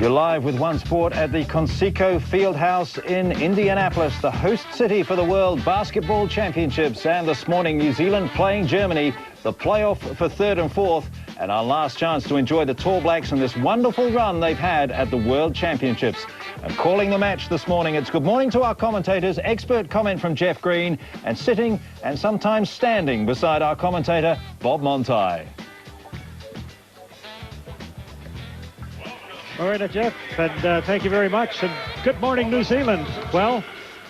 You're live with One Sport at the Conseco Fieldhouse in Indianapolis, the host city for the World Basketball Championships. And this morning, New Zealand playing Germany, the playoff for third and fourth, and our last chance to enjoy the Tall Blacks and this wonderful run they've had at the World Championships. And calling the match this morning, it's good morning to our commentators, expert comment from Jeff Green, and sitting and sometimes standing beside our commentator, Bob Montai. All right, Jeff, and thank you very much. And good morning, New Zealand. Well,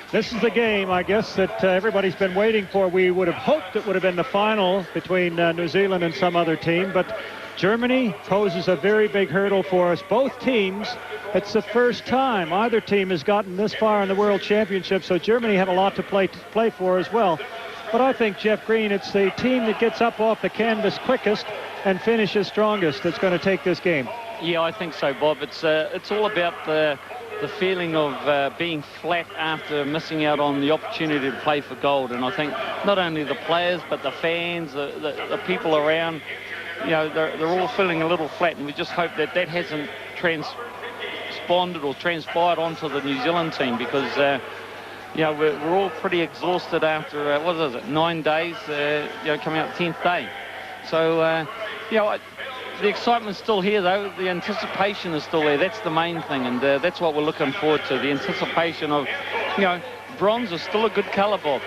this is the game, I guess, that everybody's been waiting for. We would have hoped it would have been the final between New Zealand and some other team, but Germany poses a very big hurdle for us. Both teams, it's the first time either team has gotten this far in the World Championship, so Germany have a lot to play for as well. But I think, Jeff Green, it's the team that gets up off the canvas quickest and finishes strongest that's going to take this game. Yeah, I think so, Bob. It's all about the feeling of being flat after missing out on the opportunity to play for gold. And I think not only the players, but the fans, the people around, you know, they're all feeling a little flat. And we just hope that that hasn't transpired onto the New Zealand team, because, you know, we're all pretty exhausted after, what is it, 9 days, you know, coming out the 10th day. So, you know, the excitement's still here, though. The anticipation is still there. That's the main thing, and that's what we're looking forward to, the anticipation of, you know, bronze is still a good colour, Bob.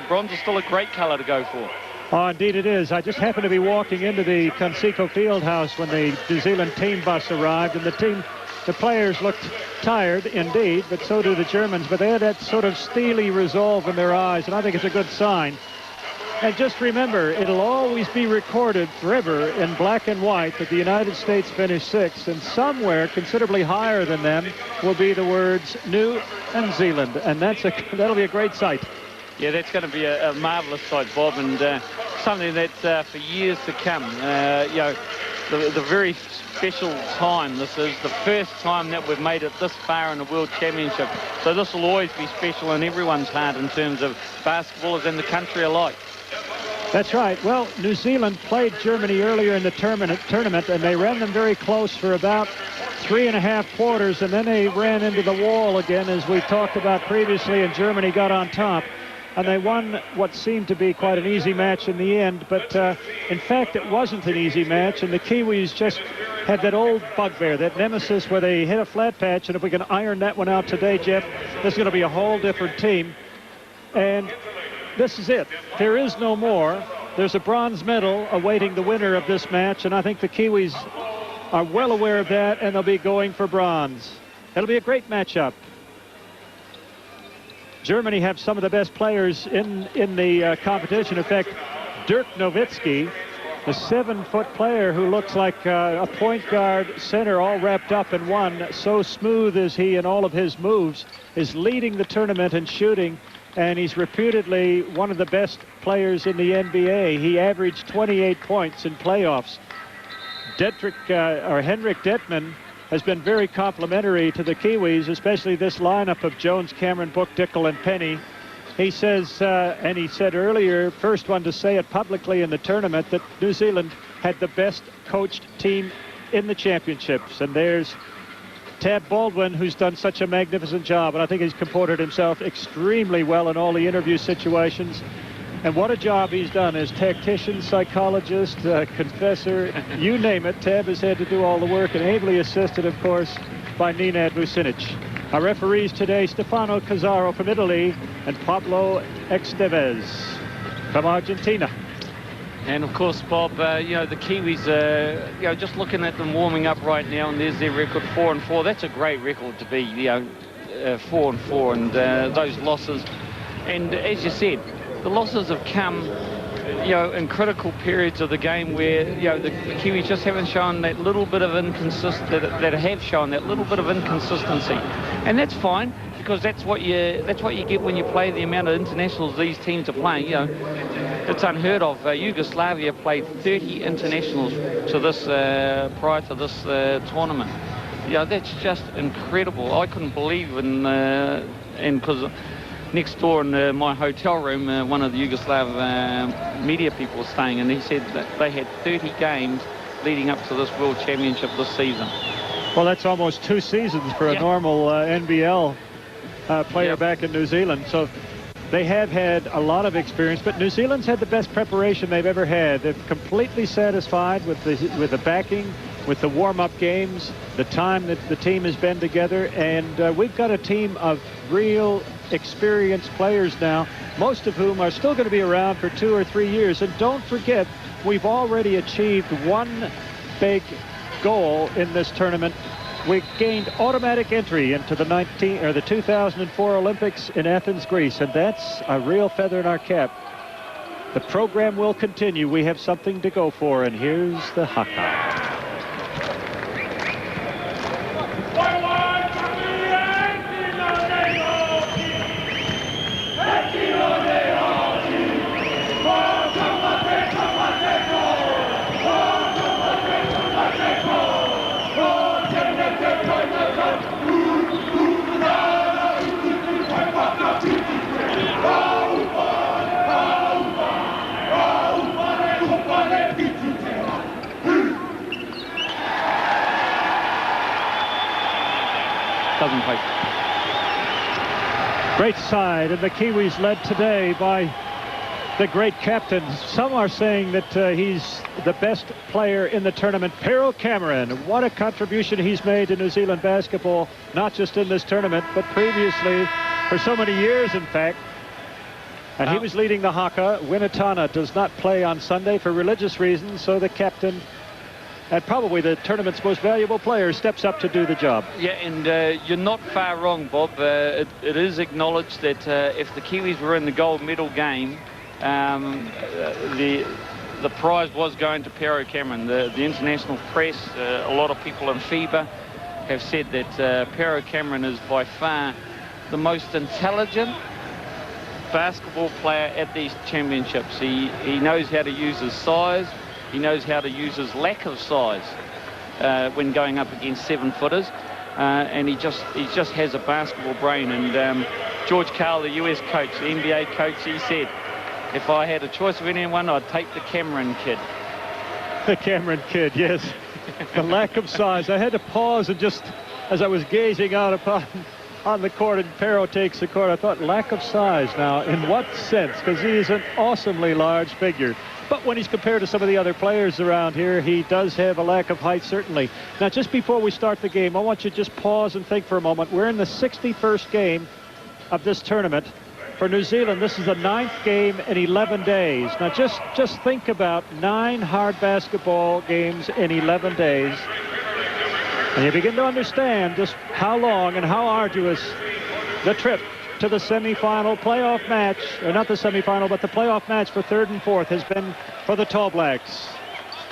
Bronze is still a great colour to go for. Oh, indeed it is. I just happened to be walking into the Conseco Fieldhouse when the New Zealand team bus arrived, and the players looked tired, indeed, but so do the Germans. But they had that sort of steely resolve in their eyes, and I think it's a good sign. And just remember, it'll always be recorded forever in black and white that the United States finished sixth, and somewhere considerably higher than them will be the words New and Zealand, and that'll be a great sight. Yeah, that's going to be a marvellous sight, Bob, and something that for years to come, you know, the very special time this is, the first time that we've made it this far in the World Championship. So this will always be special in everyone's heart in terms of basketballers and the country alike. That's right. Well, New Zealand played Germany earlier in the tournament, and they ran them very close for about 3.5 quarters, and then they ran into the wall again, as we talked about previously, and Germany got on top. And they won what seemed to be quite an easy match in the end, but in fact it wasn't an easy match, and the Kiwis just had that old bugbear, that nemesis where they hit a flat patch, and if we can iron that one out today, Jeff, this is going to be a whole different team. And this is it. There is no more. There's a bronze medal awaiting the winner of this match, and I think the Kiwis are well aware of that, and they'll be going for bronze. It'll be a great matchup. Germany have some of the best players in the competition. In fact, Dirk Nowitzki, the 7-foot player who looks like a point guard center all wrapped up in one, so smooth is he in all of his moves, is leading the tournament in shooting. And he's reputedly one of the best players in the NBA. He averaged 28 points in playoffs. Henrik Detman has been very complimentary to the Kiwis, especially this lineup of Jones, Cameron, Book, Dickel, and Penny. He says, and he said earlier, first one to say it publicly in the tournament, that New Zealand had the best coached team in the championships. And there's Tab Baldwin, who's done such a magnificent job, and I think he's comported himself extremely well in all the interview situations. And what a job he's done as tactician, psychologist, confessor, you name it. Tab has had to do all the work, and ably assisted, of course, by Nenad Vucinic. Our referees today, Stefano Cazzaro from Italy and Pablo Esteves from Argentina. And of course, Bob, you know, the Kiwis, you know, just looking at them warming up right now, and there's their record, 4-4. That's a great record to be, you know, 4-4, and those losses. And as you said, the losses have come, you know, in critical periods of the game where, you know, the Kiwis just haven't shown that little bit of inconsistency, and that's fine, because that's what you get when you play the amount of internationals these teams are playing. You know, it's unheard of. Yugoslavia played 30 internationals to this prior to this tournament. You know, that's just incredible. I couldn't believe and because next door in my hotel room, one of the Yugoslav media people was staying, and he said that they had 30 games leading up to this World Championship this season. Well, that's almost 2 seasons for a normal NBL player back in New Zealand. So they have had a lot of experience, but New Zealand's had the best preparation they've ever had. They're completely satisfied with the backing, with the warm-up games, the time that the team has been together, and we've got a team of real experienced players now, most of whom are still going to be around for 2 or 3 years. And don't forget, we've already achieved one big goal in this tournament. We gained automatic entry into the 2004 Olympics in Athens, Greece, and that's a real feather in our cap. The program will continue. We have something to go for, and here's the haka. Doesn't play. Great side, and the Kiwis led today by the great captain. Some are saying that he's the best player in the tournament, Pero Cameron. What a contribution he's made to New Zealand basketball, not just in this tournament, but previously for so many years, in fact. And he was leading the haka. Winatana does not play on Sunday for religious reasons, so the captain, and probably the tournament's most valuable player, steps up to do the job. Yeah, and you're not far wrong, Bob. It is acknowledged that if the Kiwis were in the gold medal game, the prize was going to Pero Cameron. The international press, a lot of people in FIBA have said that Pero Cameron is by far the most intelligent basketball player at these championships. He knows how to use his size. He knows how to use his lack of size when going up against 7-footers, and he just has a basketball brain. And George Karl, the US coach, the NBA coach, he said, if I had a choice of anyone, I'd take the Cameron kid. The Cameron kid, yes. The lack of size. I had to pause and just, as I was gazing out on the court and Pero takes the court, I thought, lack of size. Now, in what sense? Because he is an awesomely large figure. But when he's compared to some of the other players around here, he does have a lack of height, certainly. Now, just before we start the game, I want you to just pause and think for a moment. We're in the 61st game of this tournament. For New Zealand, this is the 9th game in 11 days. Now, just think about 9 hard basketball games in 11 days. And you begin to understand just how long and how arduous the trip to the semifinal playoff match, or not the semifinal, but the playoff match for 3rd and 4th has been for the Tall Blacks.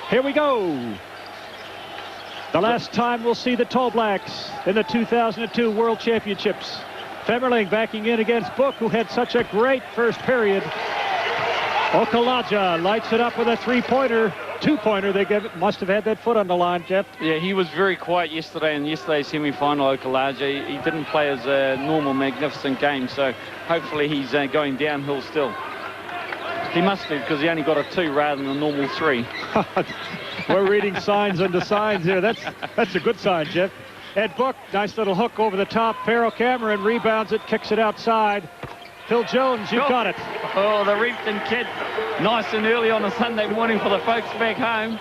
Here we go. The last time we'll see the Tall Blacks in the 2002 World Championships. Femerling backing in against Book, who had such a great first period. Okalaja lights it up with a 3-pointer. 2-pointer. They must have had that foot on the line, Jeff. Yeah, he was very quiet yesterday in yesterday's semi-final, Okalaja. He didn't play his normal magnificent game, so hopefully he's going downhill still. He must have, because he only got a 2 rather than a normal 3. We're reading signs under signs here. That's a good sign, Jeff. Ed Book, nice little hook over the top. Pero Cameron rebounds it, kicks it outside. Phil Jones, you've got it. Oh, the Reefton kid, nice and early on a Sunday morning for the folks back home.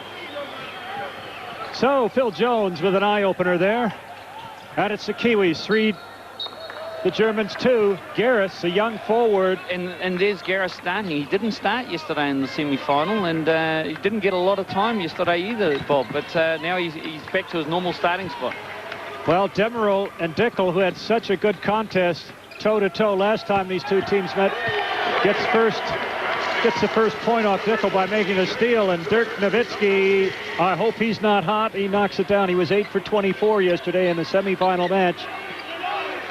So Phil Jones with an eye-opener there. And it's the Kiwis 3, the Germans 2. Garris, a young forward. And there's Garris starting. He didn't start yesterday in the semi-final, and he didn't get a lot of time yesterday either, Bob. But now he's back to his normal starting spot. Well, Demerol and Dickel, who had such a good contest toe-to-toe last time these two teams met, gets the first point off Dickel by making a steal. And Dirk Nowitzki, I hope he's not hot. He knocks it down. He was 8 for 24 yesterday in the semifinal match.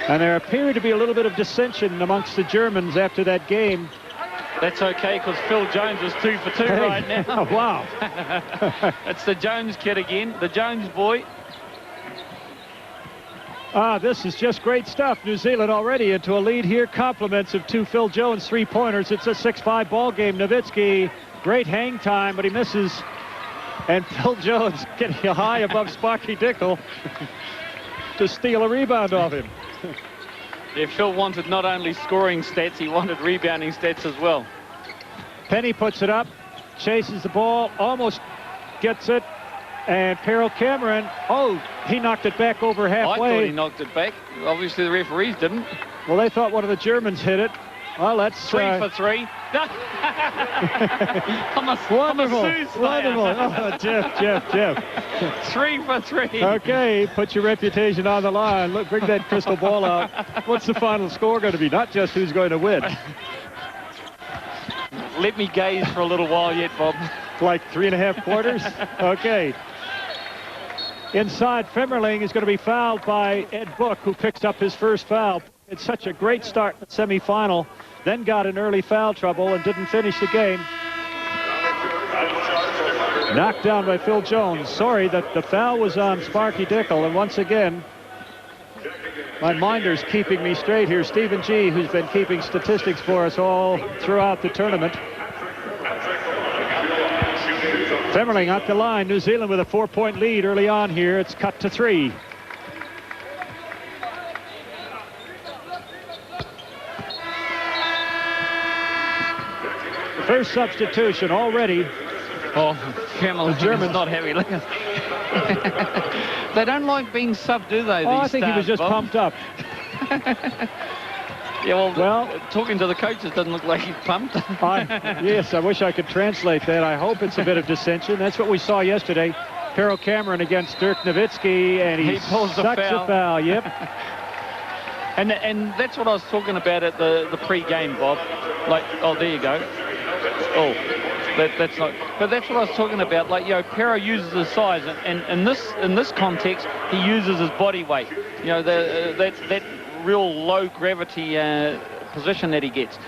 And there appeared to be a little bit of dissension amongst the Germans after that game. That's okay, because Phil Jones is 2 for 2 right now. Oh, wow. It's the Jones kid again, the Jones boy. This is just great stuff. New Zealand already into a lead here. Compliments of 2 Phil Jones 3-pointers. It's a 6-5 ball game. Nowitzki, great hang time, but he misses And Phil Jones getting high above Sparky Dickel to steal a rebound off him. Yeah, Phil wanted not only scoring stats, he wanted rebounding stats as well. Penny puts it up, chases the ball, almost gets it, and Pero Cameron, he knocked it back over halfway. I thought he knocked it back. Obviously the referees didn't. Well, they thought one of the Germans hit it. Well, that's 3 for 3. Wonderful. Oh, Jeff. 3 for 3. Okay, put your reputation on the line. Look, bring that crystal ball out. What's the final score going to be? Not just who's going to win. Let me gaze for a little while yet, Bob. Like 3.5 quarters? Okay. Inside, Femmerling is going to be fouled by Ed Book, who picks up his first foul. It's such a great start in the semifinal, then got in early foul trouble and didn't finish the game. Knocked down by Phil Jones. Sorry that the foul was on Sparky Dickel, and once again, my minder's keeping me straight here. Stephen G., who's been keeping statistics for us all throughout the tournament. Femmerling at the line. New Zealand with a 4-point lead early on here. It's cut to 3. The first substitution already. Femmerling German's not heavy. Look at they don't like being subbed, do they? I think he was just pumped up. Yeah, well, talking to the coaches doesn't look like he's pumped. Yes, I wish I could translate that. I hope it's a bit of dissension. That's what we saw yesterday. Pero Cameron against Dirk Nowitzki, and he pulls the foul. Yep. and that's what I was talking about at the pre-game, Bob. Like, there you go. That's not. But that's what I was talking about. Like, Pero uses his size, and in this context, he uses his body weight. That real low gravity position that he gets,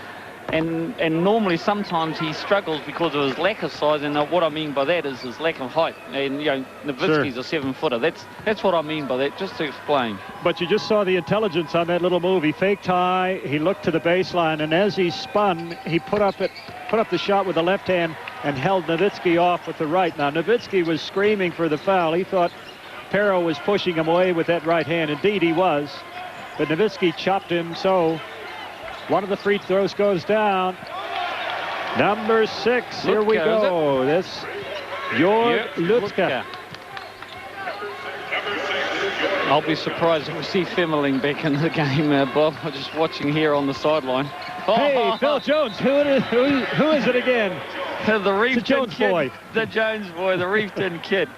and normally sometimes he struggles because of his lack of size, and what I mean by that is his lack of height. And Nowitzki's a 7-footer. That's what I mean by that, just to explain. But you just saw the intelligence on that little move. He faked high, he looked to the baseline, and as he spun, he put up the shot with the left hand and held Nowitzki off with the right. Now Nowitzki was screaming for the foul. He thought Pero was pushing him away with that right hand. Indeed he was. But Nowitzki chopped him, so one of the free throws goes down. Number 6, here we go. That's Jörg Lutzka. I'll be surprised if we see Femmerling back in the game, Bob. I'm just watching here on the sideline. Hey, Phil Jones, who is it again? The Reefton Jones kid. boy. The Jones boy, the Reefton kid.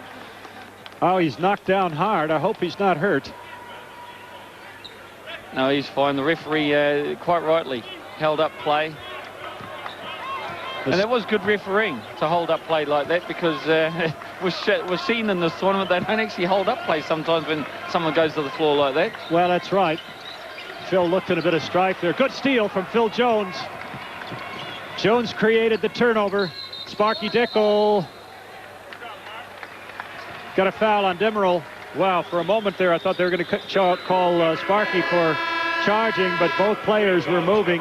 Oh, he's knocked down hard. I hope he's not hurt. No, he's fine. The referee, quite rightly, held up play. And that was good refereeing to hold up play like that, because we're seen in this tournament they don't actually hold up play sometimes when someone goes to the floor like that. Well, that's right. Phil looked at a bit of strife there. Good steal from Phil Jones. Jones created the turnover. Sparky Dickel got a foul on Demerol. Wow, for a moment there, I thought they were going to call Sparky for charging, but both players were moving,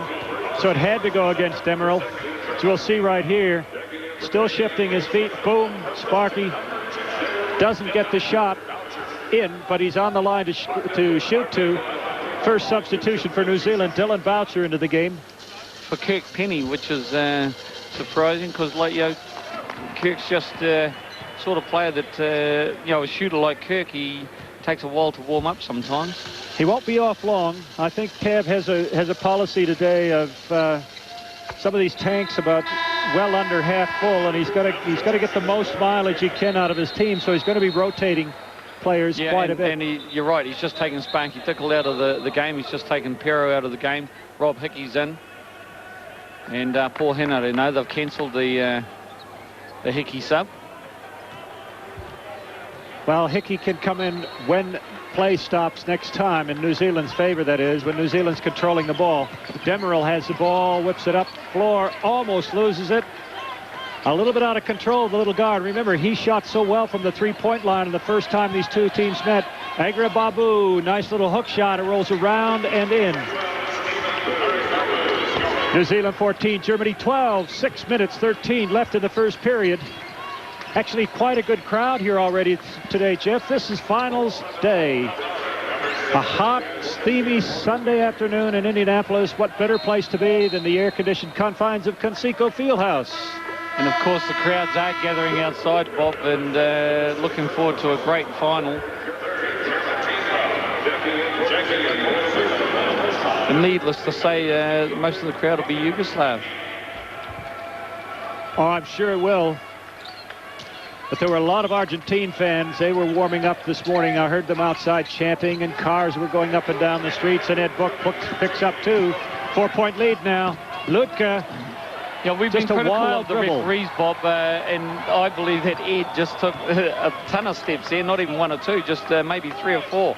so it had to go against Demerol. So we'll see right here, still shifting his feet. Boom, Sparky doesn't get the shot in, but he's on the line to shoot to. First substitution for New Zealand, Dylan Boucher into the game. For Kirk Penny, which is surprising, because Kirk's just sort of player that, a shooter like Kirk, he takes a while to warm up sometimes. He won't be off long. I think Tab has a policy today of some of these tanks about well under half full, and he's got to get the most mileage he can out of his team, so he's going to be rotating players quite a bit. And you're right, he's just taken Sparky Dickel out of the game. He's just taken Pero out of the game. Rob Hickey's in. And Paul Henry, they've cancelled the Hickey sub. Well, Hickey can come in when play stops next time, in New Zealand's favor, that is, when New Zealand's controlling the ball. Demerol has the ball, whips it up floor, almost loses it. A little bit out of control, the little guard. Remember, he shot so well from the three-point line the first time these two teams met. Agra Babu, nice little hook shot. It rolls around and in. New Zealand 14, Germany 12. 6 minutes, 13 left in the first period. Actually, quite a good crowd here already today, Jeff. This is finals day. A hot, steamy Sunday afternoon in Indianapolis. What better place to be than the air-conditioned confines of Conseco Fieldhouse? And, of course, the crowds are gathering outside, Bob, and looking forward to a great final. And needless to say, most of the crowd will be Yugoslav. Oh, I'm sure it will. But there were a lot of Argentine fans. They were warming up this morning. I heard them outside chanting, and cars were going up and down the streets. And Ed Book picks up 2. 4-point lead now. Lutka. Yeah, we've been critical of the referees, Bob, and I believe that Ed just took a ton of steps there, not even 1 or 2, just maybe 3 or 4.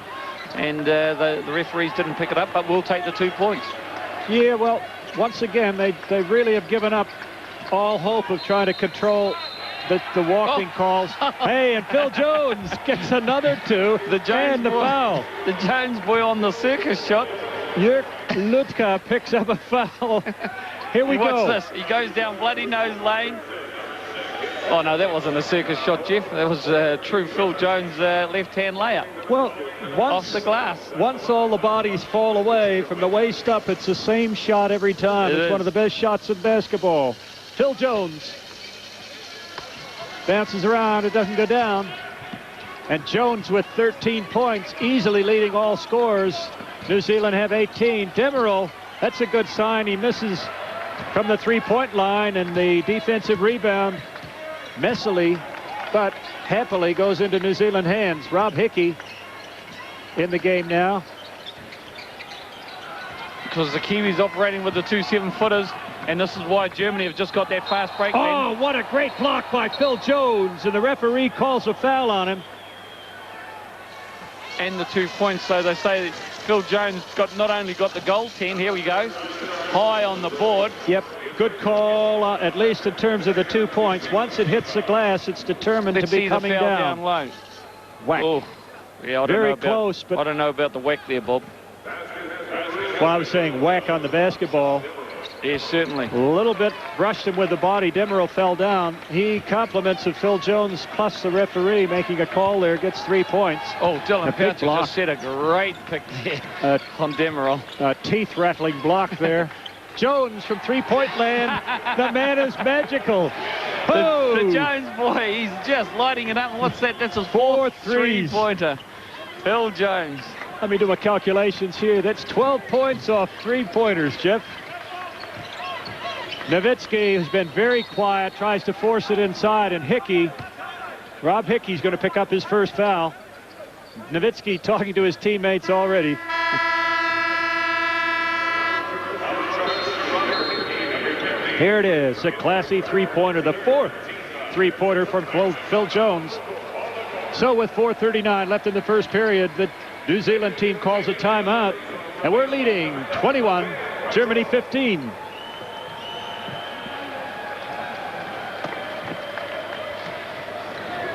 And the referees didn't pick it up, but we'll take the 2 points. Yeah, well, once again, they really have given up all hope of trying to control the walking calls. Hey, and Phil Jones gets another 2. The Jones and the boy, foul. The Jones boy on the circus shot. Jurk Lutka picks up a foul. Here we go. Watch this. He goes down bloody nose lane. Oh, no, that wasn't a circus shot, Jeff. That was true Phil Jones left-hand layup. Well, off the glass. Once all the bodies fall away from the waist up, it's the same shot every time. It's one of the best shots in basketball. Phil Jones bounces around. It doesn't go down. And Jones with 13 points, easily leading all scorers. New Zealand have 18. Demerol, that's a good sign. He misses from the three-point line, and the defensive rebound messily but happily goes into New Zealand hands. Rob Hickey in the game now. Because the Kiwis operating with the 2 7-footers, and this is why Germany have just got that fast break. Oh, what a great block by Phil Jones, and the referee calls a foul on him. And the 2 points, so they say Phil Jones not only got the goaltend, here we go, high on the board. Yep, good call, at least in terms of the 2 points. Once it hits the glass, it's determined to be coming down. Low. Whack. Oh, yeah, Very close, but I don't know about the whack there, Bob. Well, I was saying whack on the basketball. Yes, certainly. A little bit brushed him with the body. Demerol fell down. He compliments of Phil Jones plus the referee making a call there, gets 3 points. Oh, Dylan Poucher just set a great pick there on Demerol. Teeth-rattling block there. Jones from three-point land. The man is magical. The Jones boy, he's just lighting it up. What's that? That's his 4th three-pointer. Phil Jones. Let me do my calculations here. That's 12 points off three-pointers, Jeff. Nowitzki has been very quiet, tries to force it inside, and Rob Hickey's going to pick up his first foul. Nowitzki talking to his teammates already. Here it is, a classy three-pointer, the 4th three-pointer from Phil Jones. So with 4:39 left in the first period, the New Zealand team calls a timeout, and we're leading 21, Germany 15.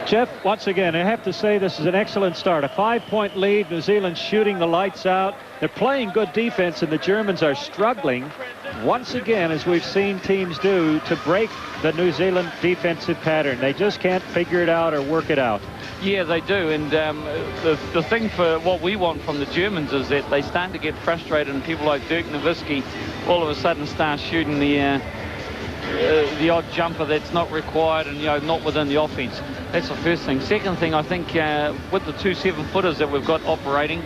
Jeff, once again, I have to say this is an excellent start. A 5-point lead, New Zealand shooting the lights out. They're playing good defense, and the Germans are struggling, once again, as we've seen teams do, to break the New Zealand defensive pattern. They just can't figure it out or work it out. Yeah, they do, and the thing for what we want from the Germans is that they start to get frustrated, and people like Dirk Nowitzki all of a sudden start shooting the odd jumper that's not required and, not within the offense. That's the first thing. Second thing, I think with the 2 7-footers that we've got operating,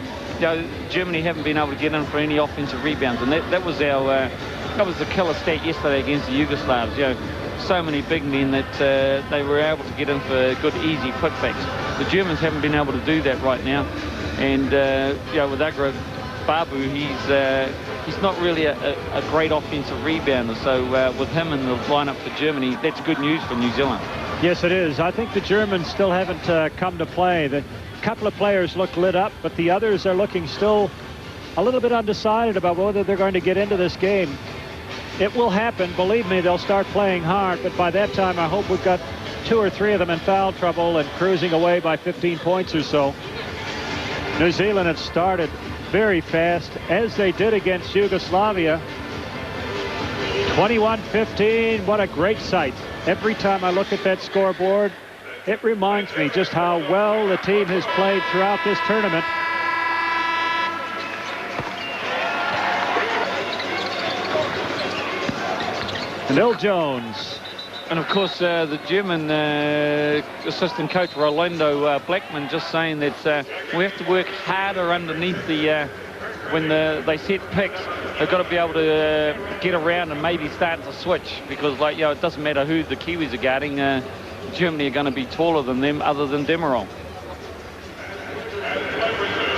Germany haven't been able to get in for any offensive rebounds, and that was the killer stat yesterday against the Yugoslavs. So many big men that they were able to get in for good, easy putbacks. The Germans haven't been able to do that right now, and with Agrah Babu, he's not really a great offensive rebounder. So with him in the lineup for Germany, that's good news for New Zealand. Yes, it is. I think the Germans still haven't come to play. The couple of players look lit up, but the others are looking still a little bit undecided about whether they're going to get into this game. It will happen. Believe me, they'll start playing hard, but by that time, I hope we've got 2 or 3 of them in foul trouble and cruising away by 15 points or so. New Zealand had started very fast, as they did against Yugoslavia. 21-15, what a great sight. Every time I look at that scoreboard, It reminds me just how well the team has played throughout this tournament. Bill Jones. And of course, the German assistant coach Rolando Blackman just saying that we have to work harder underneath the when they set picks. They've got to be able to get around and maybe start to switch, because, like, it doesn't matter who the Kiwis are guarding. Germany are going to be taller than them, other than Demirel.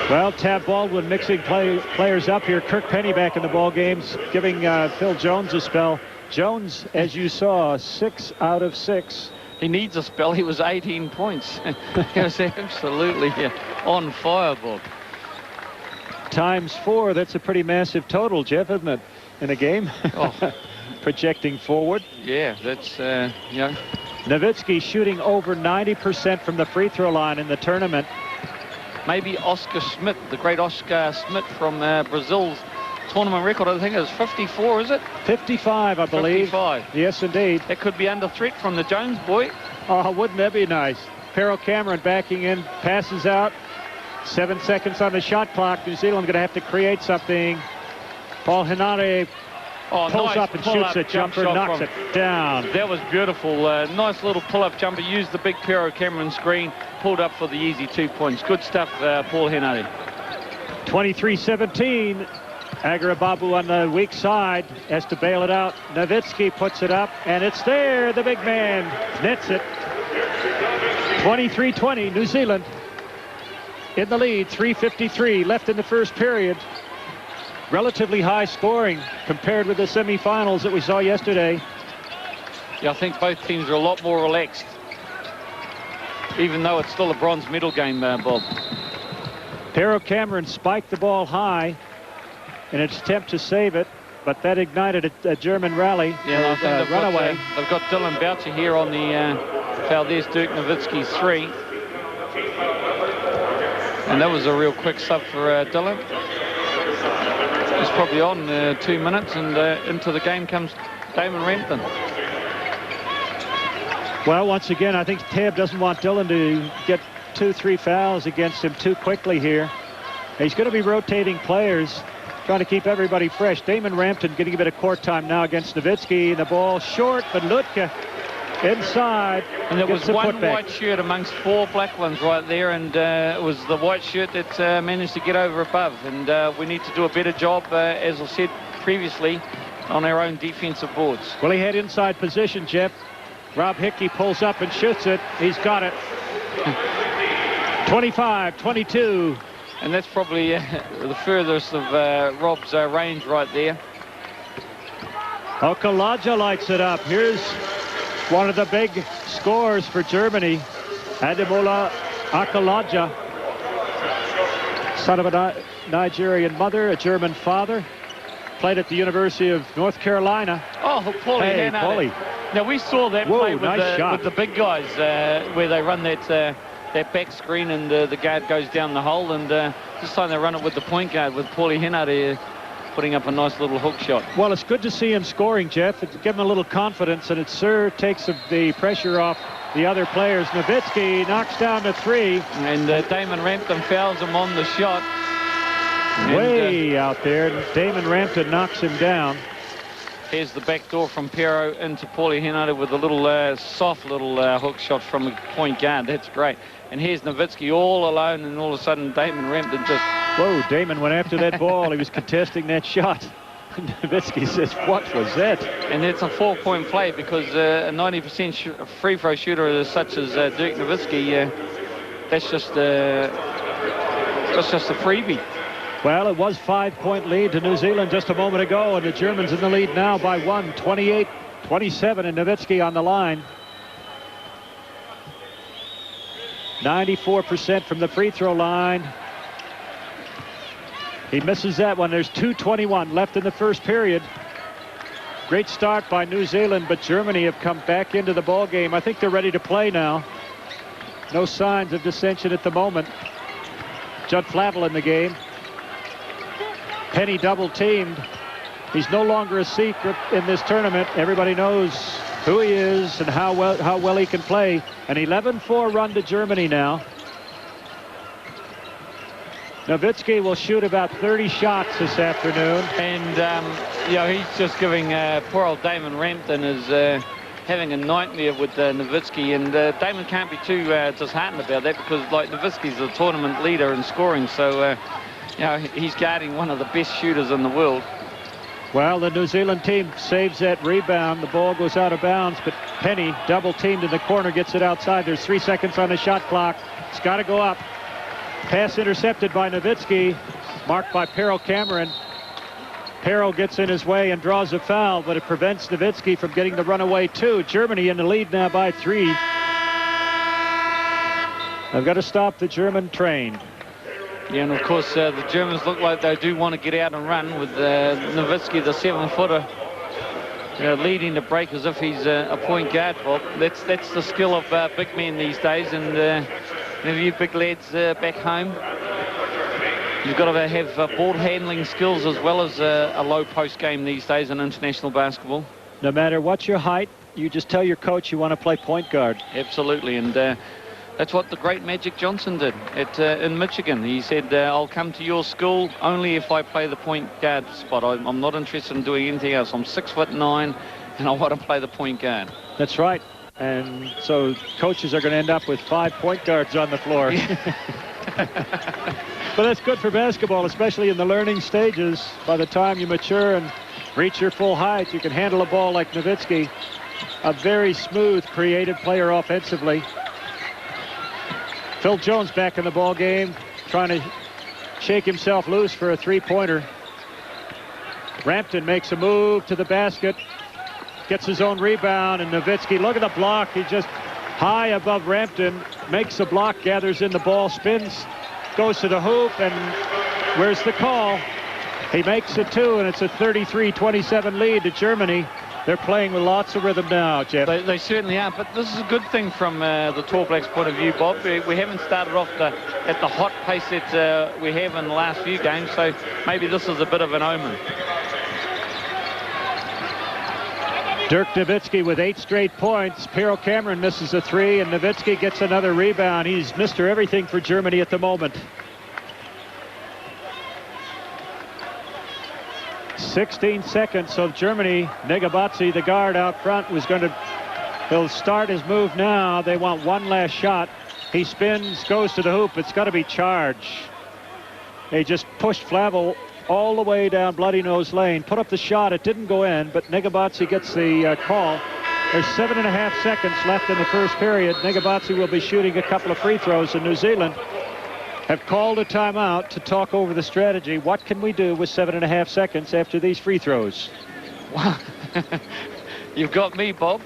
Well, Tab Baldwin mixing players up here. Kirk Penny back in the ball games, giving Phil Jones a spell. Jones, as you saw, 6 out of 6. He needs a spell. He was 18 points. He was absolutely on fire, Bob. Times 4, that's a pretty massive total, Jeff, isn't it, in a game? Oh. Projecting forward. Yeah, that's, Nowitzki shooting over 90% from the free throw line in the tournament. Maybe Oscar Schmidt, the great Oscar Schmidt from Brazil's tournament record, I think it was 54, is it? 55, I believe. 55. Yes, indeed. That could be under threat from the Jones boy. Oh, wouldn't that be nice? Pero Cameron backing in, passes out. 7 seconds on the shot clock. New Zealand going to have to create something. Paul Henare pulls up and shoots a jumper, knocks it down. That was beautiful. Nice little pull-up jumper. Used the big Pero Cameron screen. Pulled up for the easy 2 points. Good stuff, Paul Henare. 23-17. Agarababu on the weak side has to bail it out. Nowitzki puts it up, and it's there. The big man nets it. 23-20, New Zealand in the lead. 3:53 left in the first period. Relatively high scoring compared with the semifinals that we saw yesterday. Yeah, I think both teams are a lot more relaxed, even though it's still a bronze medal game, Bob. Pero Cameron spiked the ball high in its attempt to save it, but that ignited a German rally. Yeah, I think runaway. They've got Dylan Boucher here on the foul. There's Dirk Nowitzki's 3. And that was a real quick sub for Dylan. He's probably on 2 minutes, and into the game comes Damon Rampton. Well, once again, I think Tab doesn't want Dylan to get 2-3 fouls against him too quickly here. He's going to be rotating players, trying to keep everybody fresh. Damon Rampton getting a bit of court time now against Nowitzki. The ball short, but Lutka inside. And there was one white shirt amongst 4 black ones right there, and it was the white shirt that managed to get over above. And we need to do a better job, as I said previously, on our own defensive boards. Well, he had inside position, Jeff. Rob Hickey pulls up and shoots it. He's got it. 25-22. And that's probably the furthest of Rob's range right there. Okalaja lights it up. Here's one of the big scores for Germany. Ademola Okalaja, son of a Nigerian mother, a German father. Played at the University of North Carolina. Oh, Paulie. Hey, Paulie. Now, we saw that play with, nice with the big guys where they run that back screen and the guard goes down the hole, and this time they run it with the point guard with Paulie Henare putting up a nice little hook shot. Well, it's good to see him scoring, Jeff. It's give him a little confidence, and it sure takes the pressure off the other players. Nowitzki knocks down the 3. And Damon Rampton fouls him on the shot. Way out there. Damon Rampton knocks him down. Here's the back door from Pero into Paulie Henare with a little soft little hook shot from a point guard. That's great. And here's Nowitzki all alone, and all of a sudden Damon Rampton just... Whoa, Damon went after that ball. He was contesting that shot. Nowitzki says, what was that? And it's a 4-point play, because a 90% free throw shooter such as Dirk Nowitzki, that's just a freebie. Well, it was 5-point lead to New Zealand just a moment ago, and the Germans in the lead now by 1, 28-27, and Nowitzki on the line. 94% from the free throw line. He misses that one. There's 2:21 left in the first period. Great start by New Zealand, but Germany have come back into the ball game. I think they're ready to play now. No signs of dissension at the moment. Judd Flavel in the game. Penny double teamed. He's no longer a secret in this tournament. Everybody knows who he is and how well he can play. An 11-4 run to Germany now. Nowitzki will shoot about 30 shots this afternoon. And, you know, he's just giving poor old Damon Rampton is having a nightmare with Nowitzki. And Damon can't be too disheartened about that because, like, Nowitzki's the tournament leader in scoring. So, you know, he's guarding one of the best shooters in the world. Well, the New Zealand team saves that rebound. The ball goes out of bounds, but Penny, double teamed in the corner, gets it outside. There's 3 seconds on the shot clock. It's got to go up. Pass intercepted by Nowitzki, marked by Pero Cameron. Pero gets in his way and draws a foul, but it prevents Nowitzki from getting the runaway two. Germany in the lead now by 3. I've got to stop the German train. Yeah, and of course the Germans look like they do want to get out and run with Nowitzki, the 7-footer, leading the break as if he's a point guard. Well, that's the skill of big men these days, and you big lads back home, you've got to have ball handling skills as well as a low post game these days in international basketball. No matter what your height, you just tell your coach you want to play point guard. Absolutely, and that's what the great Magic Johnson did in Michigan. He said, I'll come to your school only if I play the point guard spot. I'm not interested in doing anything else. I'm 6'9", and I want to play the point guard. That's right. And so coaches are going to end up with 5 point guards on the floor. Yeah. But that's good for basketball, especially in the learning stages. By the time you mature and reach your full height, you can handle a ball like Nowitzki. A very smooth, creative player offensively. Phil Jones back in the ball game, trying to shake himself loose for a three-pointer. Rampton makes a move to the basket, gets his own rebound, and Nowitzki, look at the block. He just high above Rampton, makes the block, gathers in the ball, spins, goes to the hoop, and where's the call? He makes it 2, and it's a 33-27 lead to Germany. They're playing with lots of rhythm now, Jeff. They certainly are, but this is a good thing from the Tall Blacks' point of view, Bob. We haven't started off at the hot pace that we have in the last few games, so maybe this is a bit of an omen. Dirk Nowitzki with 8 straight points. Pero Cameron misses a 3, and Nowitzki gets another rebound. He's Mr. Everything for Germany at the moment. 16 seconds, so Germany, Negabatsi, the guard out front, he'll start his move now. They want one last shot. He spins, goes to the hoop. It's got to be charge. They just pushed Flavel all the way down Bloody Nose Lane, put up the shot. It didn't go in, but Negabatsi gets the call. There's 7.5 seconds left in the first period. Negabatsi will be shooting a couple of free throws, and New Zealand have called a timeout to talk over the strategy. What can we do with 7.5 seconds after these free throws? Well, you've got me, Bob.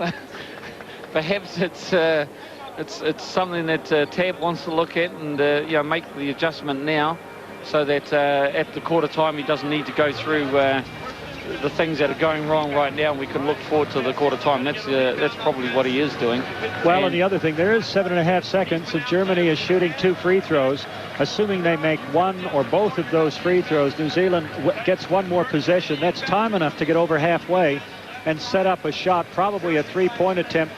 Perhaps it's something that Tab wants to look at and make the adjustment now, so that at the quarter time he doesn't need to go through the things that are going wrong right now, and we can look forward to the quarter time. That's probably what he is doing. Well, and the other thing, there is 7.5 seconds, and Germany is shooting 2 free throws. Assuming they make one or both of those free throws, New Zealand gets one more possession. That's time enough to get over halfway and set up a shot, probably a 3-point attempt.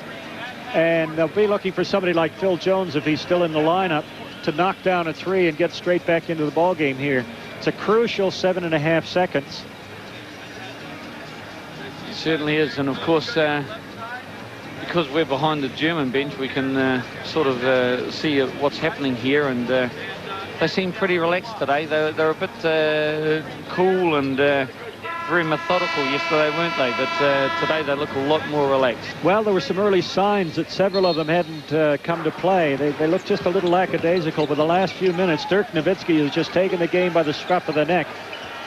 And they'll be looking for somebody like Phil Jones, if he's still in the lineup, to knock down a 3 and get straight back into the ball game here. It's a crucial 7.5 seconds. It certainly is, and of course, because we're behind the German bench, we can sort of see what's happening here, and they seem pretty relaxed today. They're a bit cool and very methodical yesterday, weren't they? But today they look a lot more relaxed. Well, there were some early signs that several of them hadn't come to play. They looked just a little lackadaisical, but the last few minutes, Dirk Nowitzki has just taken the game by the scruff of the neck,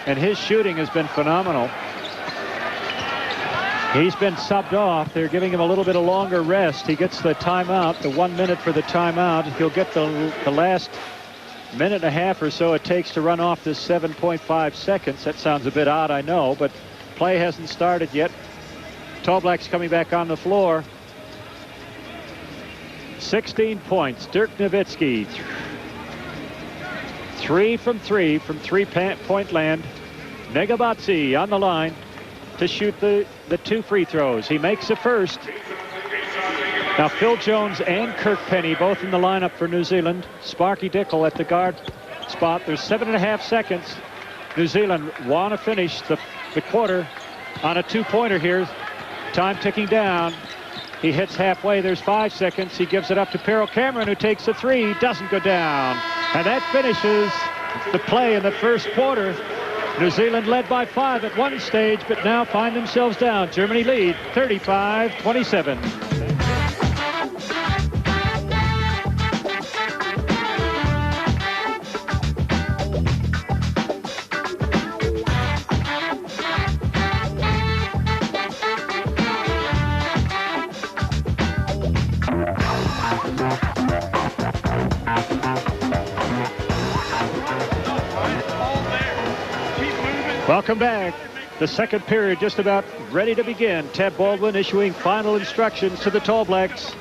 and his shooting has been phenomenal. He's been subbed off. They're giving him a little bit of longer rest. He gets the timeout, the 1 minute for the timeout. He'll get the last minute and a half or so it takes to run off this 7.5 seconds. That sounds a bit odd, I know, but play hasn't started yet. Tall Blacks coming back on the floor. 16 points. Dirk Nowitzki. 3 from 3 from three-point land. Negabatsi on the line. to shoot the 2 free throws. He makes the first. Now Phil Jones and Kirk Penny both in the lineup for New Zealand. Sparky Dickel at the guard spot. There's 7.5 seconds. New Zealand want to finish the quarter on a 2-pointer here. Time ticking down. He hits halfway. There's 5 seconds. He gives it up to Pero Cameron, who takes a 3. Doesn't go down. And that finishes the play in the first quarter. New Zealand led by 5 at one stage, but now find themselves down. Germany lead 35-27. Welcome back. The second period just about ready to begin. Ted Baldwin issuing final instructions to the Tall Blacks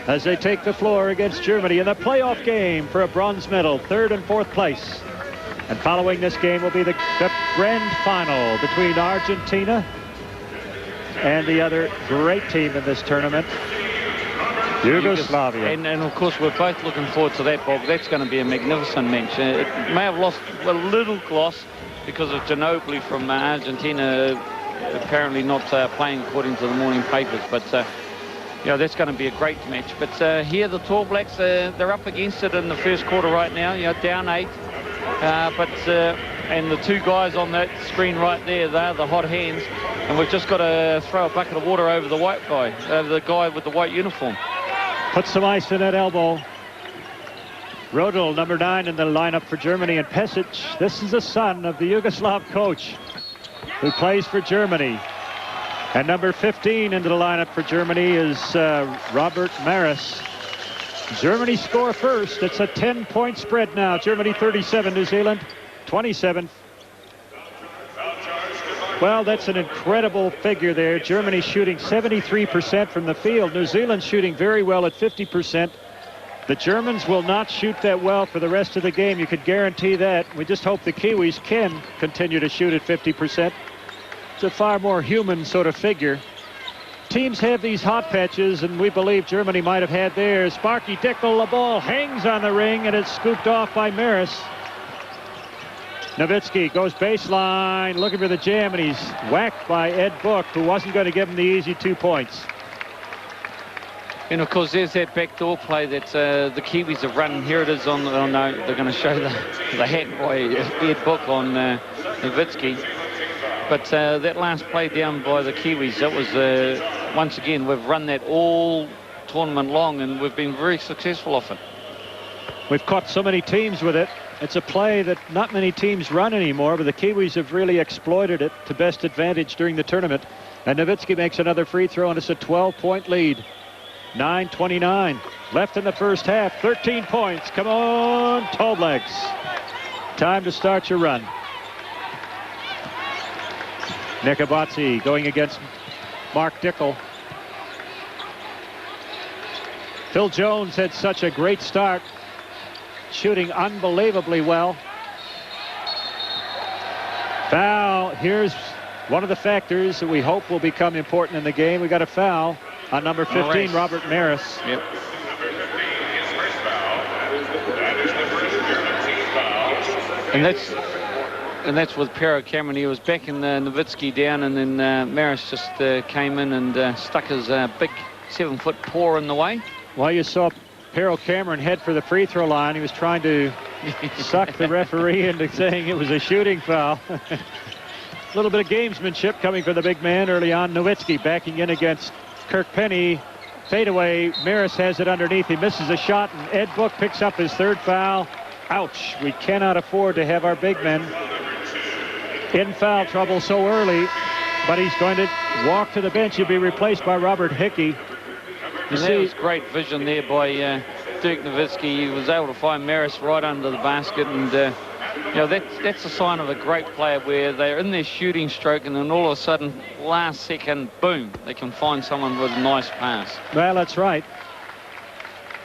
as they take the floor against Germany in the playoff game for a bronze medal, 3rd and 4th place. And following this game will be the grand final between Argentina and the other great team in this tournament, Yugoslavia. And of course, we're both looking forward to that, Bob. That's going to be a magnificent match. It may have lost a little gloss because of Ginobili from Argentina apparently not playing according to the morning papers. But, you know, that's going to be a great match. But here the Tall Blacks, they're up against it in the first quarter right now, you know, down 8. And the 2 guys on that screen right there, they're the hot hands. And we've just got to throw a bucket of water over the white guy, the guy with the white uniform. Put some ice in that elbow. Rodel, number 9 in the lineup for Germany, and Pesic. This is the son of the Yugoslav coach who plays for Germany. And number 15 into the lineup for Germany is Robert Maris. Germany score first. It's a 10-point spread now. Germany 37, New Zealand 27. Well, that's an incredible figure there. Germany shooting 73% from the field. New Zealand shooting very well at 50%. The Germans will not shoot that well for the rest of the game. You could guarantee that. We just hope the Kiwis can continue to shoot at 50%. It's a far more human sort of figure. Teams have these hot patches, and we believe Germany might have had theirs. Sparky Dickel, the ball hangs on the ring, and it's scooped off by Maris. Nowitzki goes baseline, looking for the jam, and he's whacked by Ed Book, who wasn't going to give him the easy 2 points. And of course, there's that backdoor play that the Kiwis have run. Here it is on. Oh no, they're going to show the hat by Ed Book on Nowitzki. But that last play down by the Kiwis, that was once again, we've run that all tournament long, and we've been very successful off it. We've caught so many teams with it. It's a play that not many teams run anymore, but the Kiwis have really exploited it to best advantage during the tournament. And Nowitzki makes another free throw, and it's a 12-point lead. 9:29 left in the first half. 13 points. Come on, Tall Blacks. Time to start your run. Nikabatsi going against Mark Dickel. Phil Jones had such a great start, shooting unbelievably well. Foul. Here's one of the factors that we hope will become important in the game. We got a foul on number 15, Robert Maris. Yep. And that's with Pero Cameron. He was backing Nowitzki down, and then Maris just came in and stuck his big 7-foot paw in the way. Well, you saw Pero Cameron head for the free throw line. He was trying to suck the referee into saying it was a shooting foul. A little bit of gamesmanship coming from the big man early on. Nowitzki backing in against Kirk Penny. Fadeaway. Maris has it underneath. He misses a shot, and Ed Book picks up his 3rd foul. Ouch. We cannot afford to have our big men in foul trouble so early, but he's going to walk to the bench. He'll be replaced by Robert Hickey. You see, that was great vision there by Dirk Nowitzki. He was able to find Maris right under the basket, and you know, that's a sign of a great player, where they're in their shooting stroke, and then all of a sudden, last second, boom, they can find someone with a nice pass. Well, that's right.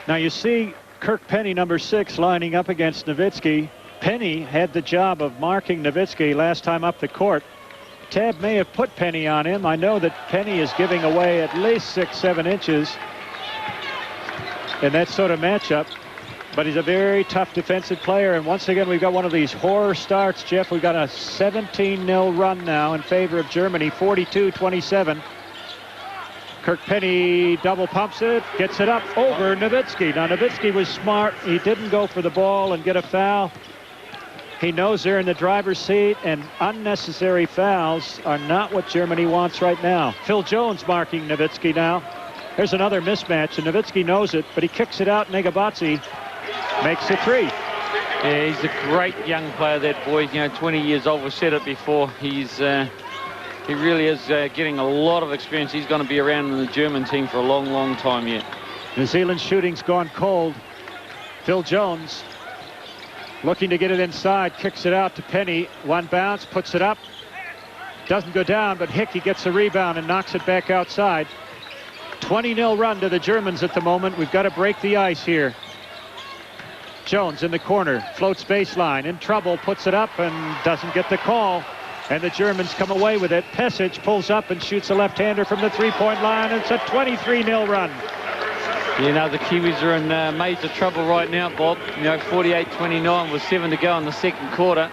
Now you see Kirk Penny, number 6, lining up against Nowitzki. Penny had the job of marking Nowitzki last time up the court. Tab may have put Penny on him. I know that Penny is giving away at least 6-7 inches in that sort of matchup. But he's a very tough defensive player. And once again, we've got one of these horror starts, Jeff. We've got a 17-0 run now in favor of Germany, 42-27. Kirk Penny double pumps it, gets it up over Nowitzki. Now, Nowitzki was smart. He didn't go for the ball and get a foul. He knows they're in the driver's seat, and unnecessary fouls are not what Germany wants right now. Phil Jones marking Nowitzki now. There's another mismatch, and Nowitzki knows it, but he kicks it out. Negabatsi makes a three. Yeah, he's a great young player, that boy. 20 years old. We've said it before. He really is getting a lot of experience. He's going to be around in the German team for a long, long time yet. New Zealand's shooting's gone cold. Phil Jones looking to get it inside, kicks it out to Penny. One bounce, puts it up. Doesn't go down, but Hickey gets the rebound and knocks it back outside. 20-0 run to the Germans at the moment. We've got to break the ice here. Jones in the corner, floats baseline, in trouble, puts it up and doesn't get the call. And the Germans come away with it. Pesic pulls up and shoots a left-hander from the three-point line. It's a 23-0 run. The Kiwis are in major trouble right now, Bob. 48-29 with 7 to go in the second quarter.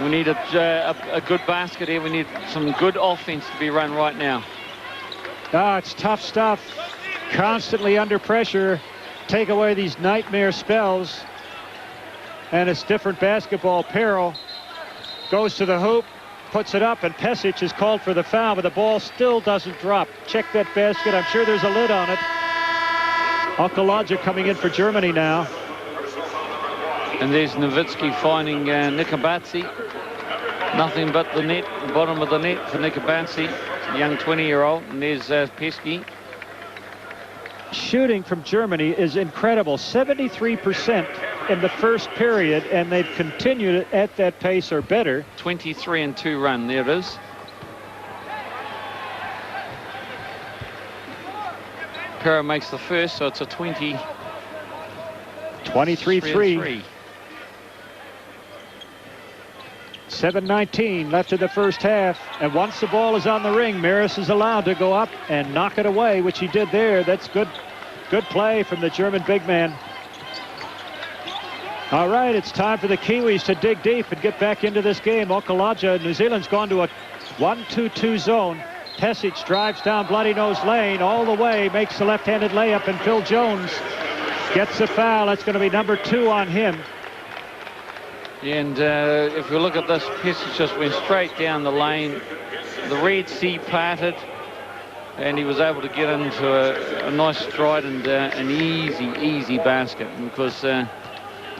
We need a good basket here. We need some good offense to be run right now. It's tough stuff. Constantly under pressure. Take away these nightmare spells. And it's different basketball. Peril goes to the hoop, puts it up, and Pesic is called for the foul, but the ball still doesn't drop. Check that basket. I'm sure there's a lid on it. Okalaja coming in for Germany now. And there's Nowitzki finding Nikabatsi. Nothing but the net, the bottom of the net for Nikabatsi, young 20-year-old. And there's Pesky. Shooting from Germany is incredible. 73% in the first period, and they've continued at that pace or better. 23-2 run. There it is. Perra makes the first, so it's a 23-3. 7:19 left in the first half, and once the ball is on the ring, Maris is allowed to go up and knock it away, which he did there. That's good play from the German big man. All right, it's time for the Kiwis to dig deep and get back into this game. Okalaja, New Zealand's gone to a 1-2-2 zone. Pesic drives down Bloody Nose Lane all the way, makes the left-handed layup, and Phil Jones gets the foul. That's going to be number 2 on him. And if you look at this, Pesic just went straight down the lane. The Red Sea parted, and he was able to get into a nice stride and an easy basket. Because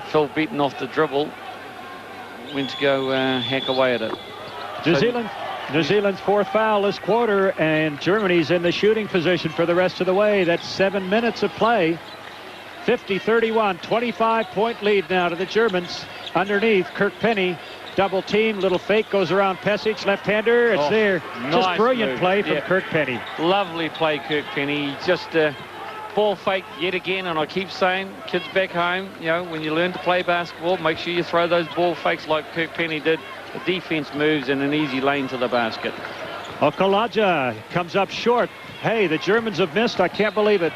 Phil, beaten off the dribble, went to go hack away at it. New Zealand's 4th foul this quarter, and Germany's in the shooting position for the rest of the way. That's 7 minutes of play. 50-31, 25-point lead now to the Germans. Underneath, Kirk Penny, double team, little fake, goes around Pesic, left-hander, it's there. Nice just brilliant move. play from Kirk Penny. Lovely play, Kirk Penny. Just ball fake yet again, and I keep saying, kids back home, when you learn to play basketball, make sure you throw those ball fakes like Kirk Penny did. The defense moves in an easy lane to the basket. Okalaja comes up short. Hey, the Germans have missed. I can't believe it.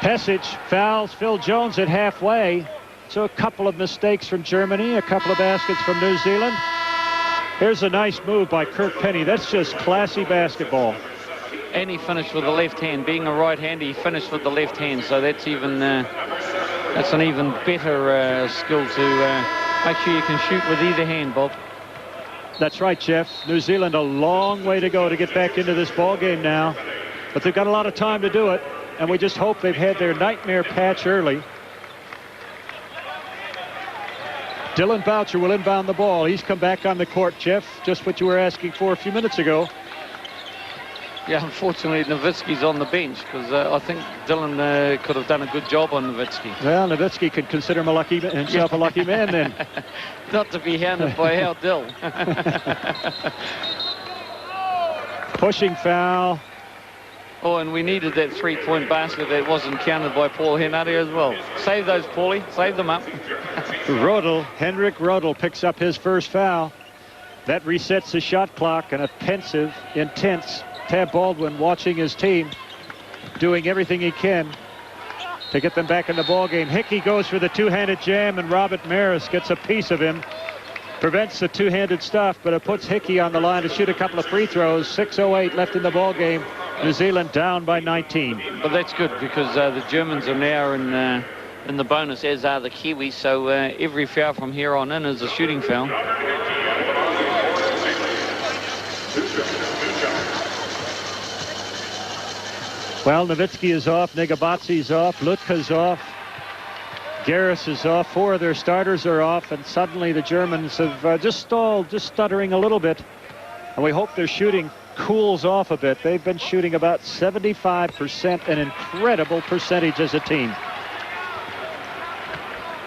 Pesic fouls Phil Jones at halfway. So a couple of mistakes from Germany, a couple of baskets from New Zealand. Here's a nice move by Kirk Penny. That's just classy basketball. And he finished with the left hand. Being a right-hander, he finished with the left hand. So that's even that's an even better skill to make sure you can shoot with either hand, Bob. That's right, Jeff. New Zealand a long way to go to get back into this ball game now. But they've got a lot of time to do it. And we just hope they've had their nightmare patch early. Dylan Boucher will inbound the ball. He's come back on the court, Jeff. Just what you were asking for a few minutes ago. Yeah, unfortunately, Nowitzki's on the bench because I think Dylan could have done a good job on Nowitzki. Well, Nowitzki could consider himself a lucky man then. Not to be hounded by Hal Dill. Pushing foul. Oh, and we needed that three-point basket that wasn't counted by Paul Henare as well. Save those, Paulie. Save them up. Henrik Rodel picks up his first foul. That resets the shot clock, and a pensive, intense Tab Baldwin watching his team, doing everything he can to get them back in the ball game. Hickey goes for the two-handed jam, and Robert Maris gets a piece of him. Prevents the two-handed stuff, but it puts Hickey on the line to shoot a couple of free throws. 6:08 left in the ball game. New Zealand down by 19. But that's good, because the Germans are now in the bonus, as are the Kiwis. So every foul from here on in is a shooting foul. Well, Nowitzki is off, Negabatzi's off, Lutka's off, Garris is off. 4 of their starters are off, and suddenly the Germans have just stalled, just stuttering a little bit. And we hope their shooting cools off a bit. They've been shooting about 75%, an incredible percentage as a team.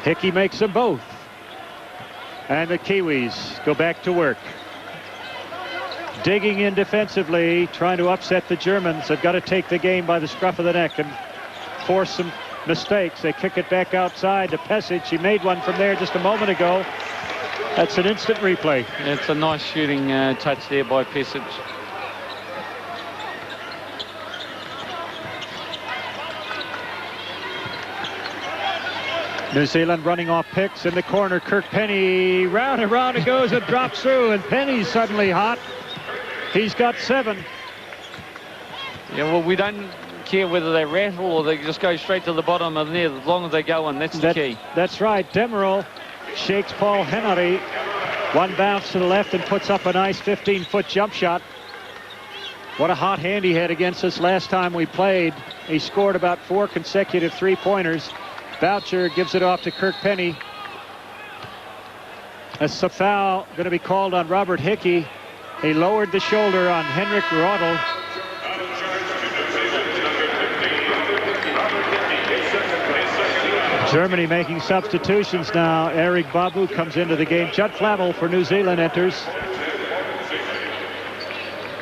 Hickey makes them both. And the Kiwis go back to work. Digging in defensively, trying to upset the Germans. They've got to take the game by the scruff of the neck and force some mistakes. They kick it back outside to Pesic. He made one from there just a moment ago. That's an instant replay. It's a nice shooting touch there by Pesic. New Zealand running off picks in the corner. Kirk Penny, round and round it goes, and drops through, and Penny's suddenly hot. He's got 7. Yeah, well, we don't care whether they rattle or they just go straight to the bottom of the net, as long as they go in. That's the key. That's right. Demerol shakes Paul Henry. One bounce to the left and puts up a nice 15-foot jump shot. What a hot hand he had against us last time we played. He scored about 4 consecutive three-pointers. Boucher gives it off to Kirk Penny. A foul going to be called on Robert Hickey. He lowered the shoulder on Henrik Rodel. Germany making substitutions now. Eric Babu comes into the game. Judd Flavel for New Zealand enters.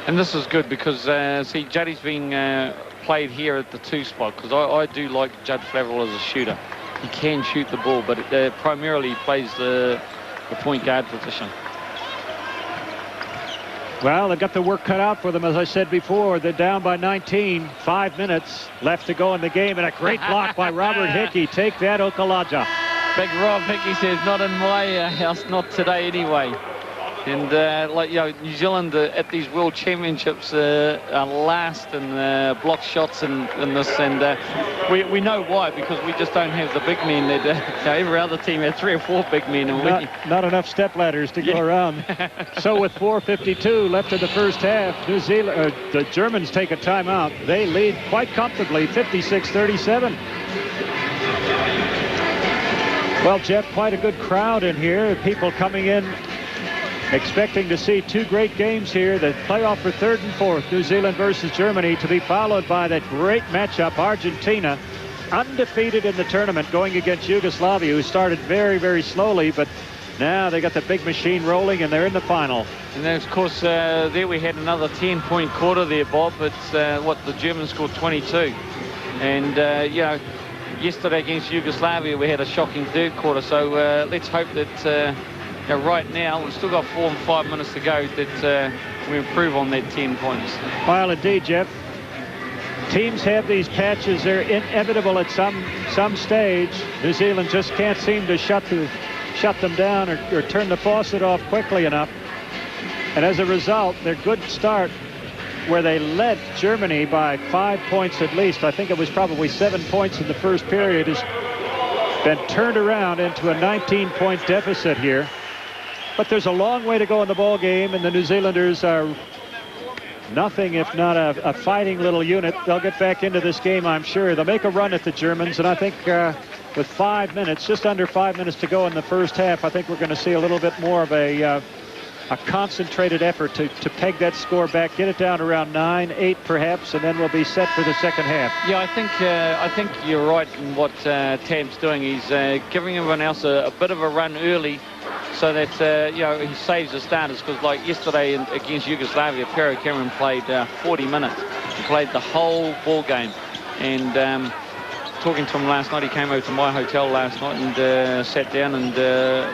And this is good because, see, Juddy's being played here at the 2 spot, because I do like Judd Flavel as a shooter. He can shoot the ball, but primarily he plays the point guard position. Well, they've got the work cut out for them, as I said before. They're down by 19. 5 minutes left to go in the game, and a great block by Robert Hickey. Take that, Okalaja. Big Rob Hickey says, not in my house, not today anyway. And like, you know, New Zealand at these World Championships are last in block shots in this, and we know why, because we just don't have the big men. That every other team had 3 or 4 big men, and not enough step ladders to go around. So with 4:52 left in the first half, New Zealand, the Germans take a timeout. They lead quite comfortably, 56-37. Well, Jeff, quite a good crowd in here. People coming in expecting to see 2 great games here. The playoff for 3rd and 4th, New Zealand versus Germany, to be followed by that great matchup, Argentina, undefeated in the tournament, going against Yugoslavia, who started very, very slowly, but now they got the big machine rolling, and they're in the final. And then, of course, there we had another 10-point quarter there, Bob. It's what the Germans scored 22. And, you know, yesterday against Yugoslavia, we had a shocking 3rd quarter. So let's hope that right now, we've still got 4 and 5 minutes to go, that we improve on that 10 points. Well, indeed, Jeff. Teams have these patches. They're inevitable at some stage. New Zealand just can't seem to shut them down or turn the faucet off quickly enough. And as a result, their good start, where they led Germany by 5 points at least, I think it was probably 7 points in the first period, has been turned around into a 19-point deficit here. But there's a long way to go in the ball game, and the New Zealanders are nothing if not a fighting little unit. They'll get back into this game, I'm sure. They'll make a run at the Germans, and I think with 5 minutes, just under 5 minutes to go in the first half, I think we're going to see a little bit more of a concentrated effort to peg that score back, get it down around 9, 8 perhaps, and then we'll be set for the second half. Yeah, I think you're right in what Tab's doing. He's giving everyone else a bit of a run early, so that you know, he saves the starters, because like yesterday against Yugoslavia, Pero Cameron played 40 minutes. He played the whole ball game, and talking to him last night, he came over to my hotel last night and sat down and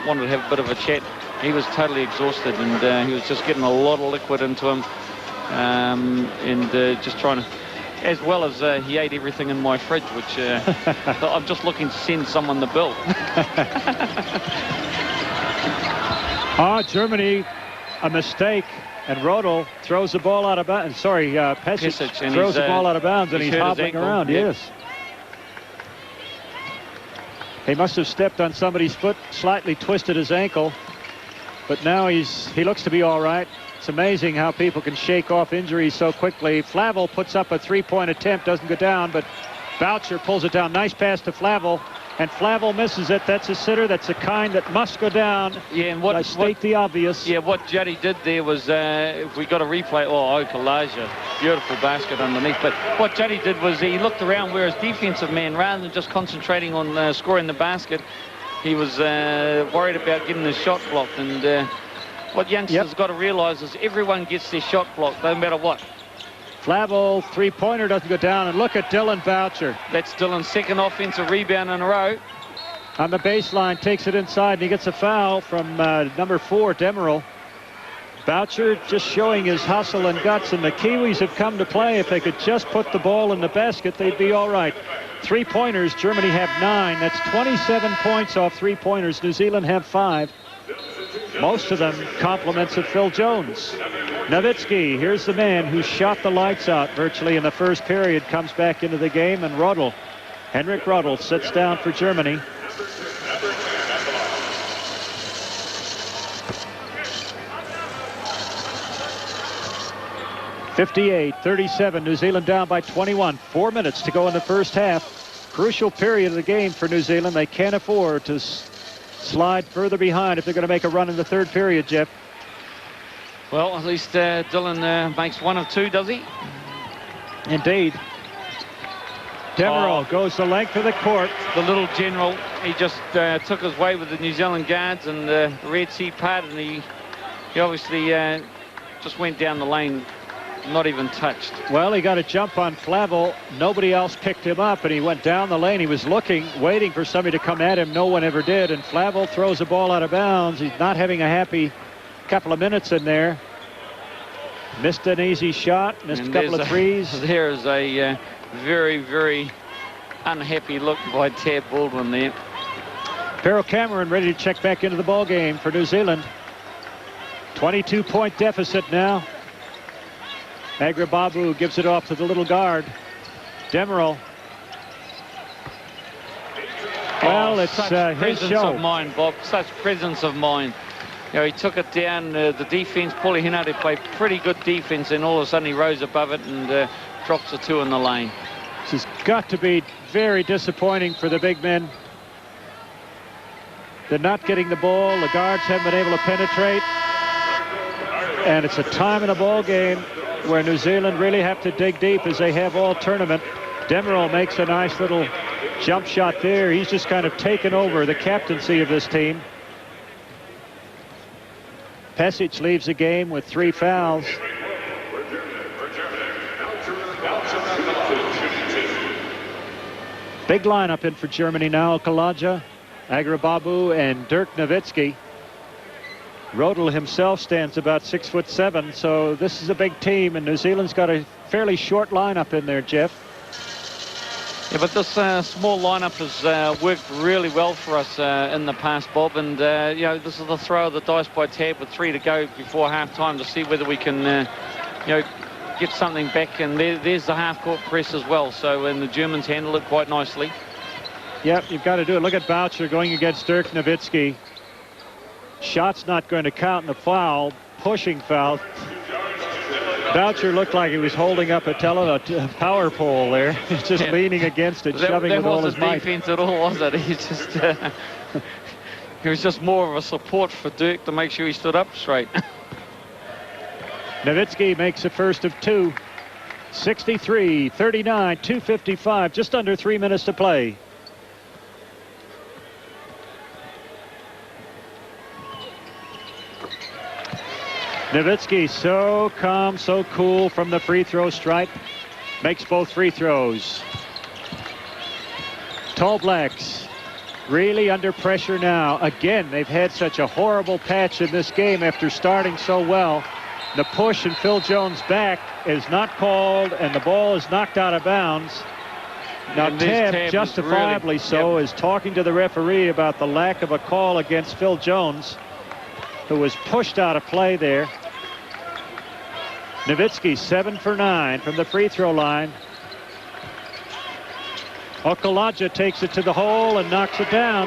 wanted to have a bit of a chat. he was totally exhausted, and he was just getting a lot of liquid into him, and just trying to, as well as he ate everything in my fridge, which I'm just looking to send someone the bill. Germany, a mistake, and Rodel throws the ball out of bounds. Sorry, Pesic throws the ball out of bounds, and he's hobbling around. Yep. Yes. He must have stepped on somebody's foot, slightly twisted his ankle, but now he looks to be all right. It's amazing how people can shake off injuries so quickly. Flavel puts up a three-point attempt, doesn't go down, but Boucher pulls it down. Nice pass to Flavel, and Flavel misses it. That's a sitter. That's the kind that must go down. Yeah, and what state the obvious. Yeah, what Juddy did there was, if we got a replay, Okalaja, beautiful basket underneath. But what Juddy did was he looked around where his defensive man, rather than just concentrating on scoring the basket, he was worried about getting his shot blocked. And what youngsters got to realise is everyone gets their shot blocked, no matter what. Flavel, three-pointer doesn't go down, and look at Dylan Boucher. That's Dylan's second offensive rebound in a row. On the baseline, takes it inside, and he gets a foul from number 4, Demerol. Boucher just showing his hustle and guts, and the Kiwis have come to play. If they could just put the ball in the basket, they'd be all right. Three-pointers, Germany have 9. That's 27 points off three-pointers. New Zealand have 5. Most of them compliments of Phil Jones. Nowitzki, here's the man who shot the lights out virtually in the first period, comes back into the game, and Rodel. Henrik Rodel sits down for Germany. (58-37), New Zealand down by 21. 4 minutes to go in the first half. Crucial period of the game for New Zealand. They can't afford to slide further behind if they're going to make a run in the third period, Jeff. Well, at least Dylan makes 1 of 2, does he? Indeed. Demerol goes the length of the court. The little general, he just took his way with the New Zealand guards, and the Red Sea parted, and he obviously just went down the lane, not even touched. Well, he got a jump on Flavel. Nobody else picked him up, and he went down the lane. He was looking, waiting for somebody to come at him. No one ever did, and Flavel throws the ball out of bounds. He's not having a happy couple of minutes in there. Missed an easy shot, missed a couple of threes. There is a very, very unhappy look by Tab Baldwin there. Pero Cameron ready to check back into the ball game for New Zealand. 22-point deficit now. Agrababu gives it off to the little guard. Demerol. Well, it's his presence show. of mind, Bob. Such presence of mind. You know, he took it down. The defense, Paulie Hinardi played pretty good defense, and all of a sudden he rose above it and drops a 2 in the lane. This has got to be very disappointing for the big men. They're not getting the ball. The guards haven't been able to penetrate. And it's a time in a ball game where New Zealand really have to dig deep, as they have all tournament. Demerol makes a nice little jump shot there. He's just kind of taken over the captaincy of this team. Pesic leaves the game with 3 fouls. Big lineup in for Germany now. Okalaja, Agrababu, and Dirk Nowitzki. Rodel himself stands about 6'7", so this is a big team, and New Zealand's got a fairly short lineup in there, Jeff. Yeah, but this small lineup has worked really well for us in the past, Bob. And, you know, this is the throw of the dice by Tab with 3 to go before half-time to see whether we can, you know, get something back. And there's the half-court press as well. So, and the Germans handle it quite nicely. Yep, you've got to do it. Look at Boucher going against Dirk Nowitzki. Shot's not going to count in the foul, pushing foul. Boucher looked like he was holding up a power pole there, just leaning against it, shoving with all his might. That wasn't defense at all, was it? He just, he was just more of a support for Dirk to make sure he stood up straight. Nowitzki makes the first of 2. 63-39, 2:55, just under 3 minutes to play. Nowitzki so calm, so cool from the free throw stripe. Makes both free throws. Tall Blacks really under pressure now. Again, they've had such a horrible patch in this game after starting so well. The push and Phil Jones back is not called, and the ball is knocked out of bounds. Now, Tab, justifiably so, is talking to the referee about the lack of a call against Phil Jones, who was pushed out of play there. Nowitzki 7 for 9 from the free throw line. Okulaja takes it to the hole and knocks it down.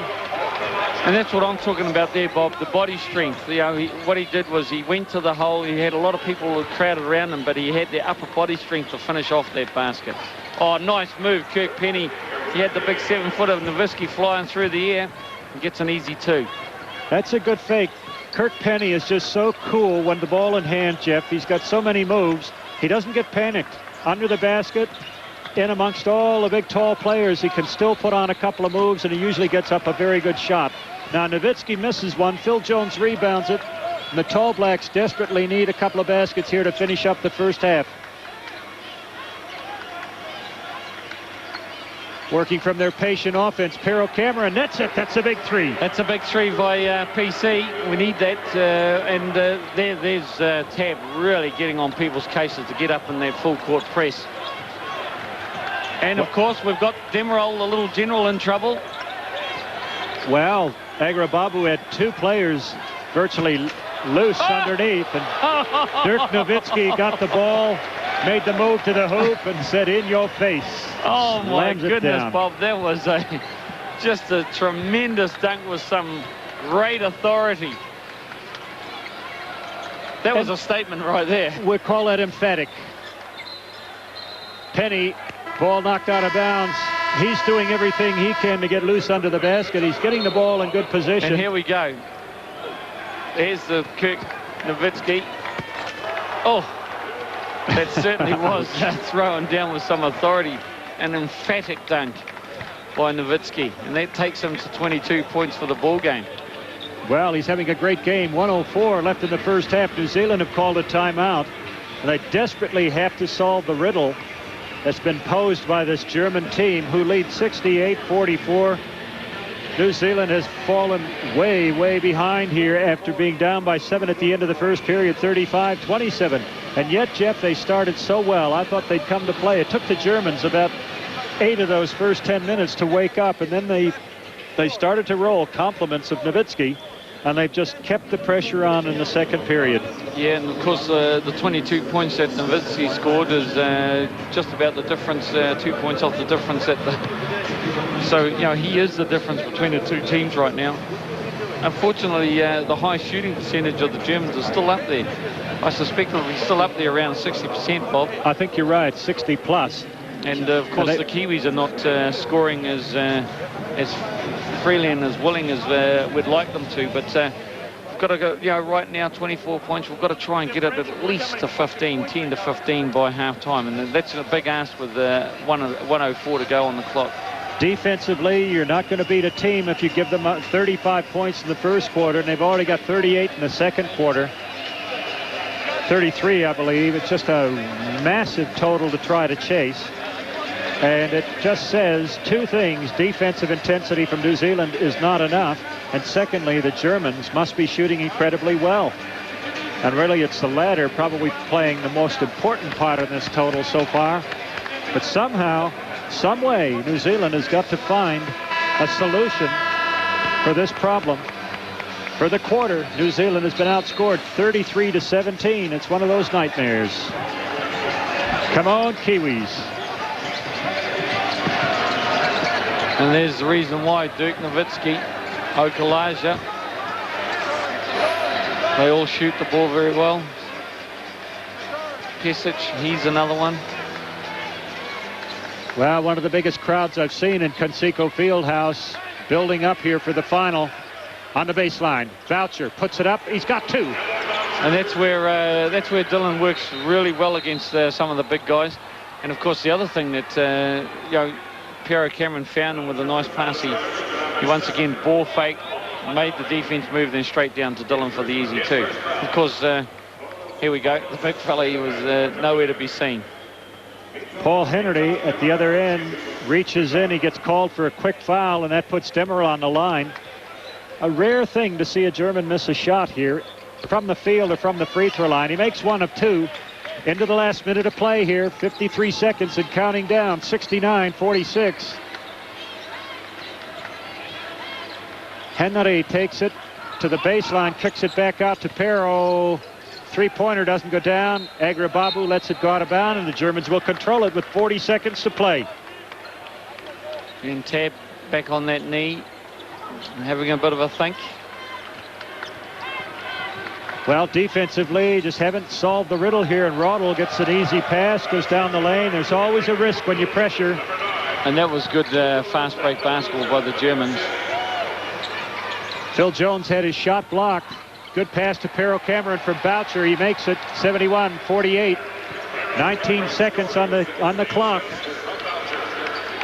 And that's what I'm talking about there, Bob, the body strength. You know, what he did was he went to the hole. He had a lot of people crowded around him, but he had the upper body strength to finish off that basket. Oh, nice move, Kirk Penny. He had the big 7-footer of Nowitzki flying through the air and gets an easy 2. That's a good fake. Kirk Penny is just so cool when the ball in hand, Jeff. He's got so many moves. He doesn't get panicked. Under the basket, in amongst all the big tall players, he can still put on a couple of moves, and he usually gets up a very good shot. Now Nowitzki misses one. Phil Jones rebounds it. And the Tall Blacks desperately need a couple of baskets here to finish up the first half. Working from their patient offense, Pero Cameron, that's it. That's a big 3. That's a big 3 by PC. We need that. There's Tab really getting on people's cases to get up in their full court press. And of course, we've got Demirol, the little general, in trouble. Well, Agrababu had 2 players virtually loose underneath, and Dirk Nowitzki got the ball, made the move to the hoop, and said, "In your face." Oh my Slams it goodness, down. Bob, that was just a tremendous dunk with some great authority. That was a statement right there. We call that emphatic. Penny, ball knocked out of bounds. He's doing everything he can to get loose under the basket. He's getting the ball in good position. And here we go. Here's the Kirk Nowitzki. Oh, that certainly was thrown down with some authority. An emphatic dunk by Nowitzki. And that takes him to 22 points for the ball game. Well, he's having a great game. 1:04 left in the first half. New Zealand have called a timeout. And they desperately have to solve the riddle that's been posed by this German team, who leads 68-44. New Zealand has fallen way, way behind here after being down by 7 at the end of the first period, 35-27. And yet, Jeff, they started so well. I thought they'd come to play. It took the Germans about 8 of those first 10 minutes to wake up, and then they started to roll. Compliments of Nowitzki, and they've just kept the pressure on in the second period. Yeah, and of course the 22 points that Nowitzki scored is just about the difference, 2 points off the difference at the... So, you know, he is the difference between the two teams right now. Unfortunately, the high shooting percentage of the Germans is still up there. I suspect it'll be still up there around 60%, Bob. I think you're right, 60 plus. And of course, the Kiwis are not scoring as freely and as willing as we'd like them to. But we've got to go, you know, right now, 24 points. We've got to try and get it at least to 15, 10 to 15 by half-time. And that's a big ask with 1:04 to go on the clock. Defensively, you're not going to beat a team if you give them 35 points in the first quarter, and they've already got 38 in the second quarter. 33, I believe. It's just a massive total to try to chase. And it just says 2 things. Defensive intensity from New Zealand is not enough. And secondly, the Germans must be shooting incredibly well. And really, it's the latter probably playing the most important part in this total so far. But somehow, some way, New Zealand has got to find a solution for this problem. For the quarter, New Zealand has been outscored 33-17. It's one of those nightmares. Come on, Kiwis. And there's the reason why. Dirk Nowitzki, Okulaja. They all shoot the ball very well. Pesic, he's another one. Well, one of the biggest crowds I've seen in Conseco Fieldhouse, building up here for the final. On the baseline, Voucher puts it up. He's got 2. And that's where Dylan works really well against some of the big guys. And of course, the other thing that you know, Pero Cameron found him with a nice pass. He once again ball fake, made the defense move, then straight down to Dylan for the easy 2. Of course, here we go. The big fella, he was nowhere to be seen. Paul Hennerty at the other end reaches in. He gets called for a quick foul, and that puts Demirel on the line. A rare thing to see a German miss a shot here from the field or from the free throw line. He makes one of two. Into the last minute of play here. 53 seconds and counting down. 69-46. Henry takes it to the baseline, kicks it back out to Pero. Three-pointer doesn't go down. Agrababu lets it go out of bounds, and the Germans will control it with 40 seconds to play. And Tab back on that knee, having a bit of a think. Well, defensively, just haven't solved the riddle here, and Rodel gets an easy pass, goes down the lane. There's always a risk when you pressure. And that was good fast break basketball by the Germans. Phil Jones had his shot blocked. Good pass to Pero Cameron from Boucher. He makes it 71-48. 19 seconds on the clock.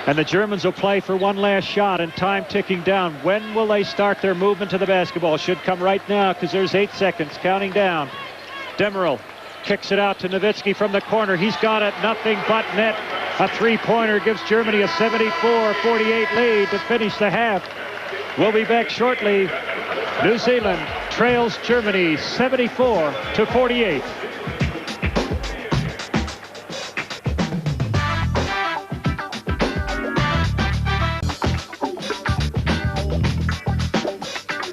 And the Germans will play for one last shot, and time ticking down. When will they start their movement to the basketball? Should come right now, because there's 8 seconds counting down. Demirel kicks it out to Nowitzki from the corner. He's got it, nothing but net. A three-pointer gives Germany a 74-48 lead to finish the half. We'll be back shortly. New Zealand trails Germany 74-48.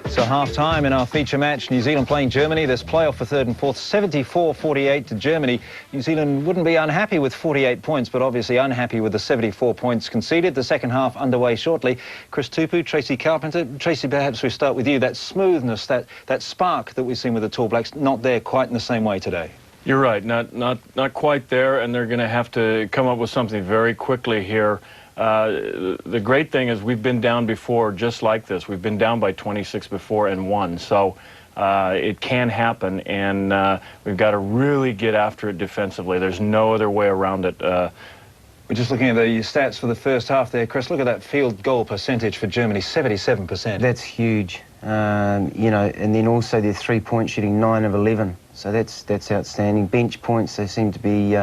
So half-time in our feature match, New Zealand playing Germany. This playoff for third and fourth, 74-48 to Germany. New Zealand wouldn't be unhappy with 48 points, but obviously unhappy with the 74 points conceded. The second half underway shortly. Chris Tupu, Tracy Carpenter. Tracy, perhaps we start with you. That smoothness, that spark that we've seen with the Tall Blacks, not there quite in the same way today. You're right, not quite there, and they're going to have to come up with something very quickly here. The great thing is we've been down before just like this. We've been down by 26 before and won. So it can happen, and we've got to really get after it defensively. There's no other way around it. We're just looking at the stats for the first half there, Chris. Look at that field goal percentage for Germany, 77%. That's huge. You know, and then also their three-point shooting, 9 of 11. So that's outstanding. Bench points, they seem to be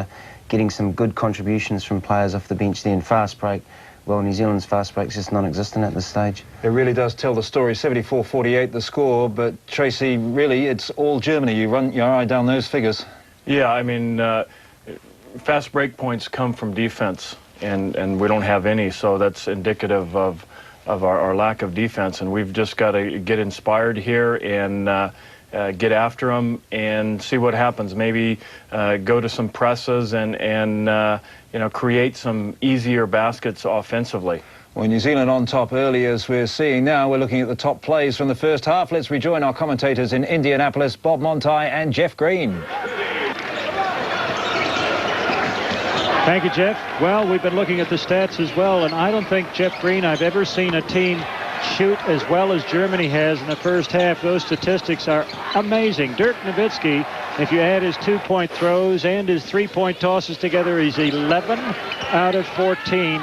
getting some good contributions from players off the bench there. And fast break, well, New Zealand's fast break's just non-existent at this stage. It really does tell the story. 74-48 the score, but Tracy, really, it's all Germany. You run your eye down those figures. Yeah, I mean, fast break points come from defense, and we don't have any, so that's indicative of our lack of defense, and we've just got to get inspired here and get after them and see what happens. Maybe go to some presses and you know, create some easier baskets offensively. Well, New Zealand on top early, as we're seeing now. We're looking at the top plays from the first half. Let's rejoin our commentators in Indianapolis, Bob Montai and Jeff Green. Thank you, Jeff. Well, we've been looking at the stats as well, and I don't think, Jeff Green, I've ever seen a team shoot as well as Germany has in the first half. Those statistics are amazing. Dirk Nowitzki, if you add his two-point throws and his three-point tosses together, he's 11 out of 14.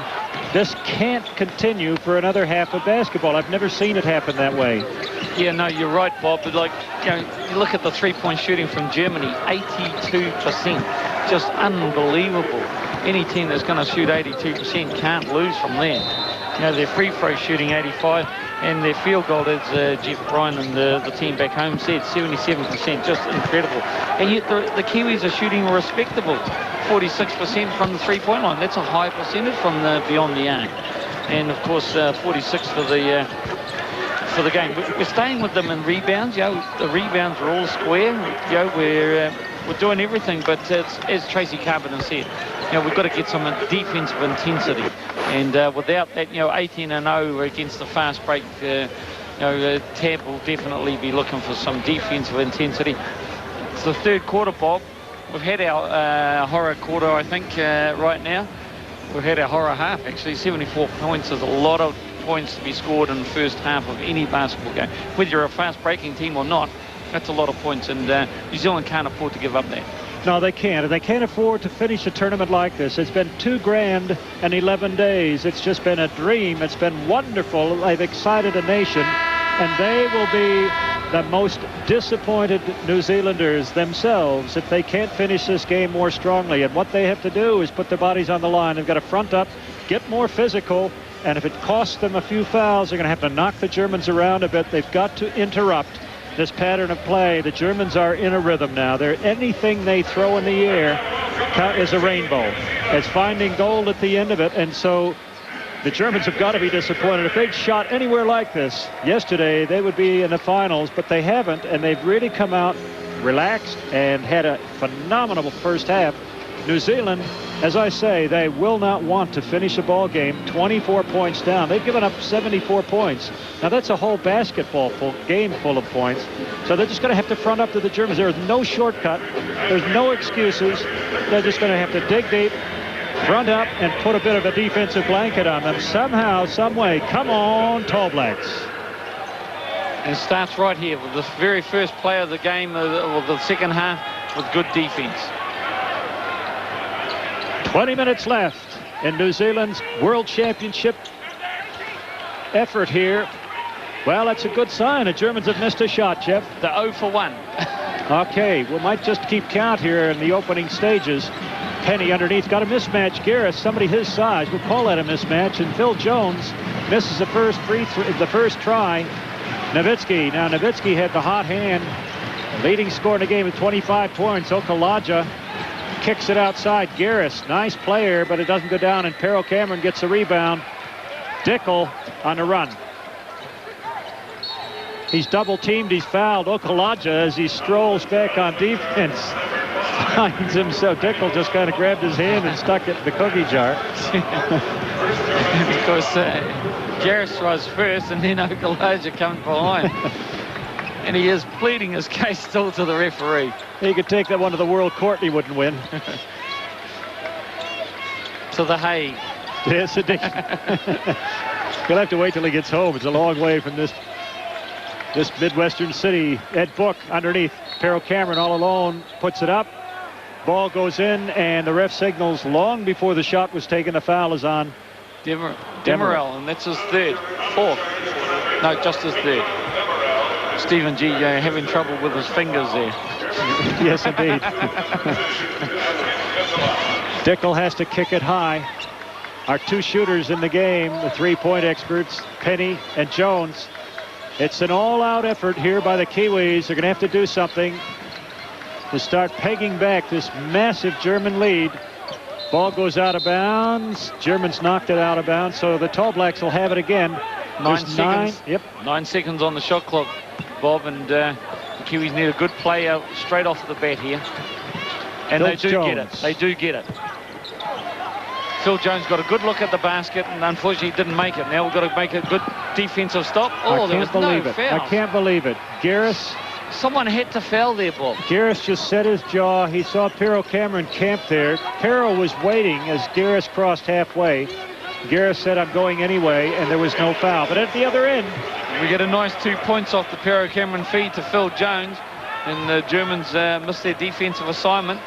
This can't continue for another half of basketball. I've never seen it happen that way. Yeah, no, you're right, Bob. But like, you look at the three-point shooting from Germany, 82%. Just unbelievable. Any team that's going to shoot 82% can't lose from there. You know, their free throw shooting 85, and their field goal, as Jeff Bryan and the team back home said, 77%, just incredible. And yet the Kiwis are shooting a respectable 46% from the three-point line. That's a high percentage from beyond the arc. And of course, 46 for the game. We're staying with them in rebounds. You know, the rebounds are all square. You know, we're doing everything, but as Tracy Carpenter said, you know, we've got to get some defensive intensity. And without that, you know, 18-0 against the fast break, you know, Tab will definitely be looking for some defensive intensity. It's the third quarter, Bob. We've had our horror quarter, I think, right now. We've had our horror half, actually. 74 points is a lot of points to be scored in the first half of any basketball game. Whether you're a fast-breaking team or not, that's a lot of points, and New Zealand can't afford to give up that. No, they can't. And they can't afford to finish a tournament like this. It's been 2 grand and 11 days. It's just been a dream. It's been wonderful. They've excited a nation, and they will be the most disappointed New Zealanders themselves if they can't finish this game more strongly. And what they have to do is put their bodies on the line. They've got to front up, get more physical, and if it costs them a few fouls, they're going to have to knock the Germans around a bit. They've got to interrupt this pattern of play. The Germans are in a rhythm now. Anything they throw in the air is a rainbow. It's finding gold at the end of it, and so the Germans have got to be disappointed. If they'd shot anywhere like this yesterday, they would be in the finals, but they haven't, and they've really come out relaxed and had a phenomenal first half. New Zealand, as I say, they will not want to finish a ball game 24 points down. They've given up 74 points. Now that's a whole basketball game full of points. So they're just going to have to front up to the Germans. There's no shortcut. There's no excuses. They're just going to have to dig deep, front up, and put a bit of a defensive blanket on them somehow, some way. Come on, Tall Blacks. And it starts right here with the very first play of the game, of the second half, with good defense. 20 minutes left in New Zealand's World Championship effort here. Well, that's a good sign. The Germans have missed a shot, Jeff. They're 0 for 1. Okay, we might just keep count here in the opening stages. Penny underneath, got a mismatch. Garris, somebody his size, we'll call that a mismatch. And Phil Jones misses the first try. Nowitzki. Now Nowitzki had the hot hand. Leading scorer in the game with 25 points. Okalaja kicks it outside. Garris, nice player, but it doesn't go down, and Pero Cameron gets the rebound. Dickel on the run. He's double teamed, he's fouled. Okalaja, as he strolls back on defense, finds himself. Dickel just kind of grabbed his hand and stuck it in the cookie jar. Because Garris tries first, and then Okalaja comes behind. And he is pleading his case still to the referee. He could take that one to the World Court, he wouldn't win. To the Hague. Yes, indeed. He'll have to wait till he gets home. It's a long way from this Midwestern city. Ed Book underneath. Pero Cameron all alone puts it up. Ball goes in, and the ref signals long before the shot was taken. A foul is on Demerel, and that's his fourth. No, just his third. Stephen G. Having trouble with his fingers there. Yes, indeed. Dickel has to kick it high. Our two shooters in the game, the three-point experts, Penny and Jones. It's an all-out effort here by the Kiwis. They're going to have to do something to start pegging back this massive German lead. Ball goes out of bounds. Germans knocked it out of bounds, so the Tall Blacks will have it again. 9 seconds. Yep. 9 seconds on the shot clock, Bob, and the Kiwis need a good play out straight off the bat here. And they do get it. They do get it. Phil Jones got a good look at the basket, and unfortunately didn't make it. Now we've got to make a good defensive stop. Oh, there was no foul. I can't believe it. Garris. Someone had to foul there, Bob. Garris just set his jaw. He saw Pero Cameron camp there. Pero was waiting as Garris crossed halfway. Garris said, "I'm going anyway," and there was no foul. But at the other end, we get a nice 2 points off the Pero Cameron feed to Phil Jones, and the Germans missed their defensive assignment.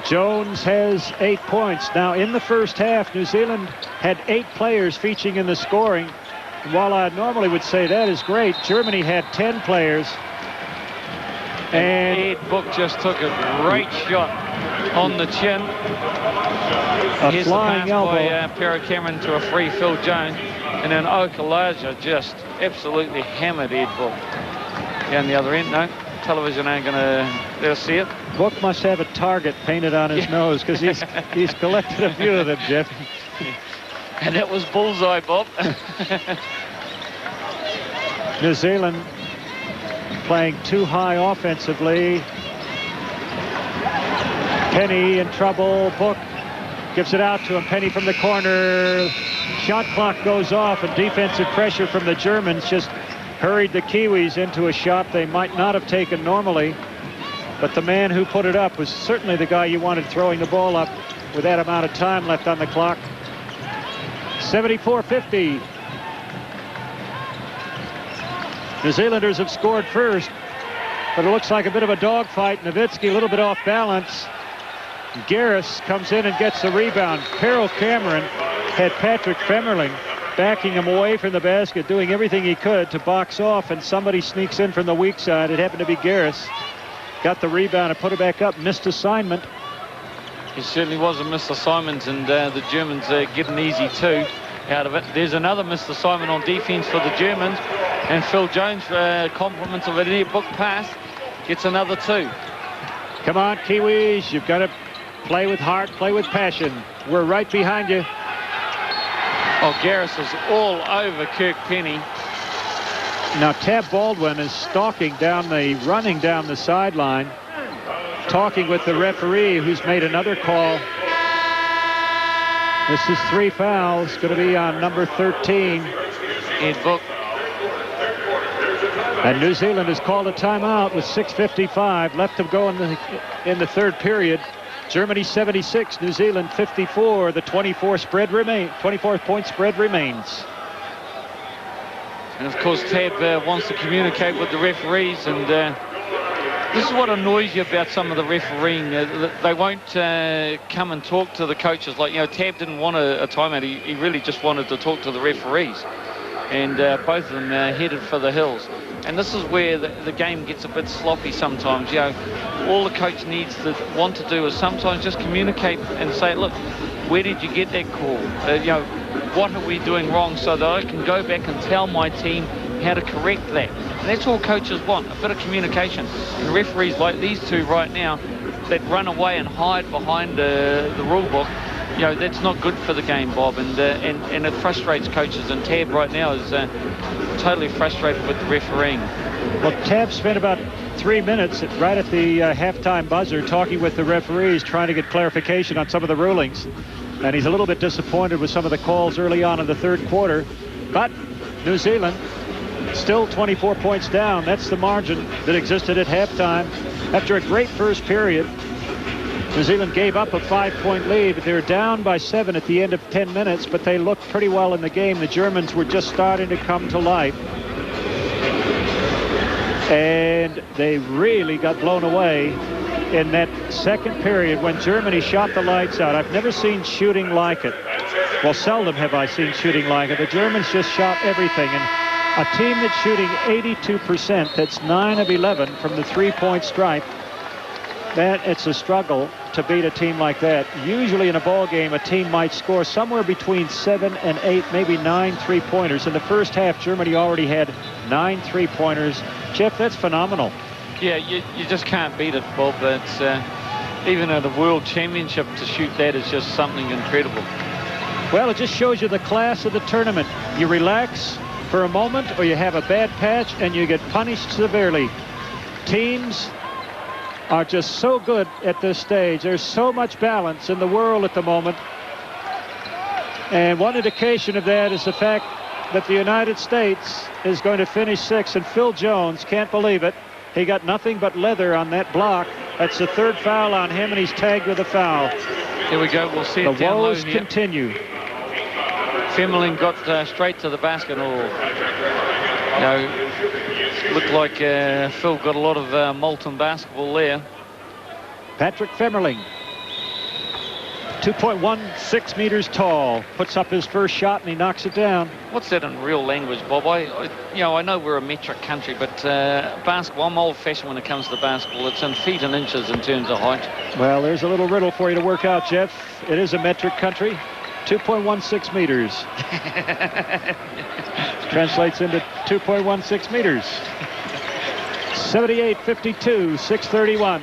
Jones has 8 points. Now, in the first half, New Zealand had 8 players featuring in the scoring. And while I normally would say that is great, Germany had 10 players. And Ed Book just took a great shot on the chin. Here's flying the pass elbow by Pero Cameron to a free Phil Jones. And then Okalaja just absolutely hammered Ed Book. Down the other end, no. Television ain't going to let us see it. Book must have a target painted on his nose, because he's collected a few of them, Jeff. And that was bullseye, Bob. New Zealand playing too high offensively. Penny in trouble. Book gives it out to him. Penny from the corner. Shot clock goes off, and defensive pressure from the Germans just hurried the Kiwis into a shot they might not have taken normally. But the man who put it up was certainly the guy you wanted throwing the ball up with that amount of time left on the clock. 74-50. New Zealanders have scored first, but it looks like a bit of a dogfight. Nowitzki a little bit off balance. Garris comes in and gets the rebound. Pero Cameron had Patrick Femmerling backing him away from the basket, doing everything he could to box off, and somebody sneaks in from the weak side. It happened to be Garris. Got the rebound and put it back up. Missed assignment. He certainly was a missed assignment, and the Germans get an easy 2 out of it. There's another missed assignment on defense for the Germans, and Phil Jones, compliments of an near-book pass, gets another 2. Come on, Kiwis, you've got to play with heart, play with passion. We're right behind you. Oh, Garris is all over Kirk Penny. Now Tab Baldwin is running down the sideline, talking with the referee, who's made another call. This is 3 fouls, going to be on number 13. Ed Book. And New Zealand has called a timeout with 6:55 left to go in the third period. Germany 76, New Zealand 54. The 24-point spread remains. And of course, Tab wants to communicate with the referees, and this is what annoys you about some of the refereeing. They won't come and talk to the coaches. Like, Tab didn't want a timeout. He really just wanted to talk to the referees. And both of them headed for the hills. And this is where the game gets a bit sloppy sometimes. All the coach needs to want to do is sometimes just communicate and say, look, where did you get that call? What are we doing wrong, so that I can go back and tell my team how to correct that. And that's all coaches want, a bit of communication. And referees like these two right now that run away and hide behind the rule book, that's not good for the game, Bob, and it frustrates coaches. And Tab right now is totally frustrated with the refereeing. Well, Tab spent about 3 minutes right at the halftime buzzer talking with the referees, trying to get clarification on some of the rulings. And he's a little bit disappointed with some of the calls early on in the third quarter. But New Zealand still 24 points down. That's the margin that existed at halftime. After a great first period, New Zealand gave up a 5-point lead, but they were down by 7 at the end of 10 minutes, but they looked pretty well in the game. The Germans were just starting to come to life. And they really got blown away in that second period when Germany shot the lights out. I've never seen shooting like it. Well, seldom have I seen shooting like it. The Germans just shot everything. And a team that's shooting 82%, that's 9 of 11 from the 3-point stripe, it's a struggle to beat a team like that. Usually in a ball game, a team might score somewhere between 7 and 8, maybe 9 3-pointers. In the first half, Germany already had 9 3-pointers. Jeff, that's phenomenal. Yeah, you just can't beat it, Bob. It's, even at a World Championship, to shoot that is just something incredible. Well, it just shows you the class of the tournament. You relax for a moment, or you have a bad patch, and you get punished severely. Teams are just so good at this stage. There's so much balance in the world at the moment. And one indication of that is the fact that the United States is going to finish 6th, and Phil Jones can't believe it. He got nothing but leather on that block. That's the 3rd foul on him, and he's tagged with a foul. Here we go. We'll see it the down low woes here. continue. Femmeling got straight to the basket. Looked like Phil got a lot of molten basketball there. Patrick Femmerling, 2.16 meters tall, puts up his first shot and he knocks it down. What's that in real language, Bob? I know we're a metric country, but basketball, I'm old-fashioned when it comes to basketball. It's in feet and inches in terms of height. Well, there's a little riddle for you to work out, Jeff. It is a metric country. 2.16 meters. Translates into 2.16 meters. 78-52, 6:31.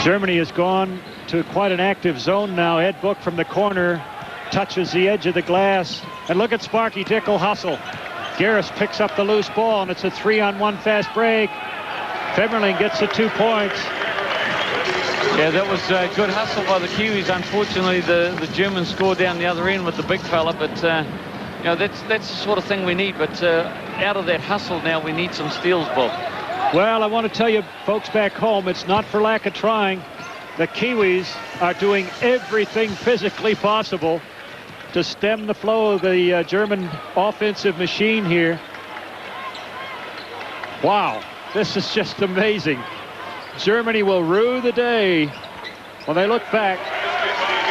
Germany has gone to quite an active zone now. Ed Book from the corner touches the edge of the glass. And look at Sparky Dickel hustle. Garris picks up the loose ball, and it's a 3-on-1 fast break. Femmerling gets the 2 points. Yeah, that was good hustle by the Kiwis. Unfortunately, the Germans scored down the other end with the big fella, but that's the sort of thing we need. But out of that hustle now, we need some steals, Bob. Well, I want to tell you, folks back home, it's not for lack of trying. The Kiwis are doing everything physically possible to stem the flow of the German offensive machine here. Wow, this is just amazing. Germany will rue the day when they look back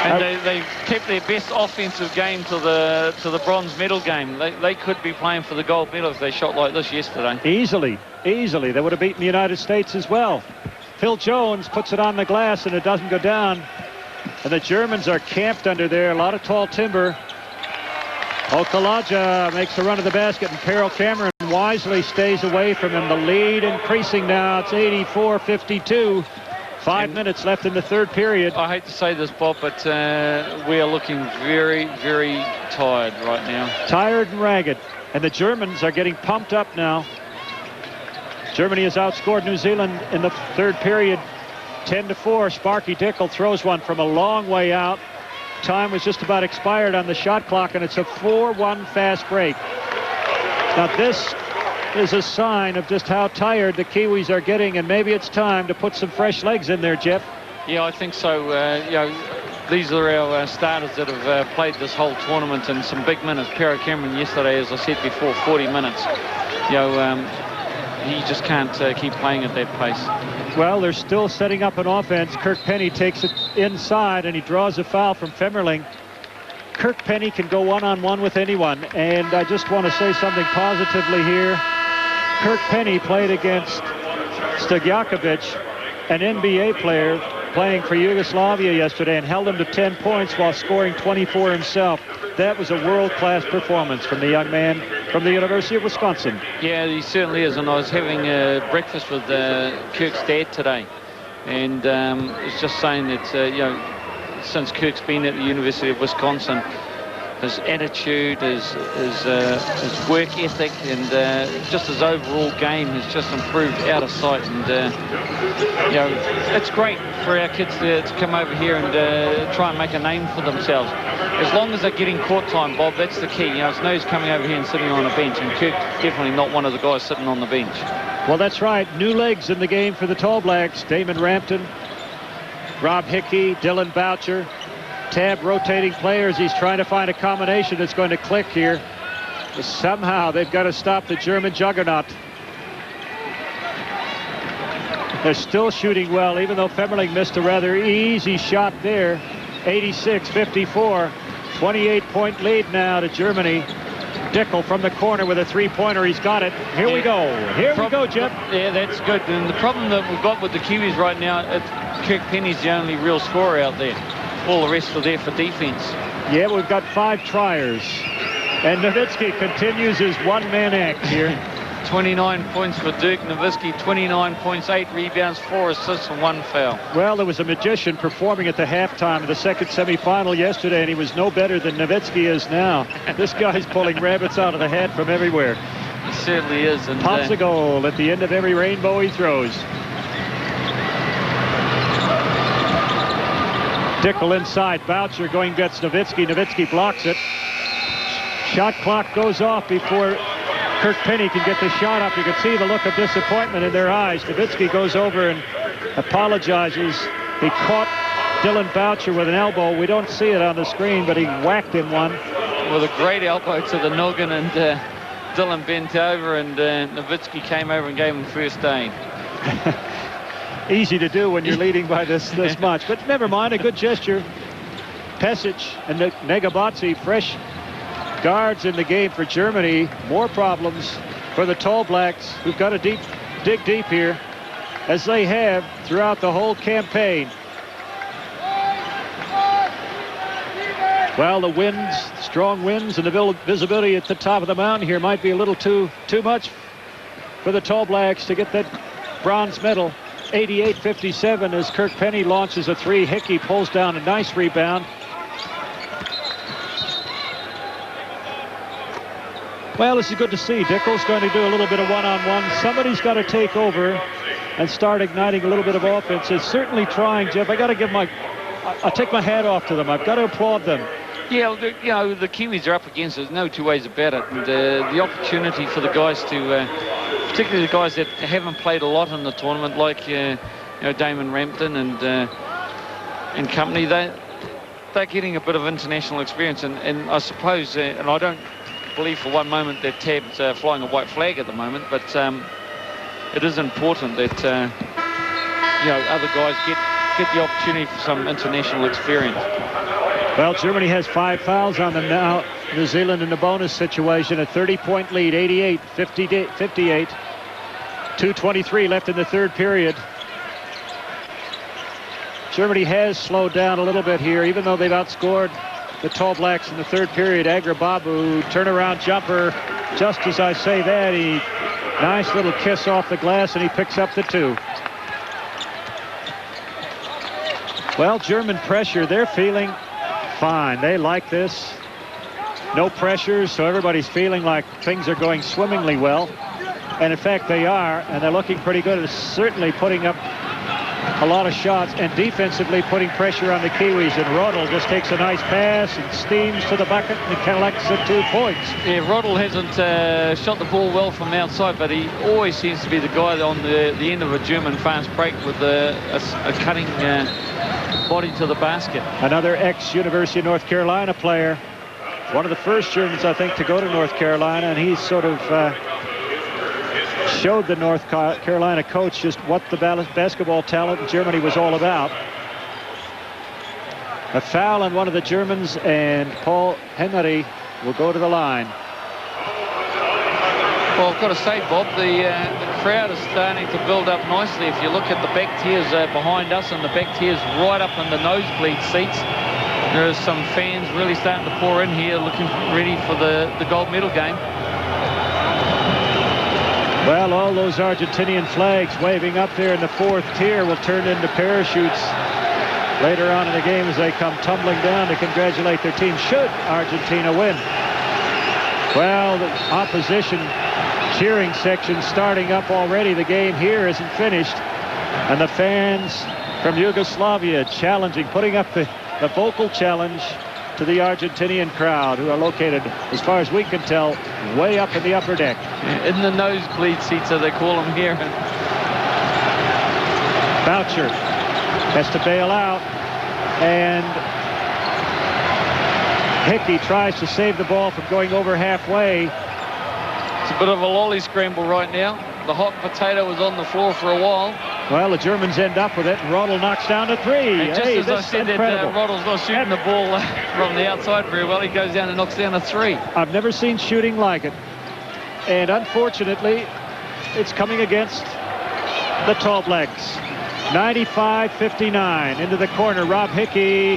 And they've kept their best offensive game to the bronze medal game. They could be playing for the gold medal if they shot like this yesterday. Easily. They would have beaten the United States as well. Phil Jones puts it on the glass and it doesn't go down. And the Germans are camped under there. A lot of tall timber. Okalaja makes a run to the basket, and Pearl Cameron wisely stays away from him. The lead increasing now. It's 84-52. 5 minutes left in the third period. I hate to say this, Bob, but we are looking very, very tired right now. Tired and ragged. And the Germans are getting pumped up now. Germany has outscored New Zealand in the third period 10-4. Sparky Dickel throws one from a long way out. Time was just about expired on the shot clock, and it's a 4-1 fast break. Now this is a sign of just how tired the Kiwis are getting, and maybe it's time to put some fresh legs in there, Jeff. Yeah, I think so. These are our starters that have played this whole tournament in some big minutes. Pero Cameron yesterday, as I said before, 40 minutes. He just can't keep playing at that pace. Well, they're still setting up an offense. Kirk Penny takes it inside, and he draws a foul from Femmerling. Kirk Penny can go one-on-one with anyone, and I just want to say something positively here. Kirk Penny played against Stojakovic, an NBA player playing for Yugoslavia yesterday, and held him to 10 points while scoring 24 himself. That was a world-class performance from the young man from the University of Wisconsin. Yeah, he certainly is, and I was having breakfast with Kirk's dad today, and was just saying that, since Kirk's been at the University of Wisconsin, his attitude, his work ethic, and just his overall game has just improved out of sight. And it's great for our kids to come over here and try and make a name for themselves. As long as they're getting court time, Bob, that's the key. It's no use coming over here and sitting on a bench, and Kirk's definitely not one of the guys sitting on the bench. Well, that's right. New legs in the game for the Tall Blacks. Damon Rampton, Rob Hickey, Dylan Boucher. Tab rotating players. He's trying to find a combination that's going to click here. But somehow they've got to stop the German juggernaut. They're still shooting well, even though Femmerling missed a rather easy shot there. 86-54. 28-point lead now to Germany. Dickel from the corner with a three-pointer. He's got it. Here we go. Here we go, Jeff. Yeah, that's good. And the problem that we've got with the Kiwis right now, Kirk Penny's the only real scorer out there. All the rest are there for defense. Yeah, we've got 5 triers. And Nowitzki continues his one-man act here. 29 points for Dirk Nowitzki, 29 points, 8 rebounds, 4 assists, and 1 foul. Well, there was a magician performing at the halftime of the second semifinal yesterday, and he was no better than Nowitzki is now. This guy's pulling rabbits out of the hat from everywhere. He certainly is. And pops a goal at the end of every rainbow he throws. Dickel inside. Boucher going gets Nowitzki. Nowitzki blocks it. Shot clock goes off before Kirk Penny can get the shot up. You can see the look of disappointment in their eyes. Nowitzki goes over and apologizes. He caught Dylan Boucher with an elbow. We don't see it on the screen, but he whacked him one. With a great elbow to the noggin, and Dylan bent over, and Nowitzki came over and gave him first aid. Easy to do when you're leading by this much, but never mind, a good gesture. Pesic and Negabatsi, fresh guards in the game for Germany. More problems for the Tall Blacks, who've got to dig deep here, as they have throughout the whole campaign. Well, the winds, strong winds, and the visibility at the top of the mountain here might be a little too much for the Tall Blacks to get that bronze medal. 88-57 as Kirk Penny launches a 3. Hickey pulls down a nice rebound. Well, this is good to see. Dickel's going to do a little bit of one-on-one. Somebody's got to take over and start igniting a little bit of offense. It's certainly trying, Jeff. I got to give I'll take my hat off to them. I've got to applaud them. Yeah, the Kiwis are up against it. There's no two ways about it. And the opportunity for the guys to, particularly the guys that haven't played a lot in the tournament, like Damon Rampton and company, they're getting a bit of international experience. And I suppose, and I don't believe for one moment that Tab's flying a white flag at the moment, but it is important that other guys get get the opportunity for some international experience. Well, Germany has 5 fouls on them now. New Zealand in the bonus situation, a 30-point lead, 88-58. 2:23 left in the third period. Germany has slowed down a little bit here, even though they've outscored the Tall Blacks in the third period. Agrababu, turnaround jumper. Just as I say that, nice little kiss off the glass, and he picks up the 2. Well, German pressure, they're feeling fine. They like this. No pressures, so everybody's feeling like things are going swimmingly well. And in fact, they are, and they're looking pretty good. It's certainly putting up a lot of shots and defensively putting pressure on the Kiwis. And Rodel just takes a nice pass and steams to the bucket and collects the 2 points. Yeah, Rodel hasn't shot the ball well from outside, but he always seems to be the guy on the end of a German fast break with a cutting body to the basket. Another ex-University of North Carolina player. One of the first Germans, I think, to go to North Carolina, and he's sort of showed the North Carolina coach just what the basketball talent in Germany was all about. A foul on one of the Germans, and Paul Henry will go to the line. Well, I've got to say, Bob, the crowd is starting to build up nicely. If you look at the back tiers behind us and the back tiers right up in the nosebleed seats, there are some fans really starting to pour in here, looking ready for the gold medal game. Well, all those Argentinian flags waving up there in the fourth tier will turn into parachutes later on in the game as they come tumbling down to congratulate their team should Argentina win. Well, the opposition cheering section starting up already. The game here isn't finished. And the fans from Yugoslavia challenging, putting up the vocal challenge to the Argentinian crowd, who are located, as far as we can tell, way up in the upper deck. In the nosebleed seats, as they call them here. Boucher has to bail out, and Hickey tries to save the ball from going over halfway. It's a bit of a lolly scramble right now. The hot potato was on the floor for a while. Well, the Germans end up with it, and Rodel knocks down to 3. And just hey, as I said that Rodel's not shooting the ball from the outside very well, he goes down and knocks down a 3. I've never seen shooting like it. And unfortunately, it's coming against the Tall Blacks. 95-59 into the corner. Rob Hickey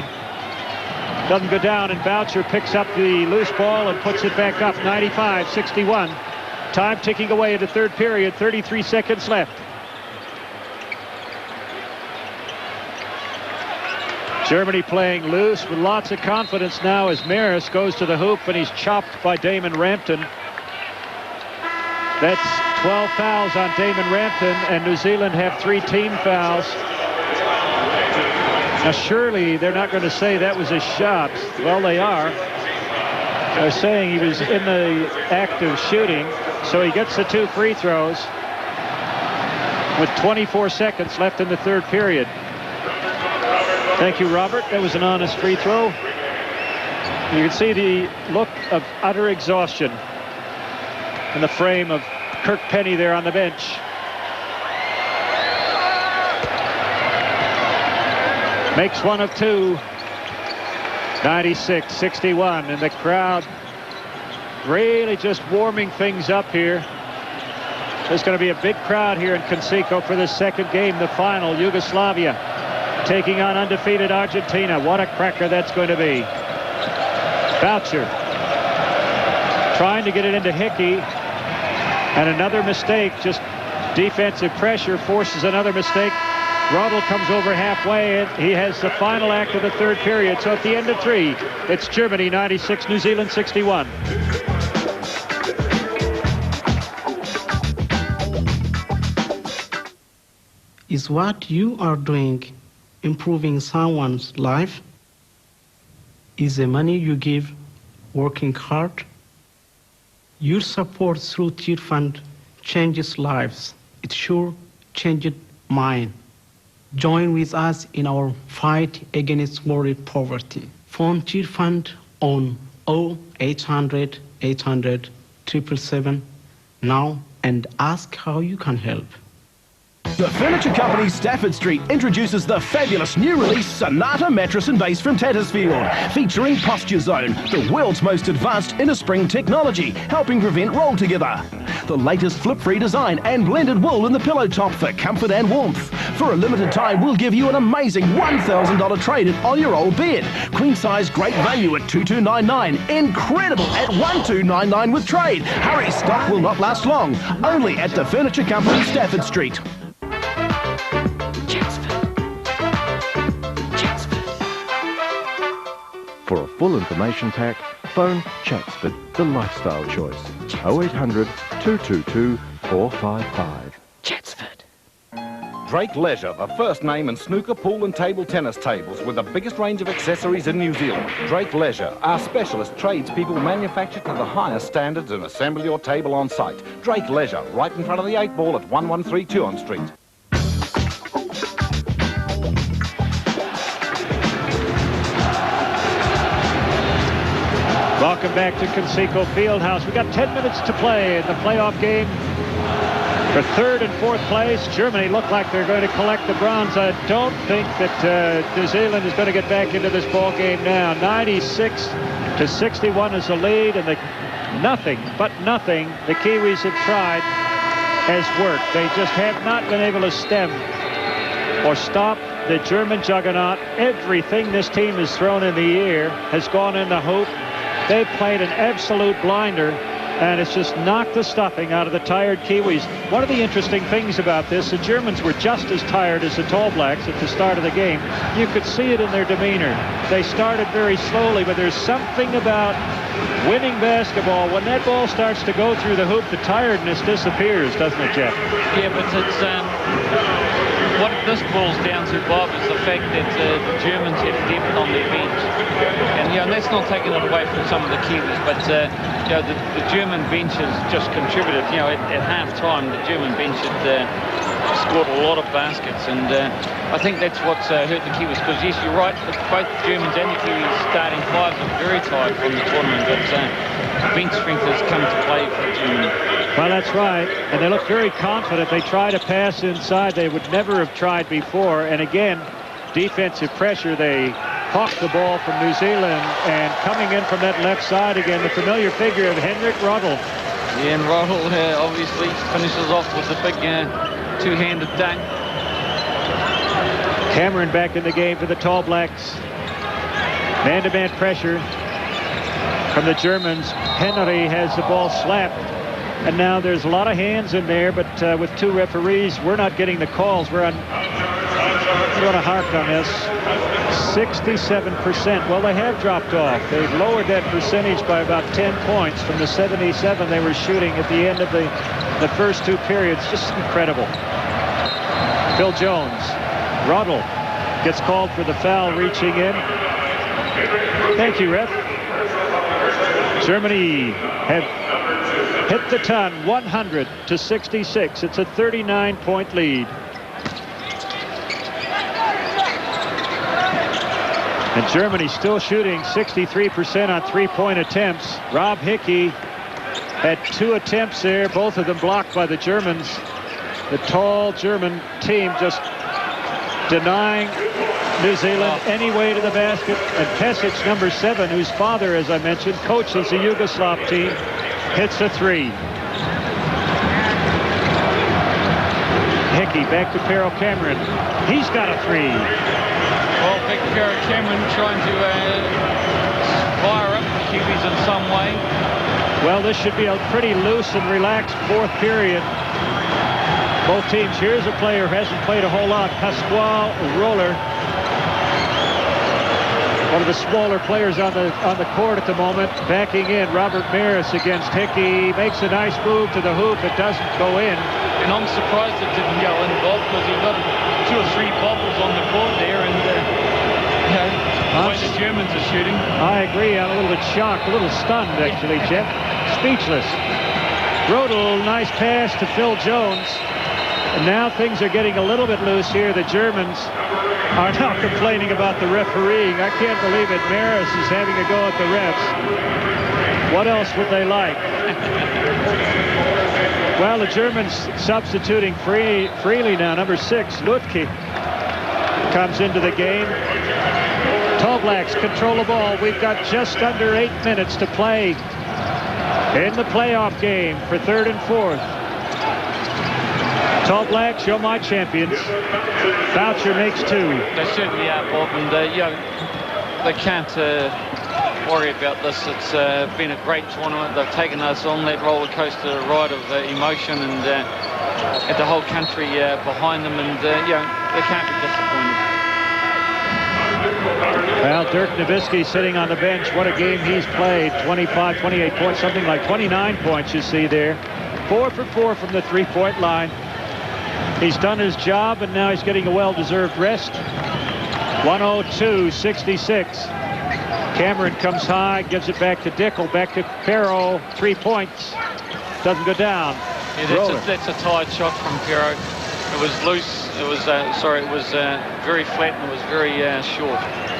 doesn't go down, and Boucher picks up the loose ball and puts it back up. 95-61. Time ticking away into third period. 33 seconds left. Germany playing loose with lots of confidence now as Maris goes to the hoop, and he's chopped by Damon Rampton. That's 12 fouls on Damon Rampton, and New Zealand have 3 team fouls. Now surely they're not going to say that was a shot. Well, they are. They're saying he was in the act of shooting, so he gets the 2 free throws with 24 seconds left in the third period. Thank you, Robert. That was an honest free throw. You can see the look of utter exhaustion in the frame of Kirk Penny there on the bench. Makes 1 of 2. 96-61, and the crowd really just warming things up here. There's going to be a big crowd here in Conseco for this second game, the final. Yugoslavia taking on undefeated Argentina. What a cracker that's going to be. Boucher trying to get it into Hickey, and another mistake. Just defensive pressure forces another mistake. Rodel comes over halfway, and he has the final act of the third period. So at the end of 3, it's Germany 96, New Zealand 61. Is what you are doing improving someone's life? Is the money you give working hard? Your support through Tear Fund changes lives. It sure changed mine. Join with us in our fight against world poverty. Phone Tear Fund on 0800 800 777 now and ask how you can help. The Furniture Company Stafford Street introduces the fabulous new release Sonata Mattress and Base from Tattersfield, featuring Posture Zone, the world's most advanced inner spring technology, helping prevent roll together. The latest flip-free design and blended wool in the pillow top for comfort and warmth. For a limited time, we'll give you an amazing $1,000 trade-in on your old bed. Queen size, great value at $2,299. Incredible at $1,299 with trade. Hurry, stock will not last long. Only at the Furniture Company Stafford Street. For a full information pack, phone Chatsford, the lifestyle choice. 0800 222 455. Chatsford. Drake Leisure, the first name in snooker, pool and table tennis tables with the biggest range of accessories in New Zealand. Drake Leisure, our specialist tradespeople manufacture to the highest standards and assemble your table on site. Drake Leisure, right in front of the 8 Ball at 1132 on Street. Welcome back to Conseco Fieldhouse. We've got 10 minutes to play in the playoff game. For third and fourth place, Germany look like they're going to collect the bronze. I don't think that New Zealand is going to get back into this ball game now. 96-61 is the lead, and nothing the Kiwis have tried has worked. They just have not been able to stem or stop the German juggernaut. Everything this team has thrown in the air has gone in the hoop. They played an absolute blinder, and it's just knocked the stuffing out of the tired Kiwis. One of the interesting things about this, the Germans were just as tired as the Tall Blacks at the start of the game. You could see it in their demeanor. They started very slowly, but there's something about winning basketball. When that ball starts to go through the hoop, the tiredness disappears, doesn't it, Jeff? Yeah, but it's what this boils down to, Bob, is the fact that the Germans have depth on their bench. And, that's not taking it away from some of the Kiwis, but, the German bench has just contributed. At half-time, the German bench had scored a lot of baskets, and I think that's what's hurt the Kiwis, because, yes, you're right, both the Germans and the Kiwis starting fives are very tired from the tournament, but bench strength has come to play for Germany. Well, that's right, and they look very confident. They try to pass inside. They would never have tried before, and again, defensive pressure. They hawk the ball from New Zealand, and coming in from that left side again, the familiar figure of Henrik Rödl. Yeah, and Rödl obviously finishes off with the big two-handed dunk. Cameron back in the game for the Tall Blacks. Man-to-man pressure from the Germans. Henry has the ball slapped. And now there's a lot of hands in there, but with two referees, we're not getting the calls. We're on a hark on this. 67%. Well, they have dropped off. They've lowered that percentage by about 10 points from the 77 they were shooting at the end of the first two periods. Just incredible. Phil Jones. Rödl gets called for the foul, reaching in. Thank you, ref. Germany have hit the ton, 100-66. It's a 39-point lead. And Germany still shooting 63% on three-point attempts. Rob Hickey had 2 attempts there, both of them blocked by the Germans. The tall German team just denying New Zealand any way to the basket. And Pesic, number 7, whose father, as I mentioned, coaches the Yugoslav team, hits a 3. Hickey back to Pero Cameron. He's got a 3. Well, Vic Pero Cameron trying to fire up the Kiwis in some way. Well, this should be a pretty loose and relaxed fourth period. Both teams. Here's a player who hasn't played a whole lot, Pasquale Roller. One of the smaller players on the court at the moment. Backing in, Robert Maris against Hickey. Makes a nice move to the hoop. It doesn't go in. And I'm surprised it didn't go in, Bob, because you've got 2 or 3 bobbles on the court there, and the way the Germans are shooting. I agree. I'm a little bit shocked, a little stunned, actually, Jeff. Speechless. Rödl, nice pass to Phil Jones. And now things are getting a little bit loose here. The Germans are now complaining about the refereeing. I can't believe it. Maris is having a go at the refs. What else would they like? Well, the Germans substituting freely now. Number 6, Lutke, comes into the game. Tall Blacks control the ball. We've got just under 8 minutes to play in the playoff game for 3rd and 4th. Tall Blacks, you're my champions. Boucher makes 2. They certainly are, Bob, and they can't worry about this. It's been a great tournament. They've taken us on that roller coaster ride of emotion, and had the whole country behind them, and they can't be disappointed. Well, Dirk Nowitzki sitting on the bench. What a game he's played. 25, 28 points, something like 29 points you see there. 4 for 4 from the 3-point line. He's done his job, and now he's getting a well-deserved rest. 102-66. Cameron comes high, gives it back to Dickel, back to Perreault. 3 points. Doesn't go down. Yeah, that's a tired shot from Perreault. It was loose. It was very flat, and it was very short.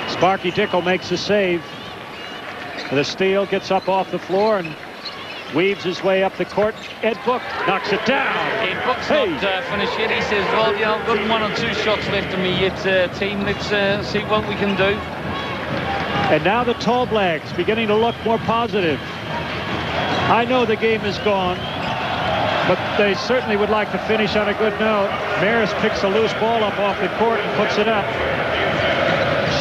Sparky Dickel makes the save. The steal, gets up off the floor and weaves his way up the court. Ed Book knocks it down. Ed Book's not finished yet. He says, well, I've got 1 or 2 shots left of me yet, team. Let's see what we can do. And now the Tall Blacks beginning to look more positive. I know the game is gone, but they certainly would like to finish on a good note. Maris picks a loose ball up off the court and puts it up.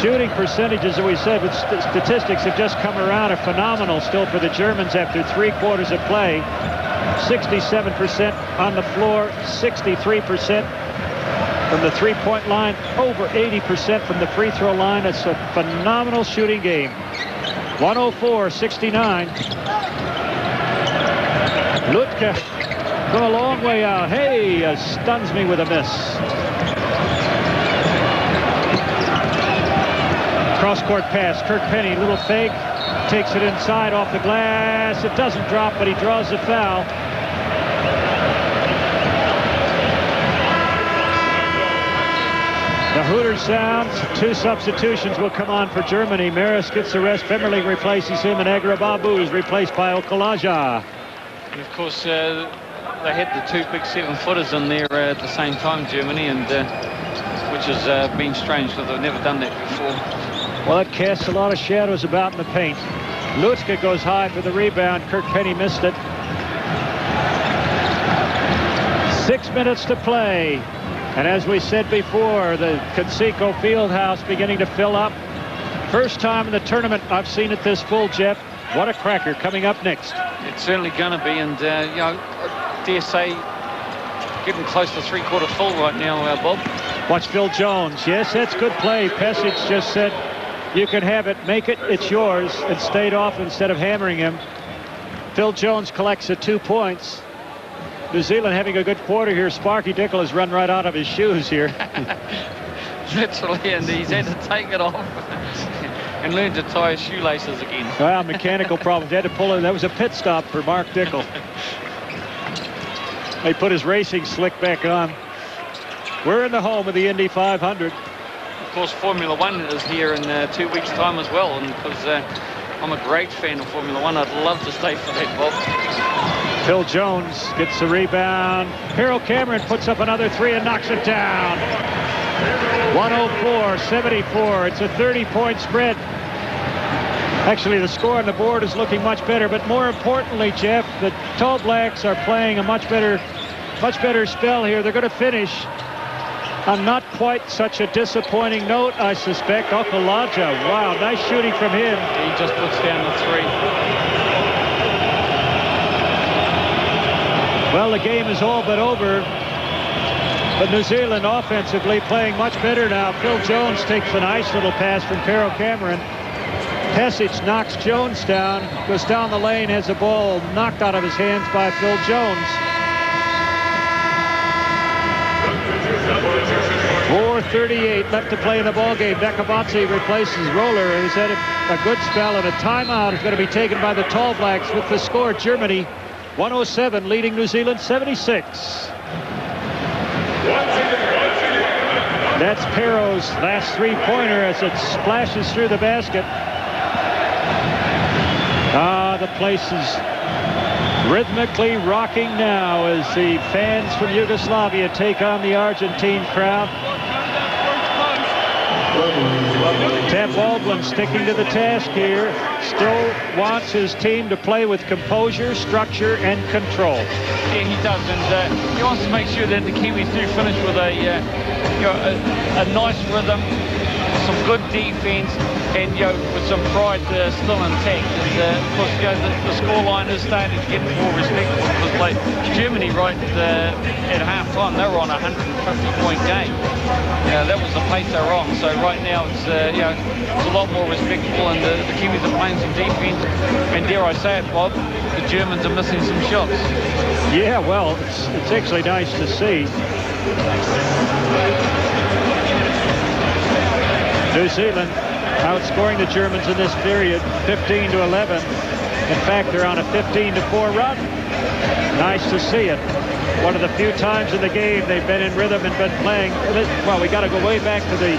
Shooting percentages, as we said, with statistics have just come around, are phenomenal still for the Germans after 3 quarters of play. 67% on the floor, 63% from the 3-point line, over 80% from the free throw line. It's a phenomenal shooting game. 104-69. Lutke from a long way out. Hey, stuns me with a miss. Cross-court pass. Kirk Penny, little fake. Takes it inside off the glass. It doesn't drop, but he draws the foul. The Hooters sounds. 2 substitutions will come on for Germany. Maris gets the rest. Pemberley replaces him, and Agrababu is replaced by Okalaja. And of course, they had the 2 big 7-footers in there at the same time, Germany, and which has been strange because they've never done that before. Well, it casts a lot of shadows about in the paint. Lutke goes high for the rebound. Kirk Penny missed it. 6 minutes to play. And as we said before, the Conseco Fieldhouse beginning to fill up. First time in the tournament I've seen it this full, Jeff. What a cracker coming up next. It's certainly going to be, and I dare say getting close to 3/4 full right now, Bob. Watch Phil Jones. Yes, that's good play. Pesic just said, you can have it, make it, it's yours, and stayed off instead of hammering him. Phil Jones collects the 2 points. New Zealand having a good quarter here. Sparky Dickel has run right out of his shoes here. Literally, and he's had to take it off and learn to tie his shoelaces again. Well, mechanical problems. He had to pull it. That was a pit stop for Mark Dickel. They put his racing slick back on. We're in the home of the Indy 500. Of course, Formula One is here in 2 weeks' time as well, and because I'm a great fan of Formula One, I'd love to stay for that, Bob. Phil Jones gets the rebound. Harold Cameron puts up another 3 and knocks it down. 104-74. It's a 30-point spread. Actually, the score on the board is looking much better, but more importantly, Jeff, the Tall Blacks are playing a much better spell here. They're going to finish on not quite such a disappointing note, I suspect. Okalaja, wow, nice shooting from him. He just puts down the 3. Well, the game is all but over. But New Zealand offensively playing much better now. Phil Jones takes a nice little pass from Harold Cameron. Pesic knocks Jones down, goes down the lane, has the ball knocked out of his hands by Phil Jones. 4:38 left to play in the ballgame. Nakabatsi replaces Roller, who's had a good spell, and a timeout is going to be taken by the Tall Blacks with the score. Germany 107 leading New Zealand 76. That's Perreault's last 3-pointer as it splashes through the basket. The place is Rhythmically rocking now as the fans from Yugoslavia take on the Argentine crowd. Ted Baldwin sticking to the task here. Still wants his team to play with composure, structure, and control. Yeah, he does, and he wants to make sure that the Kiwis do finish with a nice rhythm, some good defense, and with some pride still intact. And of course, the scoreline is starting to get more respectable because, like Germany, right at half-time, they were on a 150-point game. That was the pace they were on. So right now, it's it's a lot more respectable, and the Kiwis are playing some defense. And dare I say it, Bob, the Germans are missing some shots. Yeah, well, it's actually nice to see. New Zealand outscoring the Germans in this period 15-11. In fact, they're on a 15-4 run. Nice to see it. One of the few times in the game they've been in rhythm and been playing. Well, we got to go way back to the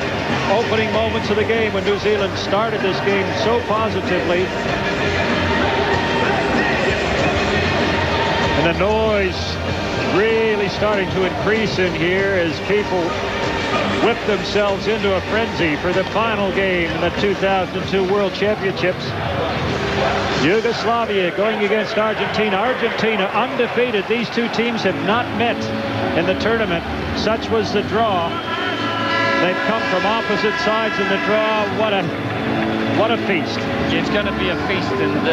opening moments of the game when New Zealand started this game so positively. And the noise really starting to increase in here as people whip themselves into a frenzy for the final game in the 2002 World Championships. Yugoslavia going against Argentina. Argentina undefeated. These two teams have not met in the tournament. Such was the draw. They've come from opposite sides in the draw. What a feast. Yeah, it's going to be a feast, and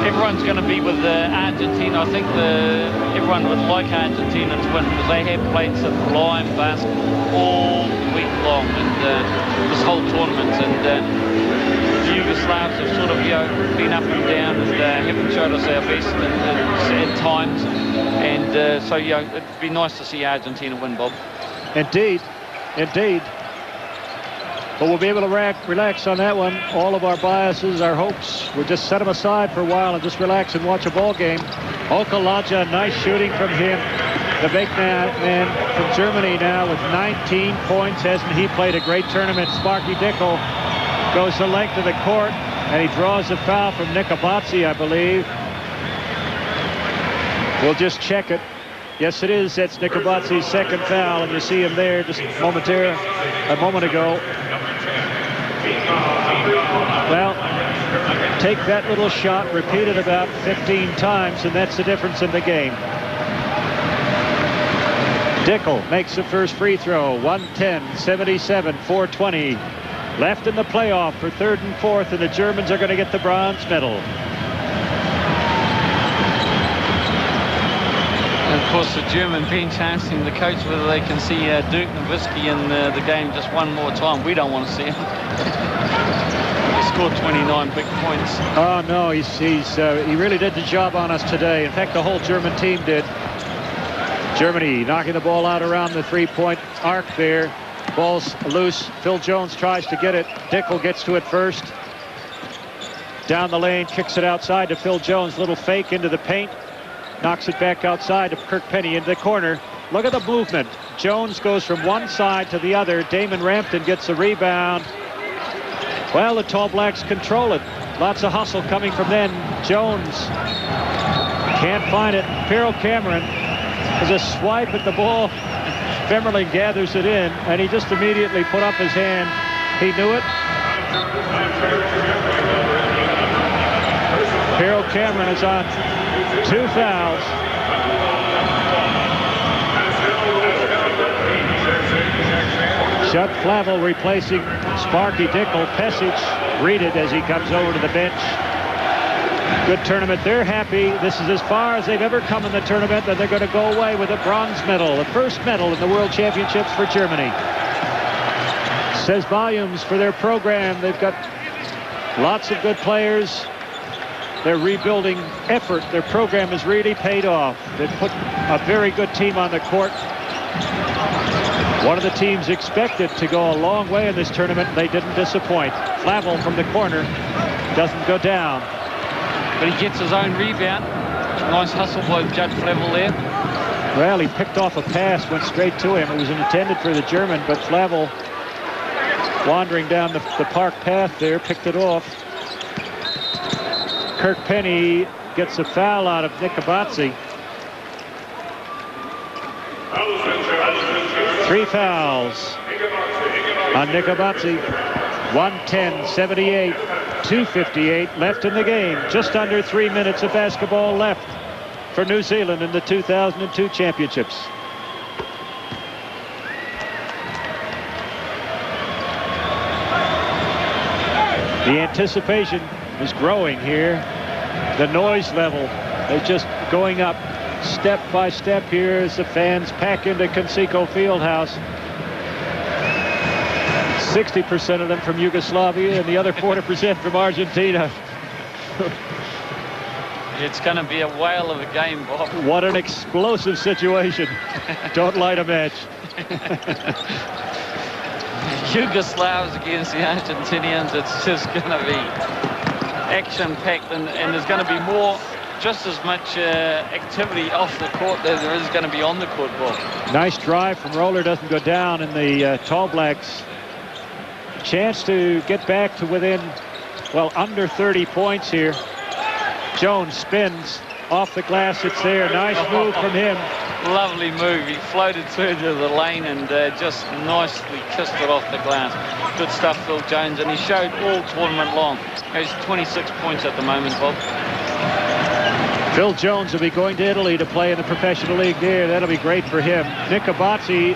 everyone's going to be with Argentina. I think everyone would like Argentina to win because they have played some flying basketball all week long, and this whole tournament. And the Yugoslavs have sort of been up and down and haven't showed us our best at times. And so it'd be nice to see Argentina win, Bob. Indeed, indeed. But we'll be able to relax on that one. All of our biases, our hopes, we'll just set them aside for a while and just relax and watch a ball game. Okalaja, nice shooting from him. The big man from Germany now with 19 points. Hasn't he played a great tournament? Sparky Dickel goes the length of the court, and he draws a foul from Nicobatsi, I believe. We'll just check it. Yes, it is. That's Nicobatzi's second foul, and you see him there just a moment ago. Well, take that little shot, repeat it about 15 times, and that's the difference in the game. Dickel makes the first free throw, 110-77, 4:20 left in the playoff for third and fourth, and the Germans are going to get the bronze medal. And of course, the German bench asking the coach whether they can see Dirk Nowitzki in the game just one more time. We don't want to see him. He scored 29 big points. Oh, no, he really did the job on us today. In fact, the whole German team did. Germany knocking the ball out around the three-point arc there. Ball's loose. Phil Jones tries to get it. Dickel gets to it first. Down the lane, kicks it outside to Phil Jones. Little fake into the paint. Knocks it back outside to Kirk Penny into the corner. Look at the movement. Jones goes from one side to the other. Damon Rampton gets the rebound. Well, the Tall Blacks control it. Lots of hustle coming from then. Jones can't find it. Pharaoh Cameron has a swipe at the ball. Femerling gathers it in, and he just immediately put up his hand. He knew it. Pharaoh Cameron is on 2 fouls. Chuck Flavel replacing Sparky Dickel. Pesic greeted as he comes over to the bench. Good tournament. They're happy. This is as far as they've ever come in the tournament, and they're going to go away with a bronze medal, the first medal in the World Championships for Germany. Says volumes for their program. They've got lots of good players. Their rebuilding effort, their program has really paid off. They've put a very good team on the court. One of the teams expected to go a long way in this tournament. They didn't disappoint. Flavel from the corner doesn't go down. But he gets his own rebound. Nice hustle by Judge Flavel there. Well, he picked off a pass, went straight to him. It was intended for the German, but Flavel, wandering down the park path there, picked it off. Kirk Penny gets a foul out of Nikabatsi. 3 fouls on Nikabatsi. 110-78, 2:58 left in the game. Just under 3 minutes of basketball left for New Zealand in the 2002 championships. The anticipation is growing here. The noise level is just going up step by step here as the fans pack into Conseco Fieldhouse. 60% of them from Yugoslavia and the other 40% from Argentina. It's going to be a whale of a game, Bob. What an explosive situation. Don't light a match. Yugoslavs against the Argentinians, it's just going to be action-packed, and there's going to be more, just as much activity off the court as there is going to be on the court, Bob. Nice drive from Roller, doesn't go down, and the Tall Blacks chance to get back to within, well, under 30 points here. Jones spins off the glass. It's there. Nice move from him. Lovely move. He floated through to the lane and just nicely kissed it off the glass. Good stuff, Phil Jones, and he showed all tournament long. He's 26 points at the moment, Bob. Phil Jones will be going to Italy to play in the professional league there. That'll be great for him. Nikabatsi,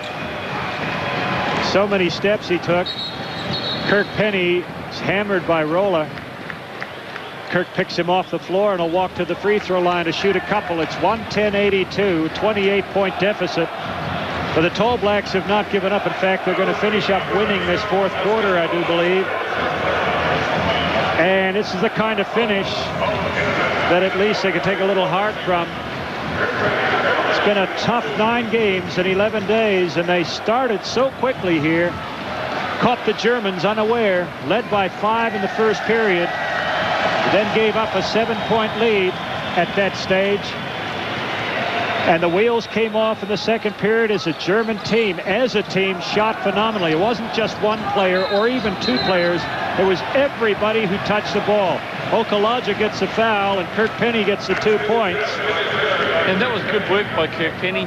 so many steps he took. Kirk Penny is hammered by Rolla. Kirk picks him off the floor and will walk to the free throw line to shoot a couple. It's 110-82, 28-point deficit. But the Tall Blacks have not given up. In fact, they're going to finish up winning this fourth quarter, I do believe. And this is the kind of finish that at least they can take a little heart from. It's been a tough 9 games in 11 days, and they started so quickly here. Caught the Germans unaware, led by 5 in the first period. Then gave up a 7-point lead at that stage. And the wheels came off in the second period as a German team, shot phenomenally. It wasn't just one player or even 2 players. It was everybody who touched the ball. Okalaja gets a foul and Kirk Penny gets the 2 points. And that was good work by Kirk Penny.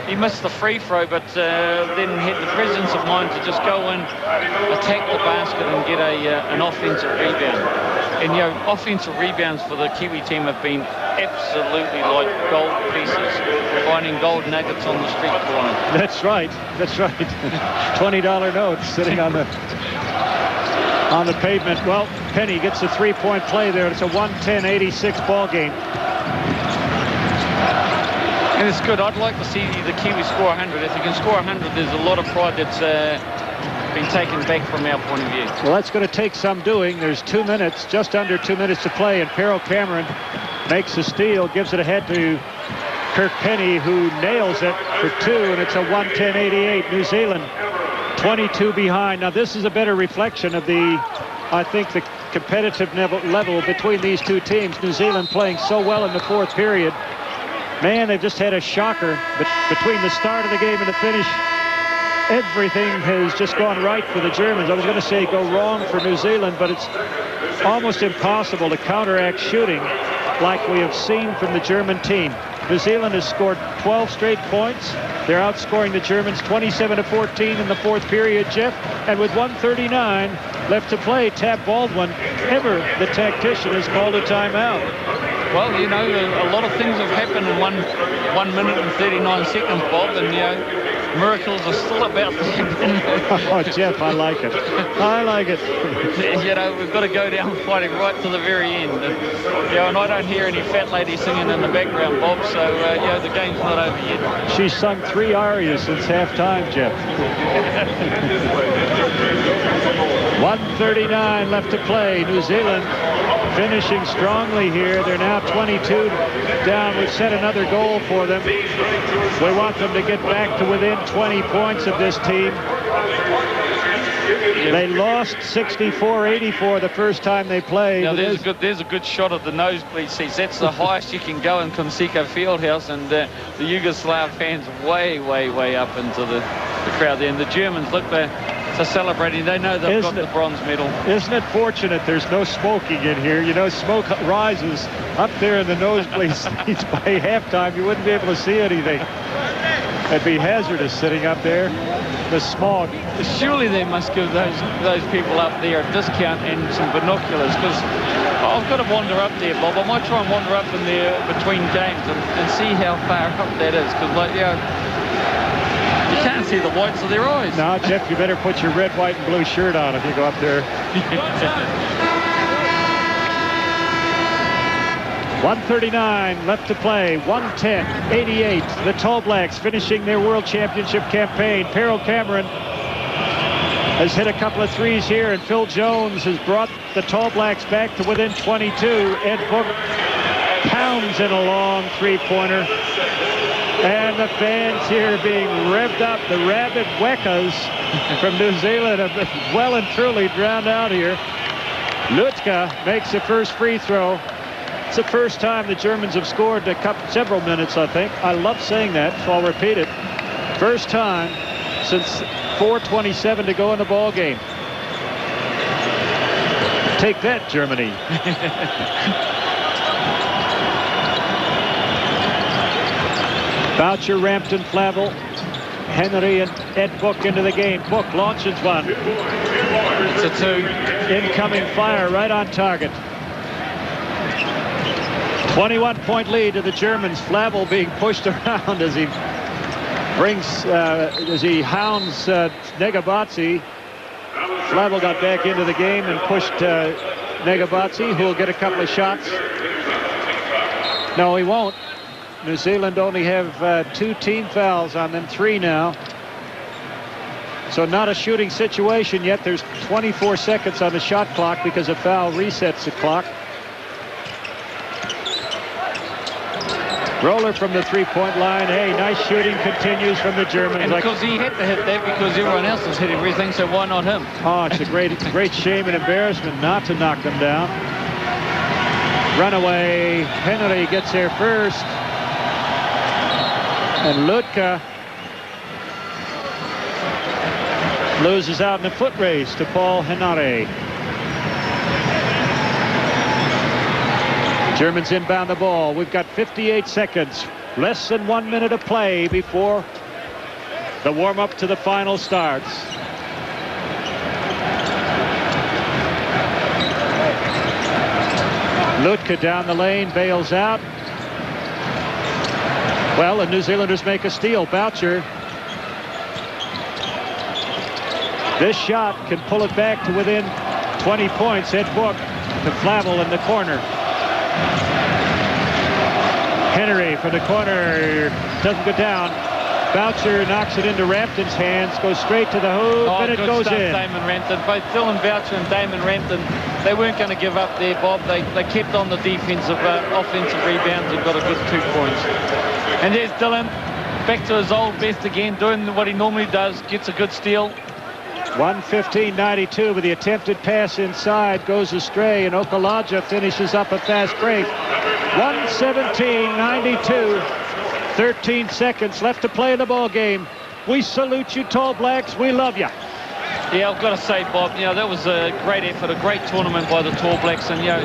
He missed the free throw, but then had the presence of mind to just go in, attack the basket and get an offensive rebound. And, you know, offensive rebounds for the Kiwi team have been absolutely like gold pieces, finding gold nuggets on the street corner. That's right. That's right. $20 notes sitting on the pavement. Well, Penny gets a 3-point play there. It's a 110-86 ball game. And it's good. I'd like to see the Kiwi score 100. If you can score 100, there's a lot of pride that's been taken back from our point of view. Well, that's going to take some doing. There's 2 minutes, just under 2 minutes to play, and Pero Cameron makes a steal, gives it ahead to Kirk Penny, who nails it for 2, and it's a 110-88. New Zealand 22 behind. Now, this is a better reflection of I think, the competitive level between these 2 teams. New Zealand playing so well in the fourth period. Man, they've just had a shocker. But between the start of the game and the finish, everything has just gone right for the Germans. I was going to say go wrong for New Zealand, but it's almost impossible to counteract shooting like we have seen from the German team. New Zealand has scored 12 straight points. They're outscoring the Germans 27-14 in the fourth period, Jeff. And with 1:39 left to play, Tab Baldwin, ever the tactician, has called a timeout. Well, you know, a lot of things have happened in 1 minute and 39 seconds, Bob, and, you know, miracles are still about to happen. Oh, Jeff, I like it. I like it. You know, we've got to go down fighting right to the very end. And, you know, and I don't hear any fat lady singing in the background, Bob, so, you know, the game's not over yet. She's sung 3 arias since halftime, Jeff. 1:39 left to play. New Zealand finishing strongly here. They're now 22 down. We've set another goal for them. We want them to get back to within 20 points of this team. They lost 64-84 the first time they played. Now, there's a good shot of the nosebleed seats. That's the highest you can go in Conseco Fieldhouse, and the Yugoslav fans way up into the crowd there. And the Germans, look, they're So celebrating, they know they've got the bronze medal. Isn't it fortunate there's no smoking in here? You know, smoke rises up there in the nosebleed seats by halftime. You wouldn't be able to see anything. It'd be hazardous sitting up there. The smog. Surely they must give those people up there a discount and some binoculars, because I've got to wander up there, Bob. I might try and wander up in there between games and see how far up that is, because, like, you know, you can't see the whites of their eyes. No, Jeff, you better put your red, white, and blue shirt on if you go up there. 1:39 left to play. 1:10:88. The Tall Blacks finishing their World Championship campaign. Pearl Cameron has hit a couple of threes here, and Phil Jones has brought the Tall Blacks back to within 22. Ed Book pounds in a long three-pointer. And the fans here being revved up. The rabid Wekas from New Zealand have been well and truly drowned out here. Lutka makes the first free throw. It's the first time the Germans have scored several minutes, I think. I love saying that, so I'll repeat it. First time since 4:27 to go in the ball game. Take that, Germany. Boucher, Rampton, Flavel, Henry, and Ed Book into the game. Book launches one. It's a two. Incoming fire right on target. 21-point lead to the Germans. Flavel being pushed around as he hounds Negabatsi. Flavel got back into the game and pushed Negabatsi, who will get a couple of shots. No, he won't. New Zealand only have 2 team fouls on them, 3 now. So not a shooting situation yet. There's 24 seconds on the shot clock because a foul resets the clock. Roller from the three-point line. Hey, nice shooting continues from the Germans. And because he had to hit that because everyone else has hit everything, so why not him? Oh, it's a great shame and embarrassment not to knock them down. Runaway. Henry gets there first. And Lutka loses out in a foot race to Paul Henare. Germans inbound the ball. We've got 58 seconds. Less than 1 minute of play before the warm-up to the final starts. Lutka down the lane, bails out. Well, the New Zealanders make a steal. Boucher. This shot can pull it back to within 20 points. Ed Book to Flavel in the corner. Henry from the corner doesn't go down. Boucher knocks it into Rampton's hands, goes straight to the hoop, and it goes in. Damon Rampton. Both Dylan Boucher and Damon Rampton, they weren't going to give up there, Bob. They kept on the defensive, offensive rebounds and got a good 2 points. And there's Dylan, back to his old best again, doing what he normally does, gets a good steal. 1:15:92, but the attempted pass inside goes astray, and Okalaja finishes up a fast break. 1:17:92, 13 seconds left to play in the ball game. We salute you, Tall Blacks. We love you. Yeah, I've got to say, Bob, you know, that was a great effort, a great tournament by the Tall Blacks, and, you know,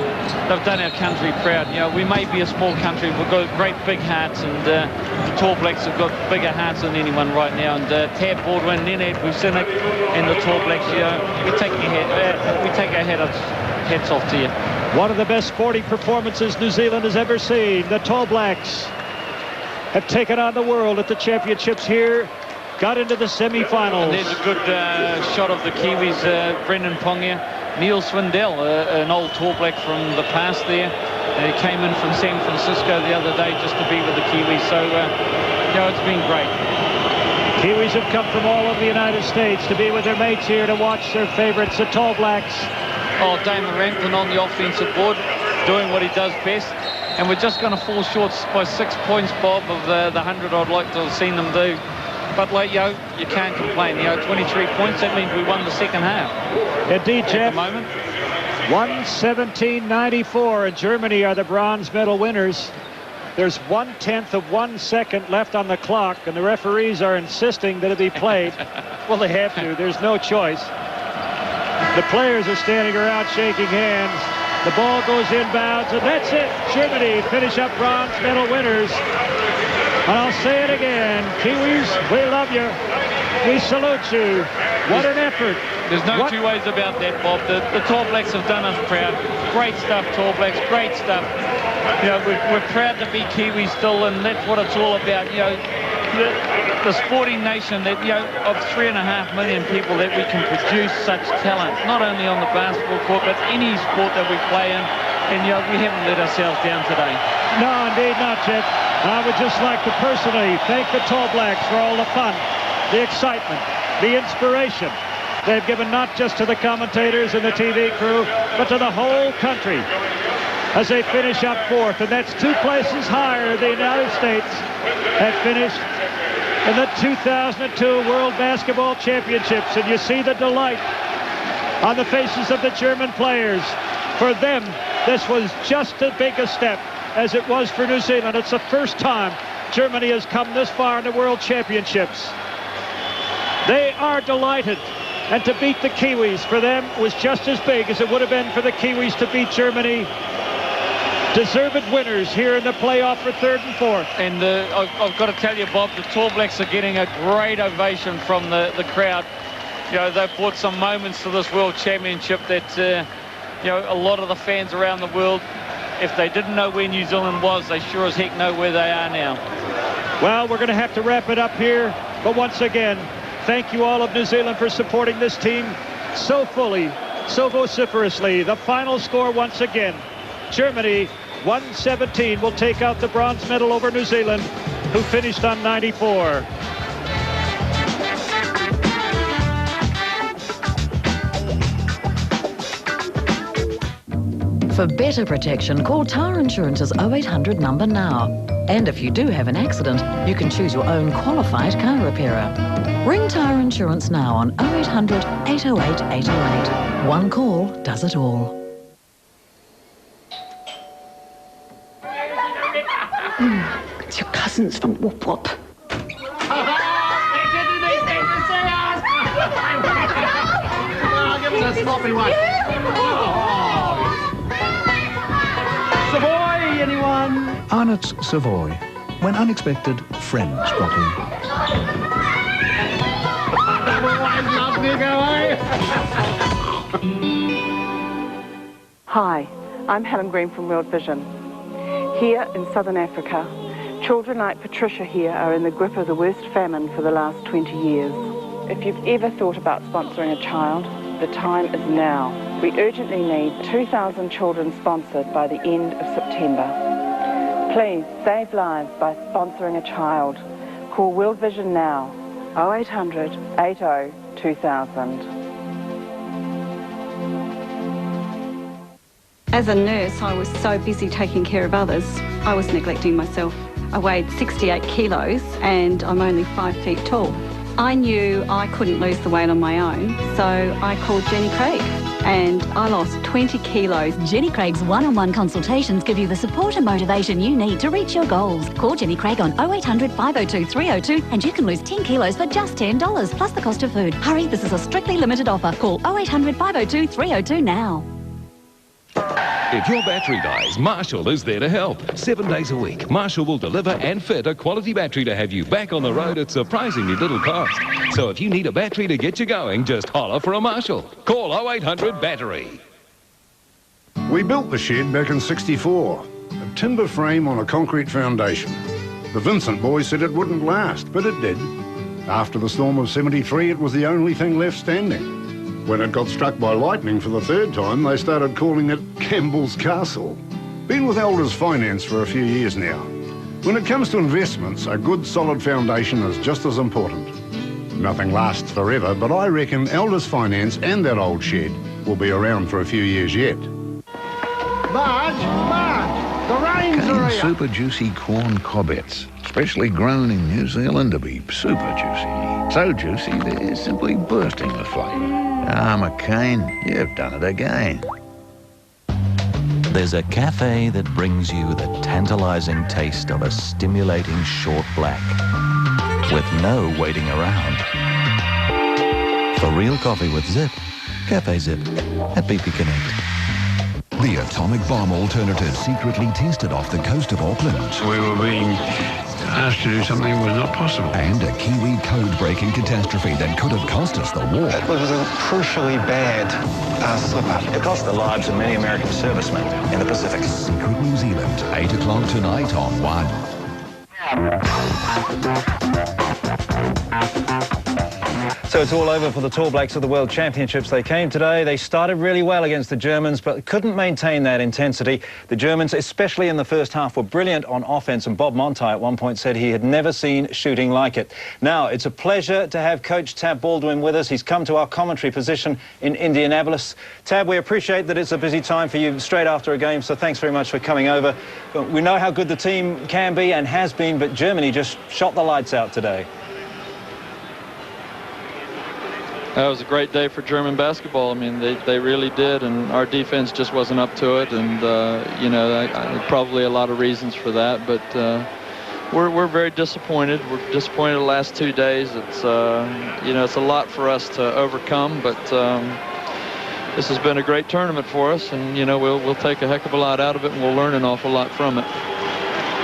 they've done our country proud. You know, we may be a small country, we've got great big hearts, and the Tall Blacks have got bigger hearts than anyone right now. And Tab Baldwin, Nenad Vucinic, and the Tall Blacks, you know, we take our hats off to you. One of the best sporting performances New Zealand has ever seen. The Tall Blacks have taken on the world at the championships here. Got into the semi-finals. And there's a good shot of the Kiwis, Brendan Pongia. Neil Swindell, an old Tall Black from the past there. He came in from San Francisco the other day just to be with the Kiwis. So, you know, it's been great. Kiwis have come from all over the United States to be with their mates here to watch their favorites, the Tall Blacks. Oh, Damon Rampton on the offensive board, doing what he does best. And we're just going to fall short by 6 points, Bob, of the 100 I'd like to have seen them do. But, like, you can't complain. 23 points, that means we won the second half. Indeed, Jeff. At the moment. 1:17:94, and Germany are the bronze medal winners. There's 1/10 of 1 second left on the clock, and the referees are insisting that it be played. Well, they have to. There's no choice. The players are standing around shaking hands. The ball goes inbounds, and that's it. Germany finish up bronze medal winners. And I'll say it again. Kiwis, we love you. We salute you. What an effort. There's no two ways about that, Bob. The Tall Blacks have done us proud. Great stuff, Tall Blacks. Great stuff. You know, we're proud to be Kiwis still, and that's what it's all about. You know, the sporting nation that, you know, of 3.5 million people, that we can produce such talent, not only on the basketball court, but any sport that we play in. And, you know, we haven't let ourselves down today. No, indeed not, Chet. I would just like to personally thank the Tall Blacks for all the fun, the excitement, the inspiration they've given not just to the commentators and the TV crew, but to the whole country as they finish up 4th. And that's 2 places higher. The United States have finished in the 2002 World Basketball Championships. And you see the delight on the faces of the German players. For them, this was just as big a step as it was for New Zealand. It's the first time Germany has come this far in the World Championships. They are delighted. And to beat the Kiwis, for them, was just as big as it would have been for the Kiwis to beat Germany. Deserved winners here in the playoff for 3rd and 4th. And I've got to tell you, Bob, the Tall Blacks are getting a great ovation from the crowd. You know, they've brought some moments to this World Championship that, you know, a lot of the fans around the world, if they didn't know where New Zealand was, they sure as heck know where they are now. Well, we're going to have to wrap it up here. But once again, thank you all of New Zealand for supporting this team so fully, so vociferously. The final score once again, Germany 117 will take out the bronze medal over New Zealand, who finished on 94. For better protection, call Tara Insurance's 0800 number now. And if you do have an accident, you can choose your own qualified car repairer. Ring Tara Insurance now on 0800 808 808. One call does it all. It's your cousins from Whoop Whoop. Give us a sloppy one. Savoy, anyone? Arnott's Savoy. When unexpected friends drop in. Hi, I'm Helen Green from World Vision. Here in southern Africa, children like Patricia here are in the grip of the worst famine for the last 20 years. If you've ever thought about sponsoring a child, the time is now. We urgently need 2,000 children sponsored by the end of September. Please save lives by sponsoring a child. Call World Vision now, 0800 80 2000. As a nurse, I was so busy taking care of others, I was neglecting myself. I weighed 68 kilos and I'm only 5 feet tall. I knew I couldn't lose the weight on my own, so I called Jenny Craig and I lost 20 kilos. Jenny Craig's one-on-one consultations give you the support and motivation you need to reach your goals. Call Jenny Craig on 0800 502 302 and you can lose 10 kilos for just $10 plus the cost of food. Hurry, this is a strictly limited offer. Call 0800 502 302 now. If your battery dies, Marshall is there to help. 7 days a week, Marshall will deliver and fit a quality battery to have you back on the road at surprisingly little cost. So if you need a battery to get you going, just holler for a Marshall. Call 0800 Battery. We built the shed back in '64, a timber frame on a concrete foundation. The Vincent boys said it wouldn't last, but it did. After the storm of '73, it was the only thing left standing. When it got struck by lightning for the 3rd time, they started calling it Campbell's Castle. Been with Elders Finance for a few years now. When it comes to investments, a good solid foundation is just as important. Nothing lasts forever, but I reckon Elders Finance and that old shed will be around for a few years yet. Marge, the rains are here. Super juicy corn cobbets, specially grown in New Zealand to be super juicy. So juicy, they're simply bursting with flavour. Ah, McCain, you've done it again. There's a cafe that brings you the tantalizing taste of a stimulating short black with no waiting around. For real coffee with zip, Cafe Zip at BP Connect. The atomic bomb alternative secretly tested off the coast of Auckland. We were being asked to do something that was not possible. And a Kiwi code-breaking catastrophe that could have cost us the war. It was a crucially bad slip-up. It cost the lives of many American servicemen in the Pacific. Secret New Zealand, 8 o'clock tonight on 1. So it's all over for the Tall Blacks of the World Championships. They came today. They started really well against the Germans, but couldn't maintain that intensity. The Germans, especially in the first half, were brilliant on offense, and Bob Montai at one point said he had never seen shooting like it. Now, it's a pleasure to have Coach Tab Baldwin with us. He's come to our commentary position in Indianapolis. Tab, we appreciate that it's a busy time for you straight after a game, so thanks very much for coming over. We know how good the team can be and has been, but Germany just shot the lights out today. That was a great day for German basketball. I mean, they really did, and our defense just wasn't up to it. And, you know, probably a lot of reasons for that. But we're very disappointed. We're disappointed the last 2 days. It's, you know, it's a lot for us to overcome. But this has been a great tournament for us. And, you know, we'll take a heck of a lot out of it, and we'll learn an awful lot from it.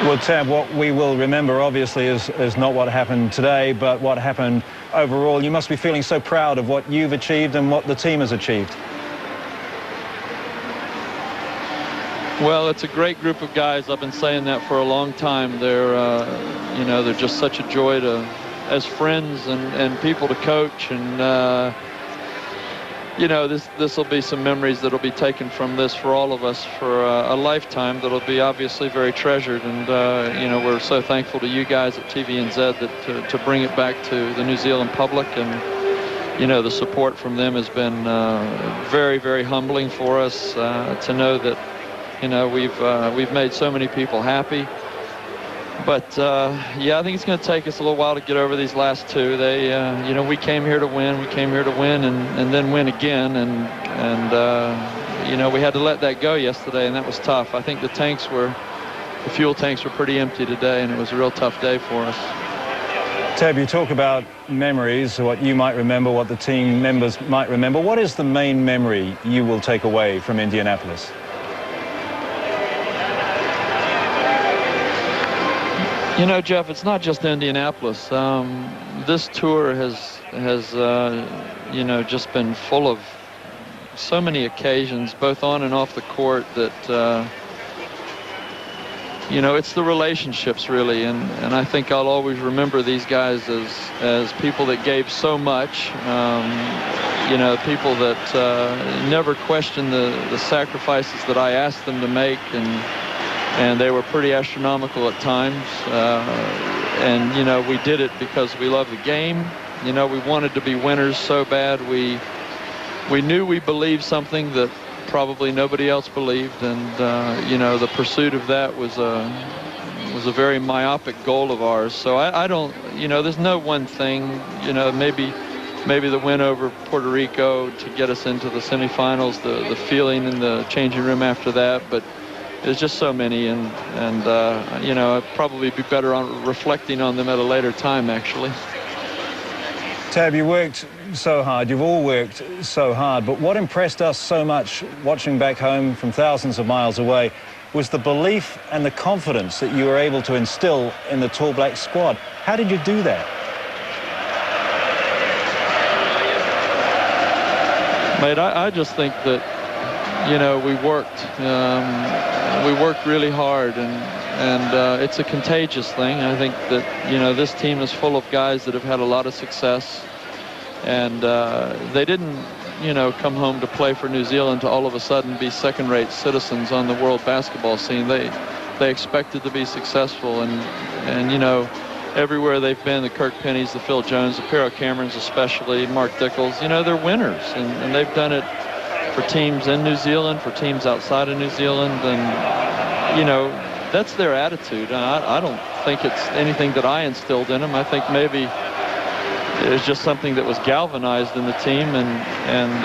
Well, Tab, what we will remember, obviously, is not what happened today, but what happened overall. You must be feeling so proud of what you've achieved and what the team has achieved. Well, it's a great group of guys. I've been saying that for a long time. They're, you know, they're just such a joy as friends and people to coach. And, you know, this will be some memories that will be taken from this for all of us for a lifetime that will be obviously very treasured. And, you know, we're so thankful to you guys at TVNZ that to bring it back to the New Zealand public. And, you know, the support from them has been very, very humbling for us to know that, you know, we've made so many people happy. But, yeah, I think it's going to take us a little while to get over these last two. They, you know, we came here to win. We came here to win and then win again. And you know, we had to let that go yesterday, and that was tough. I think the fuel tanks were pretty empty today, and it was a real tough day for us. Tab, you talk about memories, what you might remember, what the team members might remember. What is the main memory you will take away from Indianapolis? You know, Jeff, it's not just Indianapolis. This tour has you know, just been full of so many occasions, both on and off the court, that, you know, it's the relationships, really. And I think I'll always remember these guys as people that gave so much, you know, people that never questioned the sacrifices that I asked them to make. And they were pretty astronomical at times. And, you know, we did it because we love the game. You know, we wanted to be winners so bad. We knew we believed something that probably nobody else believed. And, you know, the pursuit of that was a very myopic goal of ours. So I don't, you know, there's no one thing, you know, maybe the win over Puerto Rico to get us into the semifinals, the feeling in the changing room after that. But there's just so many, and you know, I'd probably be better on reflecting on them at a later time, actually. Tab, you worked so hard. You've all worked so hard. But what impressed us so much watching back home from thousands of miles away was the belief and the confidence that you were able to instill in the Tall Black squad. How did you do that? Mate, I just think that, you know, we worked really hard, and it's a contagious thing. I think that, you know, this team is full of guys that have had a lot of success, and they didn't, you know, come home to play for New Zealand to all of a sudden be second-rate citizens on the world basketball scene. They expected to be successful, and you know, everywhere they've been, the Kirk Pennies, the Phil Jones, the Pero Camerons especially, Mark Dickles, you know, they're winners, and they've done it for teams in New Zealand, for teams outside of New Zealand, and, you know, that's their attitude. I don't think it's anything that I instilled in them. I think maybe it's just something that was galvanized in the team, and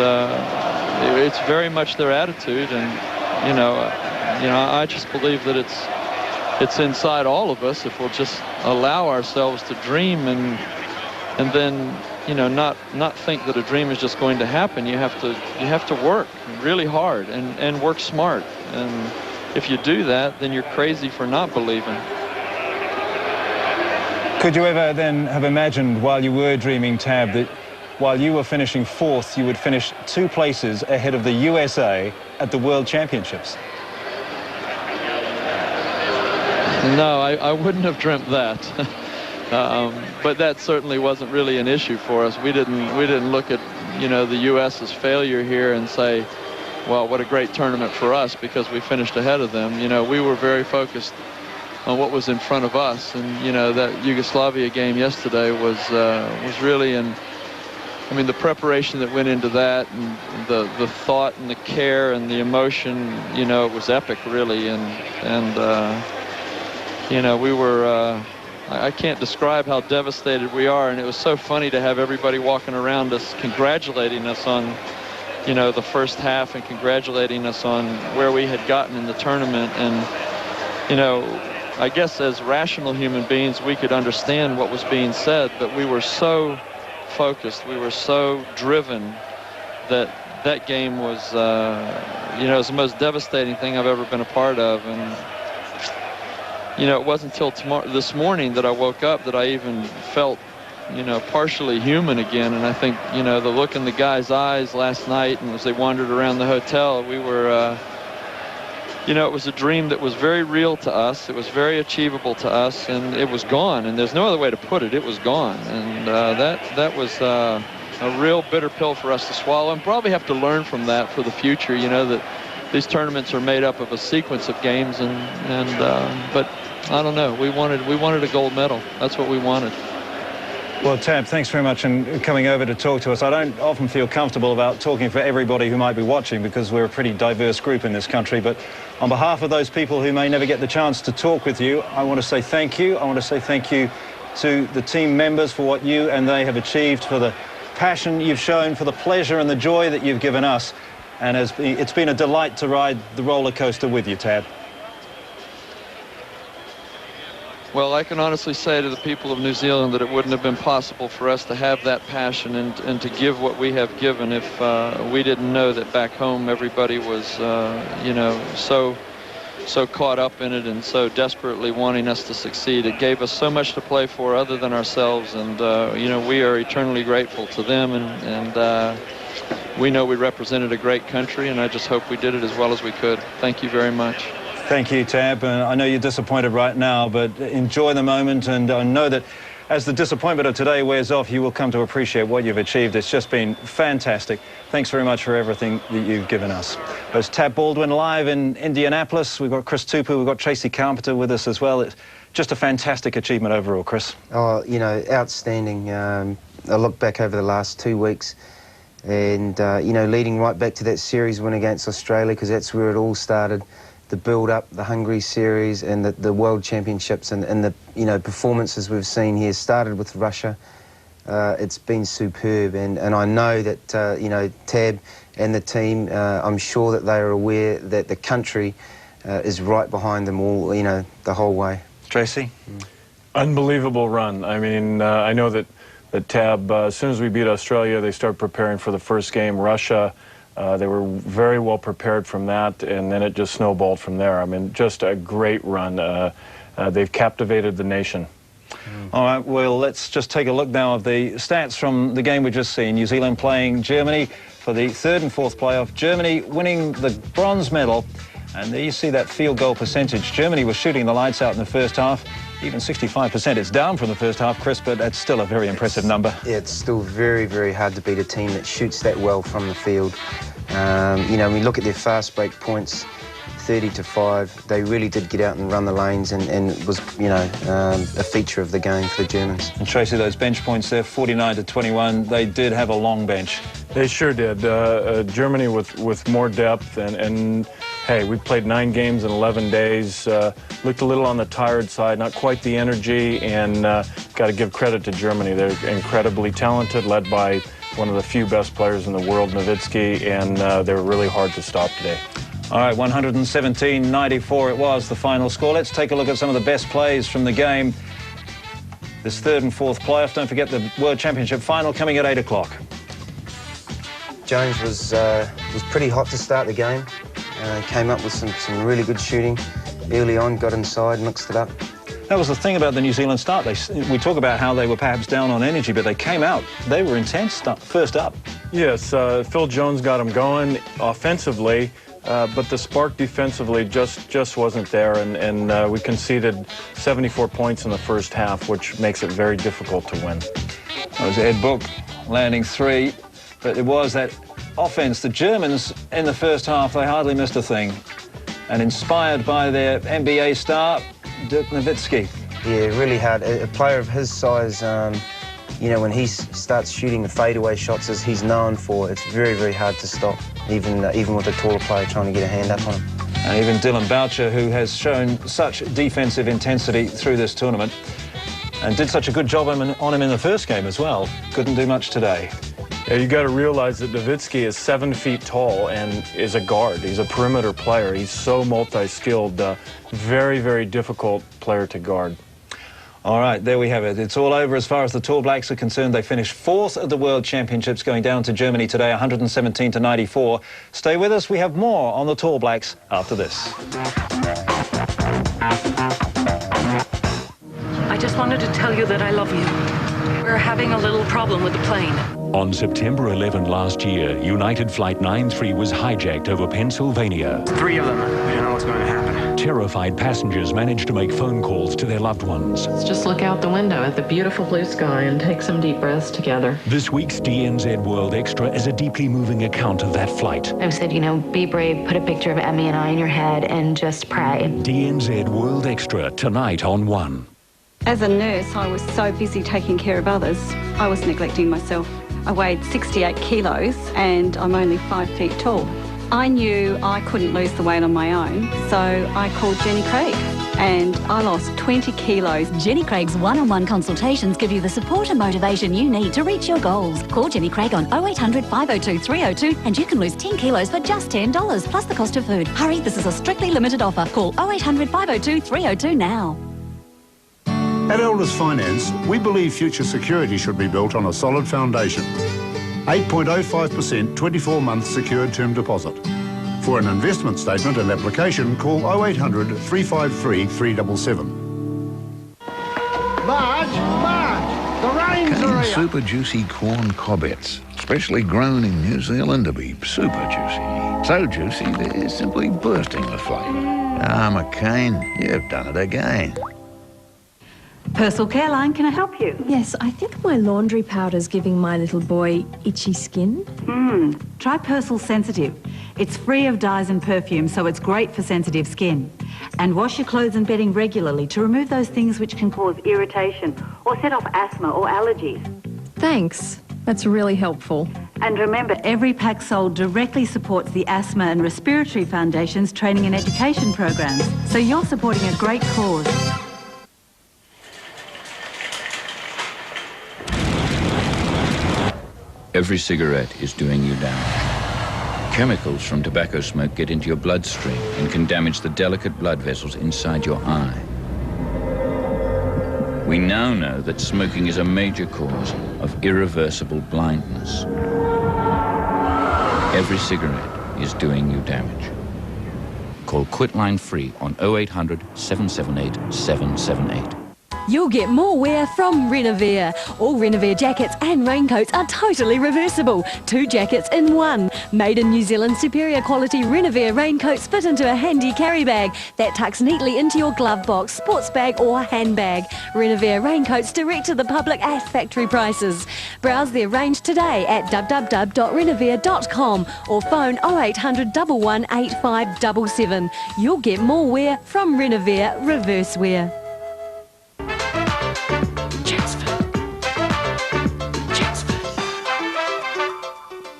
it's very much their attitude. And, you know, you know, I just believe that it's inside all of us if we'll just allow ourselves to dream and then, you know, not think that a dream is just going to happen. You have to work really hard and work smart. And if you do that, then you're crazy for not believing. Could you ever then have imagined while you were dreaming, Tab, that while you were finishing 4th, you would finish 2 places ahead of the USA at the World Championships? No, I wouldn't have dreamt that. But that certainly wasn't really an issue for us. We didn't look at, you know, the U.S.'s failure here and say, well, what a great tournament for us because we finished ahead of them. You know, we were very focused on what was in front of us, and you know that Yugoslavia game yesterday was really, and I mean the preparation that went into that, and the thought and the care and the emotion, you know, it was epic really, and you know, we were. I can't describe how devastated we are, and it was so funny to have everybody walking around us congratulating us on, you know, the first half and congratulating us on where we had gotten in the tournament. And you know, I guess as rational human beings we could understand what was being said, but we were so focused, we were so driven that game was, you know, it was the most devastating thing I've ever been a part of. And you know, it wasn't until this morning that I woke up that I even felt, you know, partially human again. And I think, you know, the look in the guys' eyes last night and as they wandered around the hotel, we were, you know, it was a dream that was very real to us. It was very achievable to us, and it was gone. And there's no other way to put it. It was gone. And that was a real bitter pill for us to swallow, and probably have to learn from that for the future, you know, that these tournaments are made up of a sequence of games, but I don't know. We wanted a gold medal. That's what we wanted. Well, Tab, thanks very much for coming over to talk to us. I don't often feel comfortable about talking for everybody who might be watching because we're a pretty diverse group in this country. But on behalf of those people who may never get the chance to talk with you, I want to say thank you. I want to say thank you to the team members for what you and they have achieved, for the passion you've shown, for the pleasure and the joy that you've given us. And it's been a delight to ride the roller coaster with you, Tab. Well, I can honestly say to the people of New Zealand that it wouldn't have been possible for us to have that passion and to give what we have given if we didn't know that back home everybody was, you know, so caught up in it and so desperately wanting us to succeed. It gave us so much to play for other than ourselves, and, you know, we are eternally grateful to them, and we know we represented a great country, and I just hope we did it as well as we could. Thank you very much. Thank you, Tab. I know you're disappointed right now, but enjoy the moment, and I know that as the disappointment of today wears off, you will come to appreciate what you've achieved. It's just been fantastic. Thanks very much for everything that you've given us. There's Tab Baldwin live in Indianapolis. We've got Chris Tupu, we've got Tracy Carpenter with us as well. It's just a fantastic achievement overall, Chris. Oh, you know, outstanding. I look back over the last 2 weeks, and you know, leading right back to that series win against Australia, because that's where it all started. The build-up, the Hungary series, and the World Championships, and the, you know, performances we've seen here started with Russia. It's been superb, and I know that you know, Tab and the team, I'm sure that they are aware that the country is right behind them all, you know, the whole way. Tracy? Unbelievable run. I mean, I know that Tab, as soon as we beat Australia, they started preparing for the first game. Russia, they were very well prepared from that, and then it just snowballed from there. I mean, just a great run. They've captivated the nation. All right, well, let's just take a look now of the stats from the game we've just seen. New Zealand playing Germany for the 3rd and 4th playoff. Germany winning the bronze medal, and there you see that field goal percentage. Germany was shooting the lights out in the first half, even 65%. It's down from the first half, Chris, but that's still a very impressive number. Yeah, it's still very, very hard to beat a team that shoots that well from the field. You know, when we look at their fast break points, 30-5, they really did get out and run the lanes, and it was, you know, a feature of the game for the Germans. And Tracy, those bench points there, 49-21, they did have a long bench. They sure did. Germany with more depth, and hey, we played 9 games in 11 days. Looked a little on the tired side, not quite the energy, and got to give credit to Germany. They're incredibly talented, led by one of the few best players in the world, Nowitzki, and they were really hard to stop today. All right, 117-94 it was, the final score. Let's take a look at some of the best plays from the game. This third and fourth playoff. Don't forget the World Championship final coming at 8 o'clock. Jones was pretty hot to start the game. Came up with some really good shooting early on, got inside, mixed it up. That was the thing about the New Zealand start. We talk about how they were perhaps down on energy, but they came out. They were intense first up. Yes, Phil Jones got them going offensively, but the spark defensively just wasn't there, and we conceded 74 points in the first half, which makes it very difficult to win. That was Ed Book landing 3, but it was that offense. The Germans in the first half, they hardly missed a thing, and inspired by their NBA star, Dirk Nowitzki. Yeah, really hard. A player of his size, you know, when he starts shooting the fadeaway shots as he's known for, it's very, very hard to stop, even with a taller player trying to get a hand up on him. And even Dylan Boucher, who has shown such defensive intensity through this tournament and did such a good job on him in the first game as well, couldn't do much today. Yeah, you got to realize that Nowitzki is 7 feet tall and is a guard. He's a perimeter player. He's so multi-skilled, very, very difficult player to guard. All right, there we have it. It's all over as far as the Tall Blacks are concerned. They finished 4th at the World Championships, going down to Germany today, 117-94. Stay with us. We have more on the Tall Blacks after this. I just wanted to tell you that I love you. We're having a little problem with the plane. On September 11 last year, United Flight 93 was hijacked over Pennsylvania. 3 of them. We don't know what's going to happen. Terrified passengers managed to make phone calls to their loved ones. Let's just look out the window at the beautiful blue sky and take some deep breaths together. This week's DNZ World Extra is a deeply moving account of that flight. I've said, you know, be brave, put a picture of Emmy and I in your head and just pray. DNZ World Extra, tonight on 1. As a nurse, I was so busy taking care of others, I was neglecting myself. I weighed 68 kilos and I'm only 5 feet tall. I knew I couldn't lose the weight on my own, so I called Jenny Craig and I lost 20 kilos. Jenny Craig's one-on-one consultations give you the support and motivation you need to reach your goals. Call Jenny Craig on 0800 502 302 and you can lose 10 kilos for just $10 plus the cost of food. Hurry, this is a strictly limited offer. Call 0800 502 302 now. At Elders Finance, we believe future security should be built on a solid foundation. 8.05% 24-month secured term deposit. For an investment statement and application, call 0800 353 377. Marge, the rains are here. Super juicy corn cobbets, specially grown in New Zealand to be super juicy. So juicy, they're simply bursting with flavour. Ah, McCain, you've done it again. Personal Care Line, can I help you? Yes, I think my laundry powder's giving my little boy itchy skin. Try Persil Sensitive. It's free of dyes and perfumes, so it's great for sensitive skin. And wash your clothes and bedding regularly to remove those things which can cause irritation or set off asthma or allergies. Thanks. That's really helpful. And remember, every pack sold directly supports the Asthma and Respiratory Foundation's training and education programs. So you're supporting a great cause. Every cigarette is doing you damage. Chemicals from tobacco smoke get into your bloodstream and can damage the delicate blood vessels inside your eye. We now know that smoking is a major cause of irreversible blindness. Every cigarette is doing you damage. Call Quitline Free on 0800 778 778. You'll get more wear from Renovere. All Renovere jackets and raincoats are totally reversible. 2 jackets in 1. Made in New Zealand, superior quality Renovere raincoats fit into a handy carry bag that tucks neatly into your glove box, sports bag or handbag. Renovere raincoats direct to the public at factory prices. Browse their range today at www.renovere.com or phone 0800 11 8577. You'll get more wear from Renovere Reverse Wear.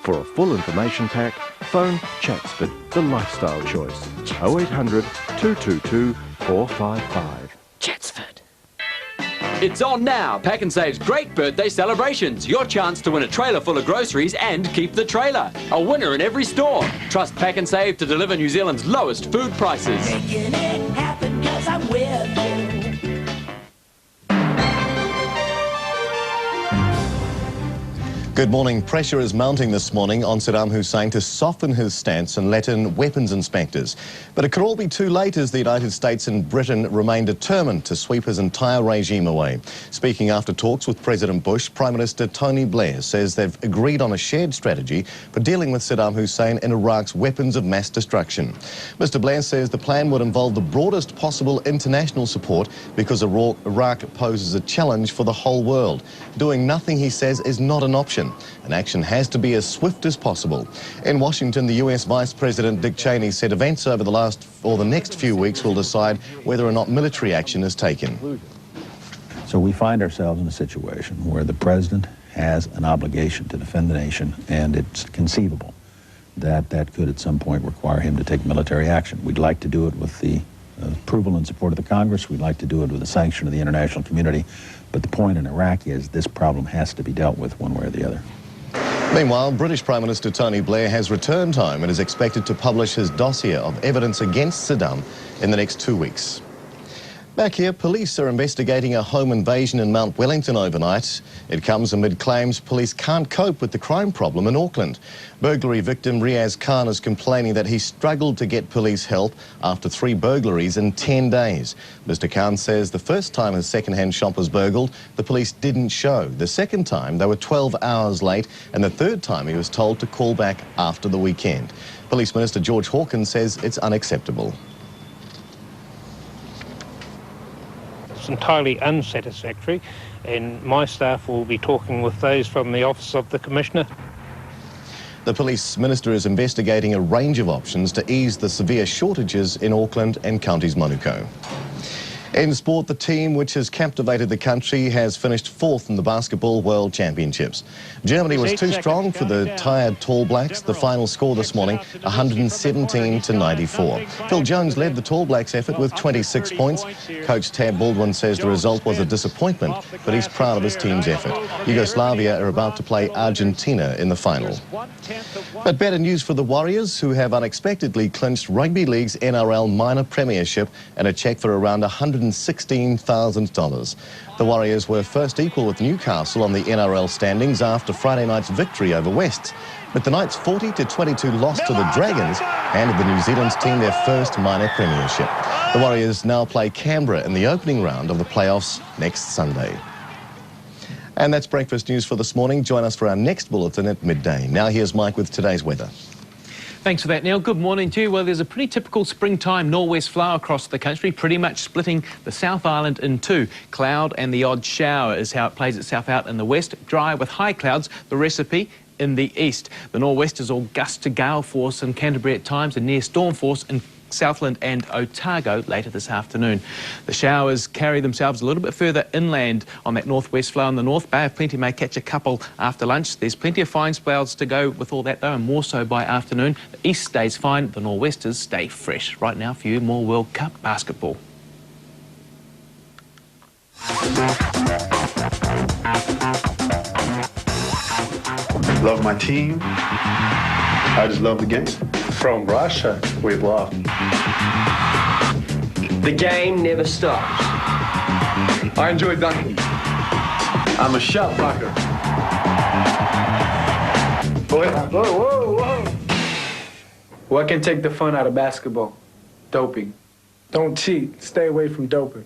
For a full information pack, phone Chatsford, the lifestyle choice. 0800 222 455. Chatsford. It's on now. Pack and Save's great birthday celebrations. Your chance to win a trailer full of groceries and keep the trailer. A winner in every store. Trust Pack and Save to deliver New Zealand's lowest food prices. Making it happen 'cause I'm with you. Good morning. Pressure is mounting this morning on Saddam Hussein to soften his stance and let in weapons inspectors. But it could all be too late as the United States and Britain remain determined to sweep his entire regime away. Speaking after talks with President Bush, Prime Minister Tony Blair says they've agreed on a shared strategy for dealing with Saddam Hussein and Iraq's weapons of mass destruction. Mr. Blair says the plan would involve the broadest possible international support because Iraq poses a challenge for the whole world. Doing nothing, he says, is not an option. And action has to be as swift as possible. In Washington, the US Vice President Dick Cheney said events over the next few weeks will decide whether or not military action is taken. So we find ourselves in a situation where the president has an obligation to defend the nation, and it's conceivable that that could at some point require him to take military action. We'd like to do it with the approval and support of the Congress. We'd like to do it with the sanction of the international community. But the point in Iraq is this problem has to be dealt with one way or the other. Meanwhile, British Prime Minister Tony Blair has returned home and is expected to publish his dossier of evidence against Saddam in the next 2 weeks. Back here, police are investigating a home invasion in Mount Wellington overnight. It comes amid claims police can't cope with the crime problem in Auckland. Burglary victim Riaz Khan is complaining that he struggled to get police help after 3 burglaries in 10 days. Mr. Khan says the first time his second-hand shop was burgled, the police didn't show. The second time, they were 12 hours late, and the third time he was told to call back after the weekend. Police Minister George Hawkins says it's unacceptable. It's entirely unsatisfactory, and my staff will be talking with those from the Office of the Commissioner. The Police Minister is investigating a range of options to ease the severe shortages in Auckland and Counties Manukau. In sport, the team which has captivated the country has finished 4th in the Basketball World Championships. Germany was too strong for the tired Tall Blacks. The final score this morning, 117-94. Phil Jones led the Tall Blacks effort with 26 points. Coach Tab Baldwin says the result was a disappointment, but he's proud of his team's effort. Yugoslavia are about to play Argentina in the final. But better news for the Warriors, who have unexpectedly clinched Rugby League's NRL minor premiership and a cheque for around $116,000. The Warriors were first equal with Newcastle on the NRL standings after Friday night's victory over Wests. But the Knights' 40-22 loss to the Dragons handed the New Zealand team their first minor premiership. The Warriors now play Canberra in the opening round of the playoffs next Sunday. And that's breakfast news for this morning. Join us for our next bulletin at midday. Now here's Mike with today's weather. Thanks for that, Neil. Good morning to you. Well, there's a pretty typical springtime nor'west flow across the country, pretty much splitting the South Island in two. Cloud and the odd shower is how it plays itself out in the west. Dry with high clouds, the recipe in the east. The nor'west is all gust to gale force in Canterbury at times and near storm force in Southland and Otago later this afternoon. The showers carry themselves a little bit further inland on that northwest flow in the North Bay. Plenty may catch a couple after lunch. There's plenty of fine spells to go with all that though, and more so by afternoon. The east stays fine, the nor'westers stay fresh. Right now for you, more World Cup basketball. Love my team. I just love the game. From Russia, we love. The game never stops. I enjoy dunking. I'm a shot blocker. Whoa. What can take the fun out of basketball? Doping. Don't cheat. Stay away from doping.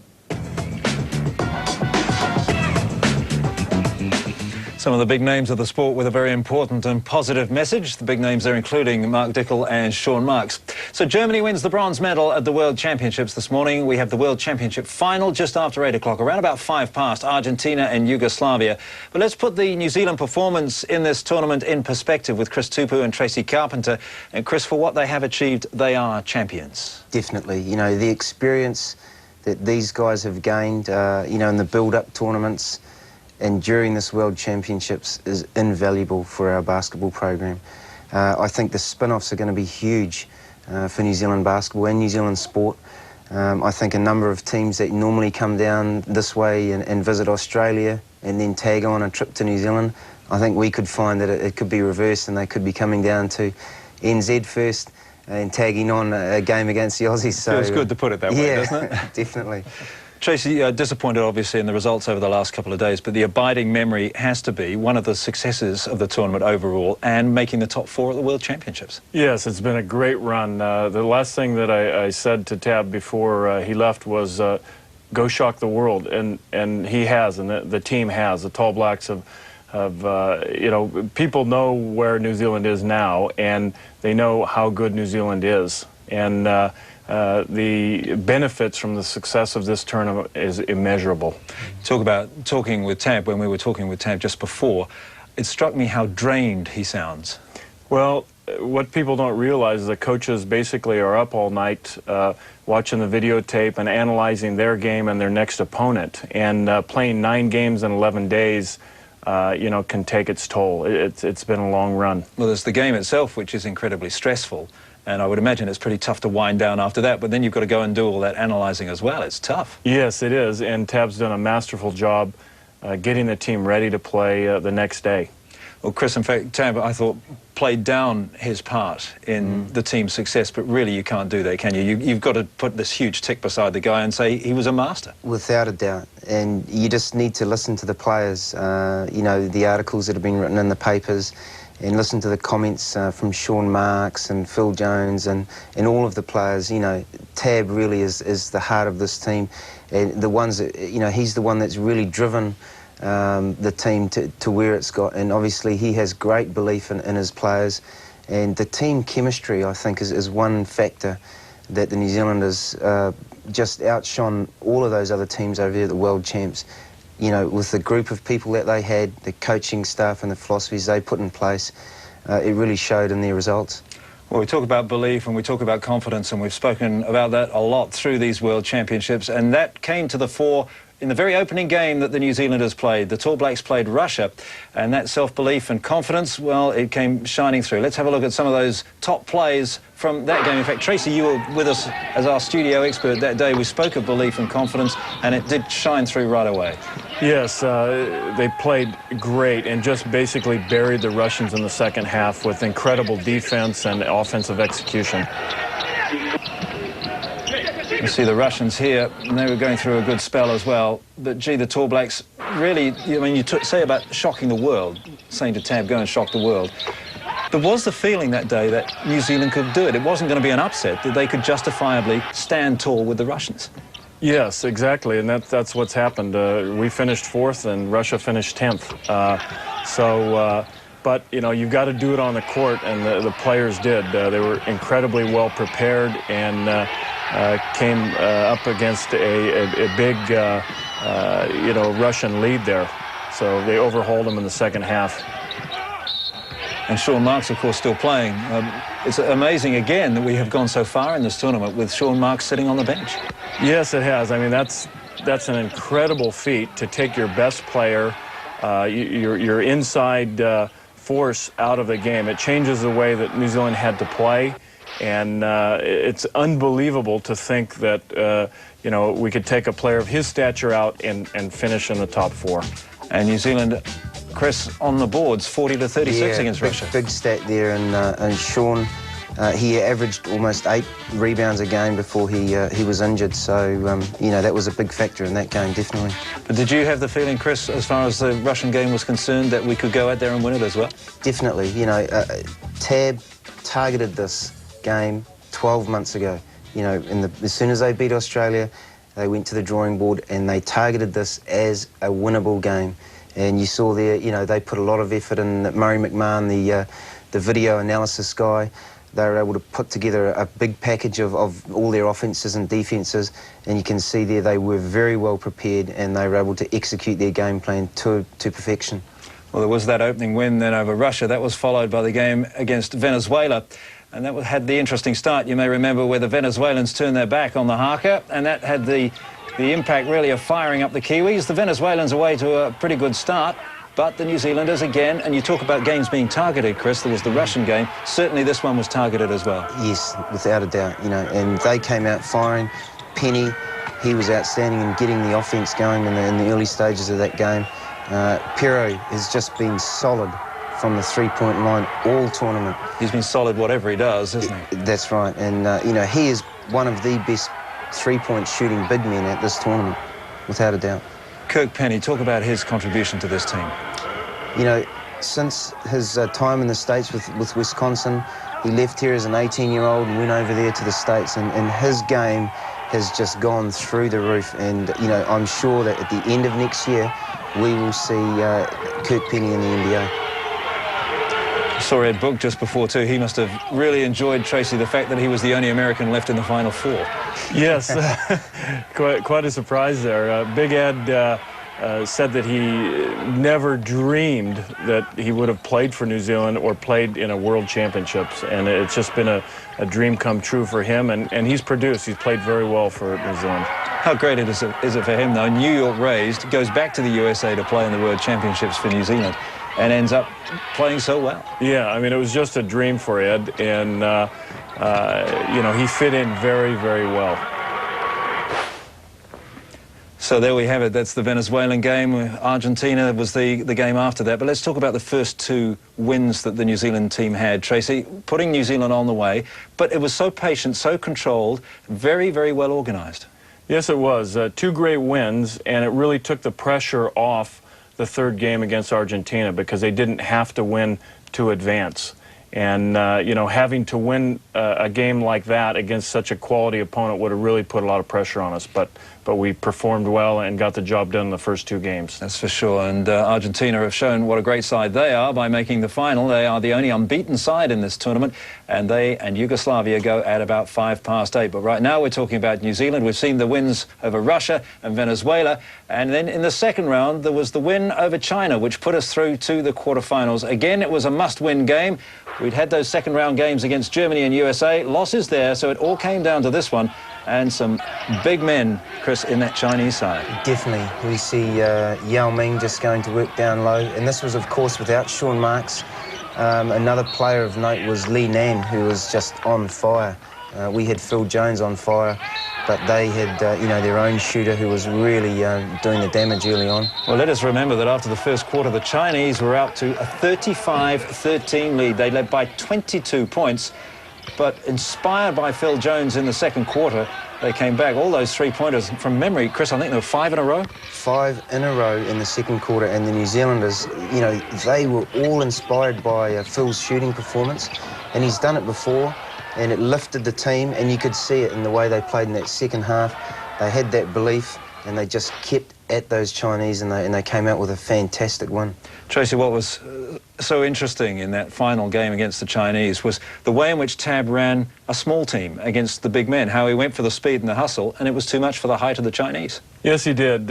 Some of the big names of the sport with a very important and positive message. The big names there including Mark Dickel and Sean Marks. So Germany wins the bronze medal at the World Championships this morning. We have the World Championship final just after 8 o'clock, around about 5 past, Argentina and Yugoslavia. But let's put the New Zealand performance in this tournament in perspective with Chris Tupu and Tracy Carpenter. And Chris, for what they have achieved, they are champions. Definitely. You know, the experience that these guys have gained, you know, in the build-up tournaments and during this World Championships is invaluable for our basketball program. I think the spin-offs are going to be huge for New Zealand basketball and New Zealand sport. I think a number of teams that normally come down this way and visit Australia and then tag on a trip to New Zealand, I think we could find that it could be reversed and they could be coming down to NZ first and tagging on a game against the Aussies. So, feels good to put it that way, doesn't it? Definitely. Tracy, disappointed obviously in the results over the last couple of days, but the abiding memory has to be one of the successes of the tournament overall and making the top 4 at the World Championships. Yes, it's been a great run. The last thing that I said to Tab before he left was go shock the world, and he has, and the team has. The Tall Blacks have you know, people know where New Zealand is now, and they know how good New Zealand is. And the benefits from the success of this tournament is immeasurable. Talk about talking with Tab, when we were talking with Tab just before, it struck me how drained he sounds. Well, what people don't realize is that coaches basically are up all night watching the videotape and analyzing their game and their next opponent. And playing 9 games in 11 days, you know, can take its toll. It's been a long run. Well, there's the game itself, which is incredibly stressful. And I would imagine it's pretty tough to wind down after that, but then you've got to go and do all that analysing as well. It's tough. Yes, it is, and Tab's done a masterful job getting the team ready to play the next day. Well, Chris, in fact, Tab, I thought, played down his part in the team's success, but really you can't do that, can you? You've got to put this huge tick beside the guy and say he was a master. Without a doubt, and you just need to listen to the players, you know, the articles that have been written in the papers, and listen to the comments from Sean Marks and Phil Jones and all of the players. You know, Tab really is the heart of this team, and the ones that, you know, he's the one that's really driven the team to where it's got, and obviously he has great belief in his players, and the team chemistry, I think, is one factor that the New Zealanders just outshone all of those other teams over there, the world champs. You know, with the group of people that they had, the coaching staff and the philosophies they put in place, it really showed in their results. Well, we talk about belief and we talk about confidence, and we've spoken about that a lot through these World Championships, and that came to the fore in the very opening game that the New Zealanders played. The Tall Blacks played Russia, and that self-belief and confidence, well, it came shining through. Let's have a look at some of those top plays from that game. In fact, Tracy, you were with us as our studio expert that day. We spoke of belief and confidence, and it did shine through right away. Yes, they played great and just basically buried the Russians in the second half with incredible defense and offensive execution. You see the Russians here, and they were going through a good spell as well. But, gee, the Tall Blacks really, I mean, you say about shocking the world, saying to Tab, go and shock the world. There was the feeling that day that New Zealand could do it. It wasn't going to be an upset, that they could justifiably stand tall with the Russians. Yes, exactly, and that's what's happened. We finished 4th and Russia finished 10th. But, you know, you've got to do it on the court, and the players did. They were incredibly well prepared and came up against a big, you know, Russian lead there. So they overhauled them in the second half. And Sean Marks, of course, still playing. It's amazing, again, that we have gone so far in this tournament with Sean Marks sitting on the bench. Yes, it has. I mean, that's an incredible feat to take your best player, your inside force out of the game. It changes the way that New Zealand had to play, and it's unbelievable to think that you know, we could take a player of his stature out and finish in the top 4. And New Zealand, Chris, on the boards, 40 to 36 against Russia. Big stat there, and Sean, he averaged almost 8 rebounds a game before he was injured, so you know, that was a big factor in that game, definitely. But did you have the feeling, Chris, as far as the Russian game was concerned, that we could go out there and win it as well? Definitely. You know, Tab targeted this game 12 months ago. You know, as soon as they beat Australia, they went to the drawing board and they targeted this as a winnable game. And you saw there, you know, they put a lot of effort in. Murray McMahon, the video analysis guy, they were able to put together a big package of all their offences and defences, and you can see there they were very well prepared and they were able to execute their game plan to perfection. Well, there was that opening win then over Russia. That was followed by the game against Venezuela, and that had the interesting start, you may remember, where the Venezuelans turned their back on the haka, and that had the impact really of firing up the Kiwis. The Venezuelans away to a pretty good start, but the New Zealanders again, and you talk about games being targeted, Chris, there was the Russian game. Certainly this one was targeted as well. Yes, without a doubt, you know, and they came out firing. Penny, he was outstanding in getting the offence going in the early stages of that game. Pero has just been solid from the three-point line all tournament. He's been solid whatever he does, hasn't he? That's right, and you know, he is one of the best three-point shooting big men at this tournament, without a doubt. Kirk Penny, talk about his contribution to this team. You know, since his time in the States with Wisconsin, he left here as an 18-year-old and went over there to the States, and his game has just gone through the roof. And, you know, I'm sure that at the end of next year, we will see Kirk Penny in the NBA. I saw Ed Book just before too. He must have really enjoyed, Tracy, the fact that he was the only American left in the Final Four. Yes, quite a surprise there. Big Ed said that he never dreamed that he would have played for New Zealand or played in a World Championships, and it's just been a dream come true for him, and he's produced. He's played very well for New Zealand. How great is it for him, though? New York raised, goes back to the USA to play in the World Championships for New Zealand, and ends up playing so well. Yeah, I mean, it was just a dream for Ed, and, you know, he fit in very, very well. So there we have it. That's the Venezuelan game. Argentina was the game after that. But let's talk about the first two wins that the New Zealand team had. Tracy, putting New Zealand on the way, but it was so patient, so controlled, very, very well organised. Yes, it was. Two great wins, and it really took the pressure off the third game against Argentina because they didn't have to win to advance. And, you know, having to win a game like that against such a quality opponent would have really put a lot of pressure on us. But we performed well and got the job done in the first two games. That's for sure. And Argentina have shown what a great side they are by making the final. They are the only unbeaten side in this tournament, and they and Yugoslavia go at about 8:05. But right now we're talking about New Zealand. We've seen the wins over Russia and Venezuela. And then in the second round, there was the win over China, which put us through to the quarterfinals. Again, it was a must-win game. We'd had those second-round games against Germany and USA. Losses there, so it all came down to this one. And some big men, Chris, in that Chinese side. Definitely. We see Yao Ming just going to work down low. And this was, of course, without Sean Marks. Another player of note was Li Nan, who was just on fire. We had Phil Jones on fire, but they had, you know, their own shooter who was really doing the damage early on. Well, let us remember that after the first quarter, the Chinese were out to a 35-13 lead. They led by 22 points. But inspired by Phil Jones in the second quarter, they came back. All those three-pointers, from memory, Chris, I think there were 5 in a row? 5 in a row in the second quarter, and the New Zealanders, you know, they were all inspired by Phil's shooting performance, and he's done it before, and it lifted the team, and you could see it in the way they played in that second half. They had that belief, and they just kept at those Chinese, and they came out with a fantastic win. Tracy, what was so interesting in that final game against the Chinese was the way in which Tab ran a small team against the big men, how he went for the speed and the hustle, and it was too much for the height of the Chinese. Yes, he did.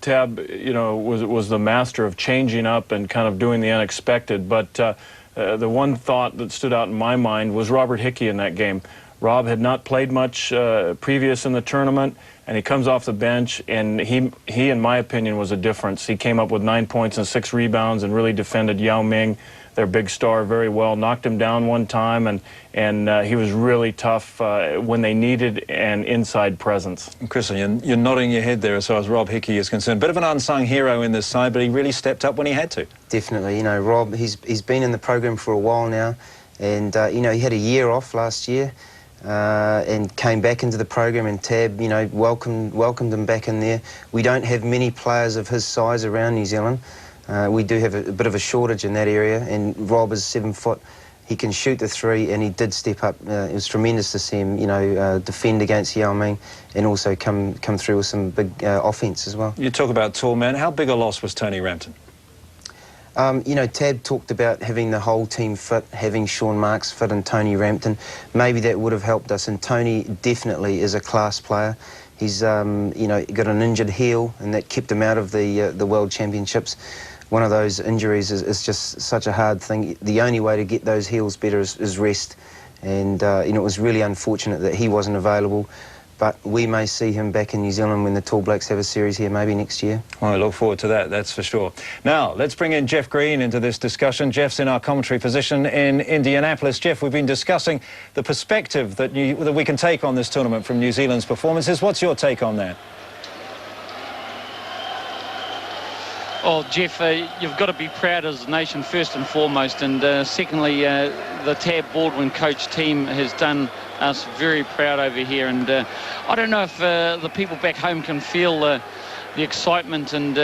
Tab, you know, was the master of changing up and kind of doing the unexpected, but the one thought that stood out in my mind was Robert Hickey in that game. Rob had not played much previous in the tournament, and he comes off the bench, and he, in my opinion, was a difference. He came up with 9 points and 6 rebounds and really defended Yao Ming, their big star, very well. Knocked him down one time, and he was really tough when they needed an inside presence. And Chris, you're nodding your head there as far as Rob Hickey is concerned. Bit of an unsung hero in this side, but he really stepped up when he had to. Definitely. You know, Rob, he's been in the program for a while now, and, you know, he had a year off last year. And came back into the program, and Tab, you know, welcomed him back in there. We don't have many players of his size around New Zealand. We do have a bit of a shortage in that area, and Rob is 7 foot. He can shoot the three, and he did step up. It was tremendous to see him, you know, defend against Yao Ming, and also come through with some big offence as well. You talk about tall man. How big a loss was Tony Rampton? You know, Tab talked about having the whole team fit, having Sean Marks fit and Tony Rampton. Maybe that would have helped us, and Tony definitely is a class player. He's, you know, got an injured heel, and that kept him out of the World Championships. One of those injuries is just such a hard thing. The only way to get those heels better is rest. And, you know, it was really unfortunate that he wasn't available. but we may see him back in New Zealand when the Tall Blacks have a series here, maybe next year. Well, I look forward to that, that's for sure. Now, let's bring in Jeff Green into this discussion. Jeff's in our commentary position in Indianapolis. Jeff, we've been discussing the perspective that we can take on this tournament from New Zealand's performances. What's your take on that? Well, Jeff, you've got to be proud as a nation first and foremost, and secondly, the Tab Baldwin coach team has done us very proud over here, and I don't know if the people back home can feel the excitement and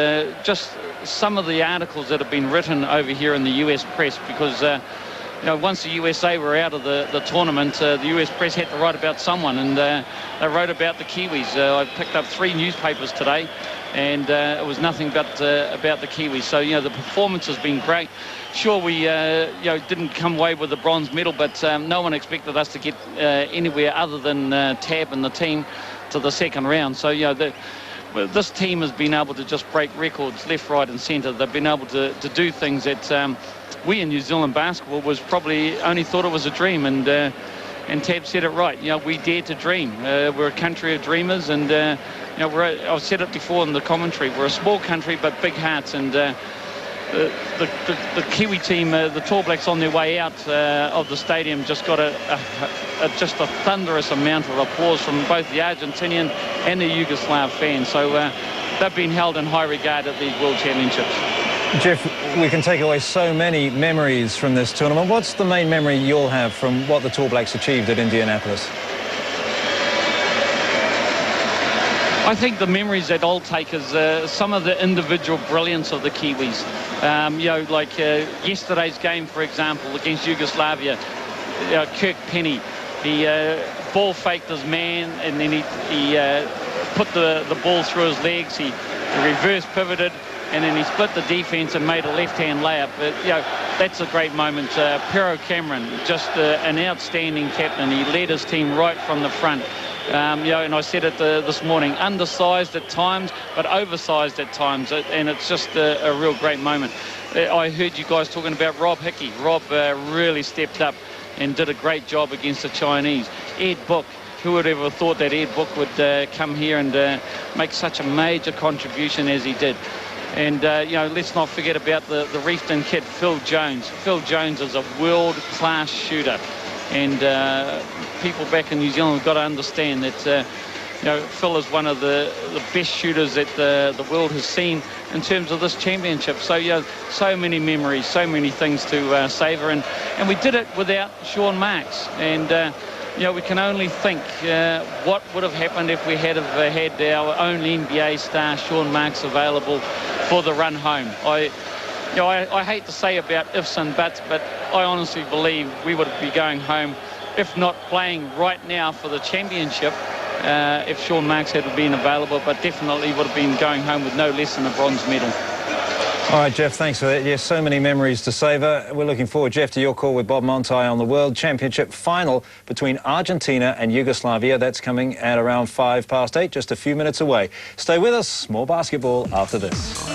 just some of the articles that have been written over here in the US press, because you know, once the USA were out of the tournament, the US press had to write about someone, and they wrote about the Kiwis. I picked up 3 newspapers today, and it was nothing but about the Kiwis. So, you know, the performance has been great. Sure, we you know, didn't come away with the bronze medal, but no one expected us to get anywhere other than Tab and the team to the second round. So, you know, this team has been able to just break records left, right and centre. They've been able to do things that we in New Zealand basketball was probably only thought it was a dream, and Tab said it right. You know, we dare to dream. We're a country of dreamers, and you know, I've said it before in the commentary. We're a small country but big hearts, and the Kiwi team, the Tall Blacks, on their way out of the stadium, just got just a thunderous amount of applause from both the Argentinian and the Yugoslav fans. So they've been held in high regard at these World Championships. Jeff, we can take away so many memories from this tournament. What's the main memory you'll have from what the Tall Blacks achieved at Indianapolis? I think the memories that I'll take is some of the individual brilliance of the Kiwis. You know, like yesterday's game, for example, against Yugoslavia, Kirk Penny, he ball faked his man, and then he put the ball through his legs. He reverse pivoted, and then he split the defense and made a left-hand layup. You know, that's a great moment. Pero Cameron, just an outstanding captain. He led his team right from the front. You know, and I said it this morning, undersized at times, but oversized at times, and it's just a real great moment. I heard you guys talking about Rob Hickey. Rob really stepped up and did a great job against the Chinese. Ed Book, who would ever thought that Ed Book would come here and make such a major contribution as he did. And, you know, let's not forget about the Reefton kid, Phil Jones. Phil Jones is a world-class shooter. And people back in New Zealand have got to understand that, you know, Phil is one of the best shooters that the world has seen in terms of this championship. So, you know, so many memories, so many things to savour. And we did it without Sean Marks. And, you know, we can only think what would have happened if we had had our own NBA star, Sean Marks, available for the run home. You know, I hate to say about ifs and buts, but I honestly believe we would be going home, if not playing right now for the championship, if Sean Marks had been available, but definitely would have been going home with no less than a bronze medal. All right, Jeff, thanks for that. Yes, so many memories to savour. We're looking forward, Jeff, to your call with Bob Montai on the World Championship final between Argentina and Yugoslavia. That's coming at around 8:05, just a few minutes away. Stay with us. More basketball after this.